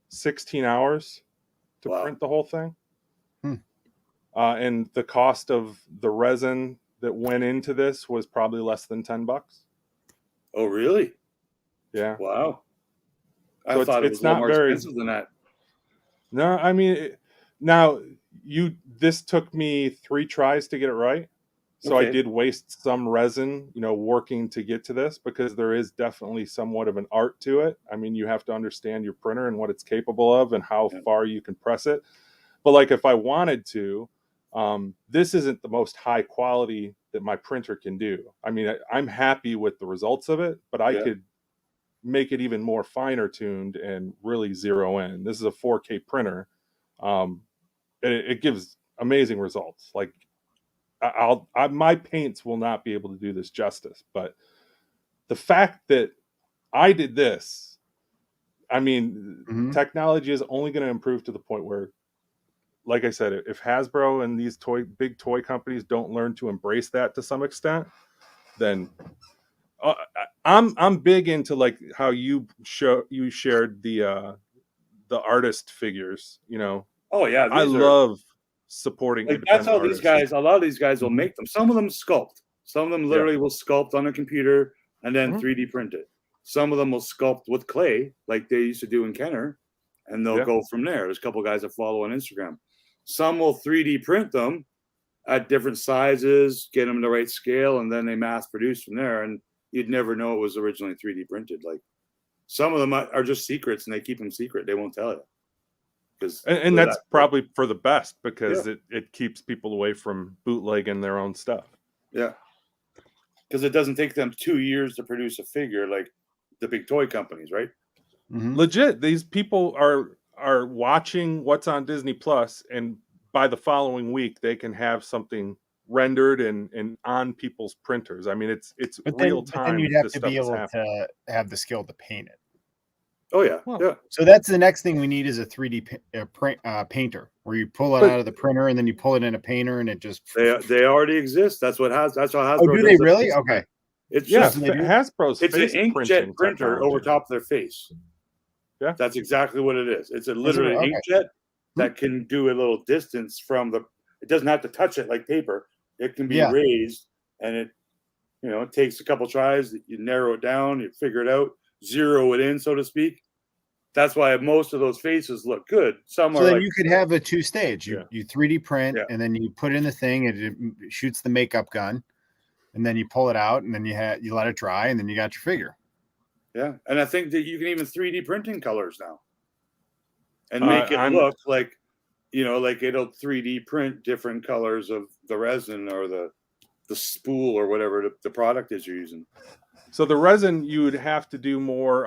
16 hours to print the whole thing. And the cost of the resin that went into this was probably less than $10. Oh, really? Yeah. Wow. So I thought it was not more expensive than that. No, I mean, this took me 3 tries to get it right. So I did waste some resin, working to get to this, because there is definitely somewhat of an art to it. I mean, you have to understand your printer and what it's capable of and how far you can press it. But like, if I wanted to, this isn't the most high quality that my printer can do. I mean, I'm happy with the results of it, but I could make it even more finer tuned and really zero in. This is a 4K printer. It gives amazing results. Like, my paints will not be able to do this justice, but the fact that I did this, I mean, technology is only going to improve to the point where, like I said, if Hasbro and these big toy companies don't learn to embrace that to some extent, then I'm big into, like, how you shared the artist figures. Oh yeah, I love supporting. Like, that's how these guys. A lot of these guys will make them. Some of them sculpt. Some of them literally will sculpt on a computer and then 3D print it. Some of them will sculpt with clay, like they used to do in Kenner, and they'll go from there. There's a couple guys that follow on Instagram. Some will 3D print them at different sizes, get them the right scale, and then they mass produce from there. And you'd never know it was originally 3D printed. Like some of them are just secrets, and they keep them secret. They won't tell you. And that's probably for the best, because it keeps people away from bootlegging their own stuff. Yeah. Because it doesn't take them 2 years to produce a figure like the big toy companies, right? Mm-hmm. Legit, these people are watching what's on Disney Plus, and by the following week they can have something rendered and on people's printers. I mean, it's real time. But then you'd have to be able to have the skill to paint it. Oh yeah, yeah. So that's the next thing we need, is a 3D painter, where you pull it out of the printer and then you pull it in a painter and it just. They already exist. That's how Hasbro. Oh, do they really? Okay. It's Hasbro's. It's an inkjet printer over top of their face. Yeah, that's exactly what it is. It's a literally inkjet that can do a little distance from the. It doesn't have to touch it like paper. It can be raised, and it, it takes a couple tries. You narrow it down, you figure it out, zero it in, so to speak. That's why most of those faces look good. Some so are. Then like, you could have a 2-stage. You 3D print, and then you put it in the thing, and it shoots the makeup gun, and then you pull it out, and then you let it dry, and then you got your figure. Yeah, and I think that you can even 3D print in colors now, and make it look like, like it'll 3D print different colors of the resin or the spool or whatever the product is you're using. So the resin, you would have to do more,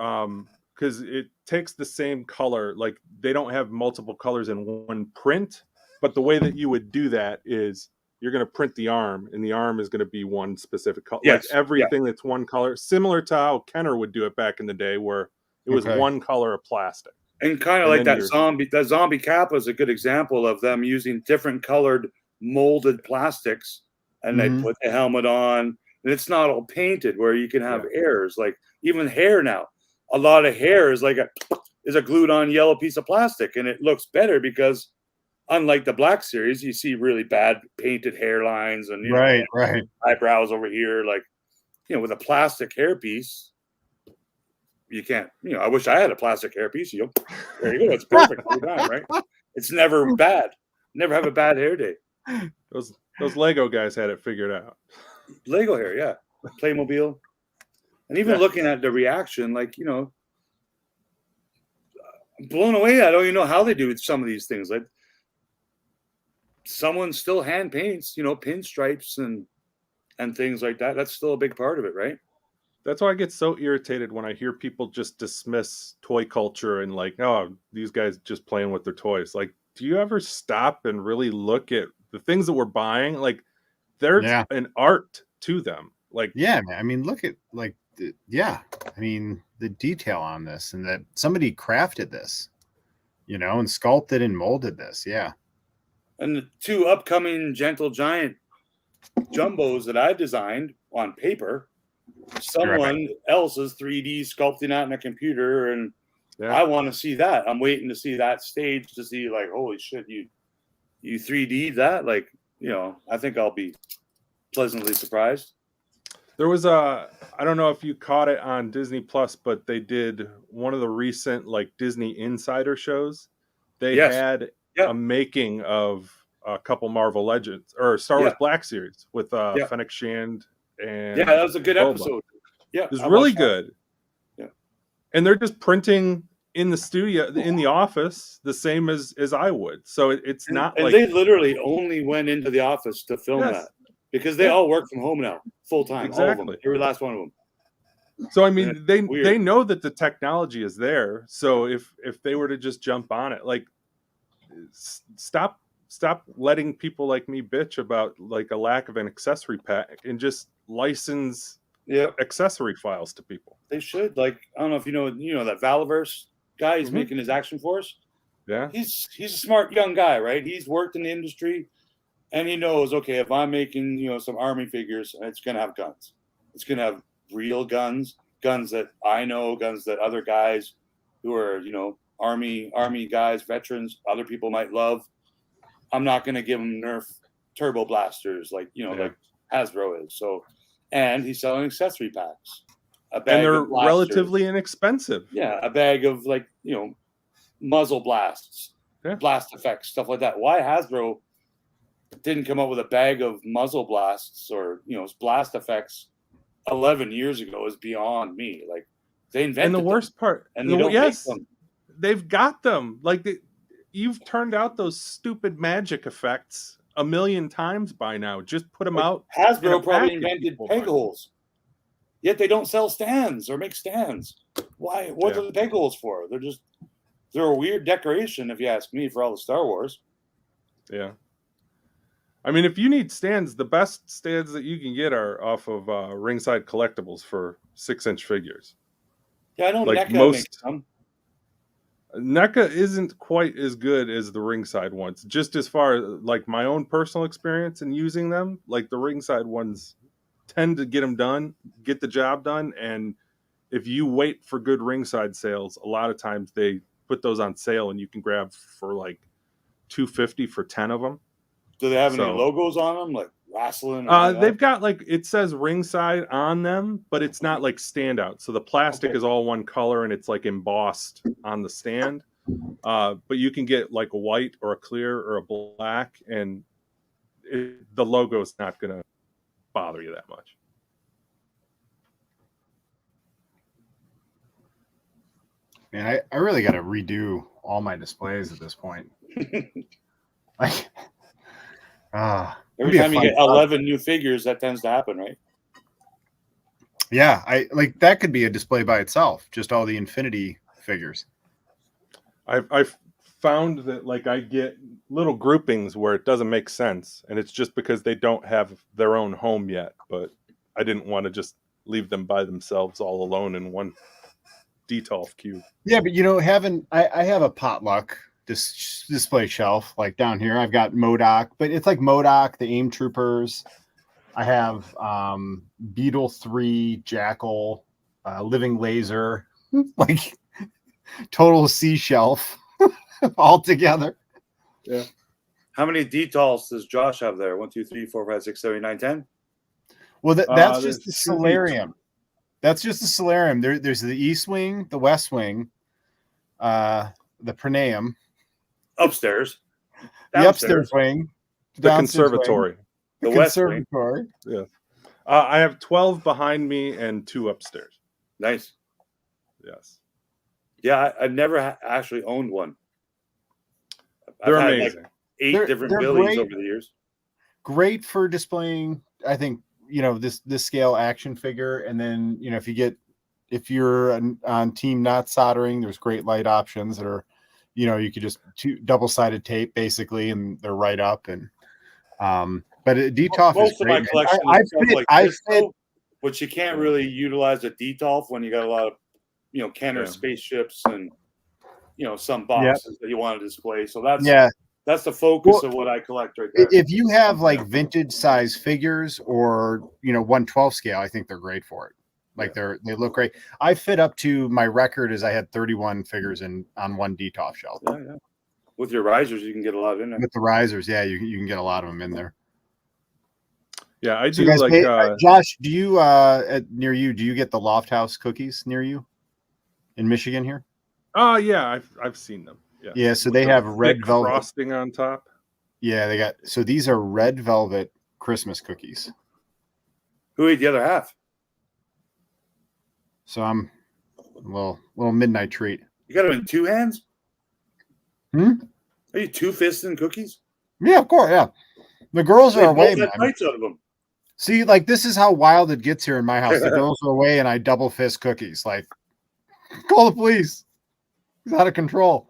because it takes the same color. Like, they don't have multiple colors in one print, but the way that you would do that is you're going to print the arm, and the arm is going to be one specific color. Yes. Like everything that's one color, similar to how Kenner would do it back in the day, where it was one color of plastic. And kind of like that zombie Kappa is a good example of them using different colored molded plastics, and they put the helmet on, and it's not all painted where you can have errors. Like even hair now, a lot of hair is like a glued on yellow piece of plastic, and it looks better because unlike the Black Series, you see really bad painted hairlines and right eyebrows over here. Like, with a plastic hairpiece, you can't. I wish I had a plastic hairpiece. There you go. It's perfect all the time, right? It's never bad. Never have a bad hair day. Those Lego guys had it figured out. Lego hair, yeah. Playmobil, and even looking at the reaction, like blown away. I don't even know how they do some of these things. Like, someone still hand paints, pinstripes and things like that. That's still a big part of it, right? That's why I get so irritated when I hear people just dismiss toy culture and like, oh, these guys just playing with their toys. Like, do you ever stop and really look at the things that we're buying? Like, there's an art to them. Like, man. I mean, look at I mean, the detail on this, and that somebody crafted this, and sculpted and molded this. Yeah. And the 2 upcoming Gentle Giant jumbos that I designed on paper, someone else is 3D sculpting out in a computer, and I want to see that. I'm waiting to see that stage to see, like, holy shit, you 3D'd that? Like, I think I'll be pleasantly surprised. There was I don't know if you caught it on Disney Plus, but they did one of the recent like Disney Insider shows. They had a making of a couple Marvel Legends or Star Wars Black Series with Fennec Shand and that was a good Boba. episode. Yeah, it was really good. Yeah, and they're just printing in the studio in the office the same as I would. So it's not like they literally only went into the office to film that because they all work from home now full time. Exactly, all of them, every last one of them. So I mean, they know that the technology is there. So if they were to just jump on it, like stop letting people like me bitch about like a lack of an accessory pack and just license accessory files to people. They should. Like, I don't know if you know that Valaverse guy. He's making his Action Force. Yeah, he's a smart young guy, right? He's worked in the industry, and he knows, okay, if I'm making some army figures, it's gonna have guns. It's gonna have real guns that I know, guns that other guys who are army guys, veterans, other people might love. I'm not gonna give them Nerf turbo blasters like like Hasbro is. So, and he's selling accessory packs. a bag and they're of blasters. relatively inexpensive. Yeah, a bag of like muzzle blasts, blast effects, stuff like that. Why Hasbro didn't come up with a bag of muzzle blasts or blast effects 11 years ago is beyond me. Like they invented. And the worst part, and they don't make them. They've got them. Like you've turned out those stupid magic effects a million times by now. Just put them out. Hasbro probably invented peg holes, yet they don't sell stands or make stands. Why? What are the peg holes for? They're a weird decoration, if you ask me, for all the Star Wars. Yeah. I mean, if you need stands, the best stands that you can get are off of Ringside Collectibles for 6-inch figures. Yeah, I know like NECA makes some. NECA isn't quite as good as the Ringside ones. Just as far as like my own personal experience in using them, like the Ringside ones tend to get the job done. And if you wait for good Ringside sales, a lot of times they put those on sale and you can grab for like $250 for 10 of them. Do they have any logos on them, like wrestling? They've got like, it says Ringside on them, but it's not like standout. So the plastic is all one color and it's like embossed on the stand. But you can get like a white or a clear or a black, and the logo is not going to bother you that much. Man, I really got to redo all my displays at this point. Like, every time you get 11 new figures, that tends to happen, right? Yeah, I like that could be a display by itself, just all the Infinity figures. I've found that like I get little groupings where it doesn't make sense, and it's just because they don't have their own home yet. But I didn't want to just leave them by themselves all alone in one Detolf cube. Yeah, but I have a potluck display shelf like down here. I've got MODOK, but it's like MODOK, the AIM Troopers. I have Beetle 3, Jackal, Living Laser, like total sea shelf all together. Yeah. How many Detolfs does Josh have there? 1, 2, 3, 4, 5, 6, 7, 8, 9, 10? Well, that's just the Solarium. That's just the Solarium. There's the East Wing, the West Wing, the Praeneum. Upstairs. The upstairs wing. The conservatory. Wing, the conservatory. Yeah. I have 12 behind me and 2 upstairs. Nice. Yes. Yeah, I've never actually owned one. They're amazing. Like 8 different Billies over the years. Great for displaying, I think, this scale action figure. And then, if you're on team not soldering, there's great light options that are, you could just double-sided tape basically, and they're right up. And but Detolf is great. Most of my collection I fit, but you can't really utilize a Detolf when you got a lot of Kenner spaceships and some boxes that you want to display. So that's the focus of what I collect right there. If you have like vintage size figures or 1/12 scale, I think they're great for it. Like they look great. I fit up to my record is I had 31 figures on one Detolf shelf. Yeah. With your risers, you can get a lot in there. With the risers, yeah, you can get a lot of them in there. Yeah, I do. So Josh, do you near you? Do you get the Loft House cookies near you in Michigan here? Oh yeah, I've seen them. Yeah. So they have red velvet frosting on top. Yeah, they got. So these are red velvet Christmas cookies. Who ate the other half? So I'm a little midnight treat. You got them in 2 hands? Are you 2-fisting cookies? Yeah, of course. Yeah, the girls are away, man. Bites out of them. See, like this is how wild it gets here in my house. The girls are away, and I double fist cookies. Like, call the police. It's out of control.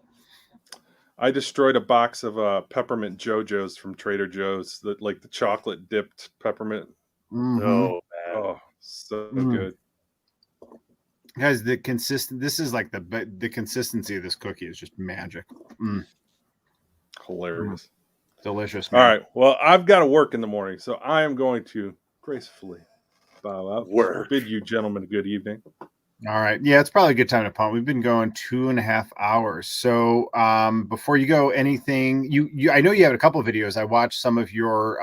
I destroyed a box of peppermint JoJo's from Trader Joe's, like the chocolate dipped peppermint. Mm-hmm. Oh man, oh so good. Guys, this is like the consistency of this cookie is just magic. Hilarious. Delicious, man. All right. Well, I've got to work in the morning, so I am going to gracefully bow out. Bid you gentlemen a good evening. All right. Yeah, it's probably a good time to punt. We've been going 2.5 hours. So before you go, anything I know you have a couple of videos. I watched some of your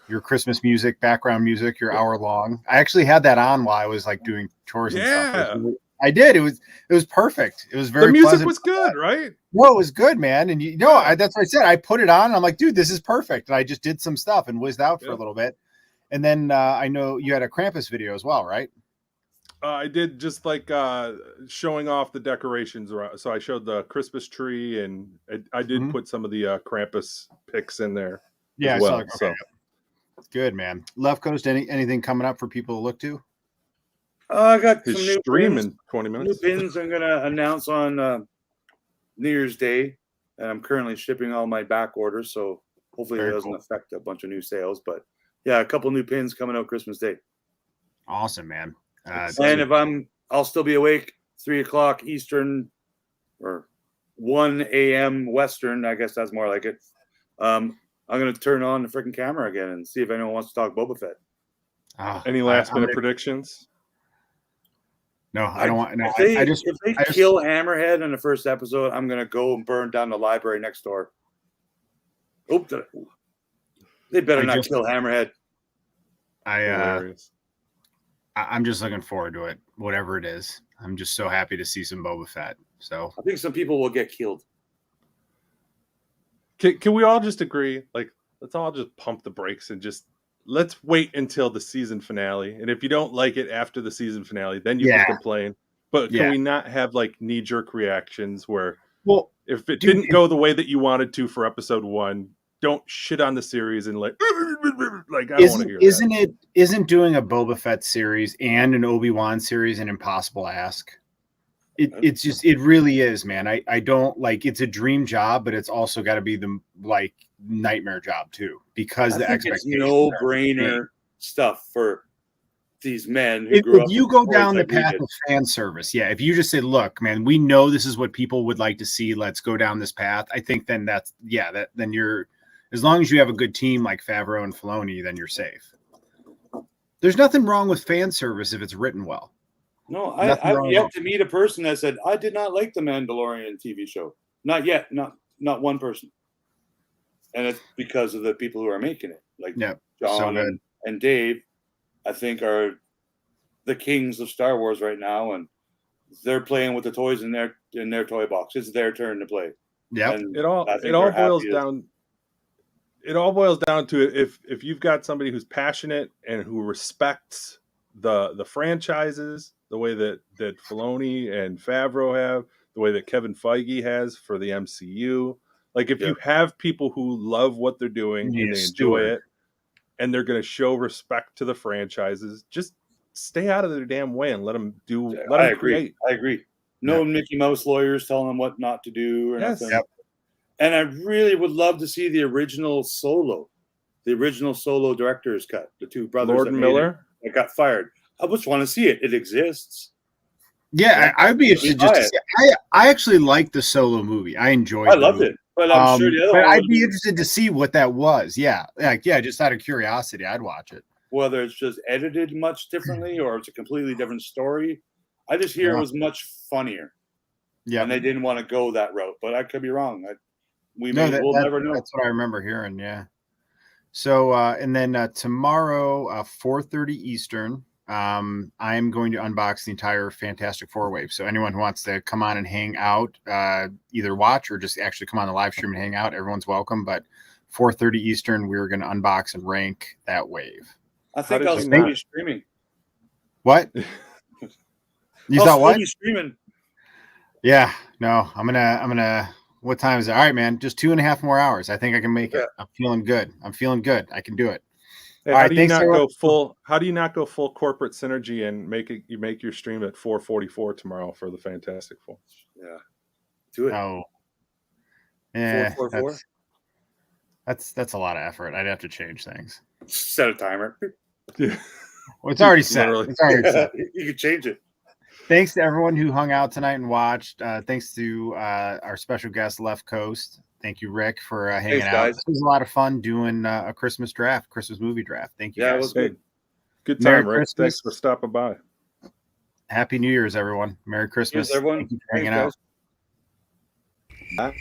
your Christmas music, background music, your hour long. I actually had that on while I was like doing chores and stuff. I did. It was perfect. It was very. The music pleasant. was good, right? No, it was good, man. And that's what I said. I put it on. And I'm like, dude, this is perfect. And I just did some stuff and whizzed out for a little bit. And then I know you had a Krampus video as well, right? I did just like showing off the decorations. So I showed the Christmas tree, and I did put some of the Krampus pics in there. Yeah, as well. I saw it. Okay. Good, man. Leftcoast, anything coming up for people to look to? I got his some new stream pins, in 20 minutes. New pins I'm gonna announce on New Year's Day, and I'm currently shipping all my back orders, so hopefully it doesn't affect a bunch of new sales. But yeah, a couple new pins coming out Christmas Day. Awesome, man. And if I'll still be awake 3:00 Eastern or 1 a.m. Western. I guess that's more like it. I'm gonna turn on the freaking camera again and see if anyone wants to talk Boba Fett. Any last minute predictions? No, I don't want. No, if they kill Hammerhead in the first episode, I'm gonna go and burn down the library next door. They better not kill Hammerhead. I'm just looking forward to it, whatever it is. I'm just so happy to see some Boba Fett. So I think some people will get killed. Can we all just agree? Like, let's all just pump the brakes and just let's wait until the season finale. And if you don't like it after the season finale, then you can complain. But can we not have like knee-jerk reactions where, if it didn't go the way that you wanted to for episode 1, don't shit on the series and like I don't want to hear that. Isn't doing a Boba Fett series and an Obi-Wan series an impossible ask? It really is, man. I don't like, it's a dream job, but it's also got to be the like nightmare job too, because the expectations no brainer stuff for these men who if you go down the path of fan service, if you just say, look, man, we know this is what people would like to see, let's go down this path, I think then then you're, as long as you have a good team like Favreau and Filoni, then you're safe. There's nothing wrong with fan service if it's written well. No, I've yet to meet a person that said, I did not like the Mandalorian TV show. Not yet. Not one person. And it's because of the people who are making it. Like John and Dave, I think, are the kings of Star Wars right now, and they're playing with the toys in their toy box. It's their turn to play. Yeah. It all boils down to if you've got somebody who's passionate and who respects the franchises, the way that Filoni and Favreau have, the way that Kevin Feige has for the MCU. Like, if you have people who love what they're doing and they enjoy it, and they're going to show respect to the franchises, just stay out of their damn way and let them do. Let them create. I agree. No Mickey Mouse lawyers telling them what not to do or nothing. Yep. And I really would love to see the original Solo director's cut. The two brothers, Lord and Miller, that got fired. I just want to see it. It exists. Yeah, I'd be interested just to see. I actually liked the Solo movie. I enjoyed it. I loved it. But I'm sure the other one. I'd be interested to see what that was. Yeah. Just out of curiosity, I'd watch it. Whether it's just edited much differently or it's a completely different story. I just hear it was much funnier. Yeah. And they didn't want to go that route. But I could be wrong. We'll never know. That's what I remember hearing, yeah. So and then tomorrow, 4:30 Eastern, I'm going to unbox the entire Fantastic Four wave. So anyone who wants to come on and hang out, either watch or just actually come on the live stream and hang out, everyone's welcome. But 4:30 Eastern, we're going to unbox and rank that wave. I think I'll still be streaming. What? You thought what? Be streaming. Yeah, no, I'm gonna. What time is it? All right, man. Just 2.5 more hours. I think I can make it. I'm feeling good. I can do it. Hey, how do you not go full corporate synergy and make your stream at 4:44 tomorrow for the Fantastic Four? Yeah, do it. Oh, yeah, 4:44. That's a lot of effort. I'd have to change things. Set a timer. Well, it's already set. It's already set. You can change it. Thanks to everyone who hung out tonight and watched. Thanks to our special guest, Leftcoast. Thank you, Rick, for hanging out. Guys. This was a lot of fun doing a Christmas movie draft. Thank you. Yeah, guys. It was good. Good time, Rick. Thanks for stopping by. Happy New Year's, everyone. Merry Christmas. Yes, everyone. Thank you for hanging out. Bye.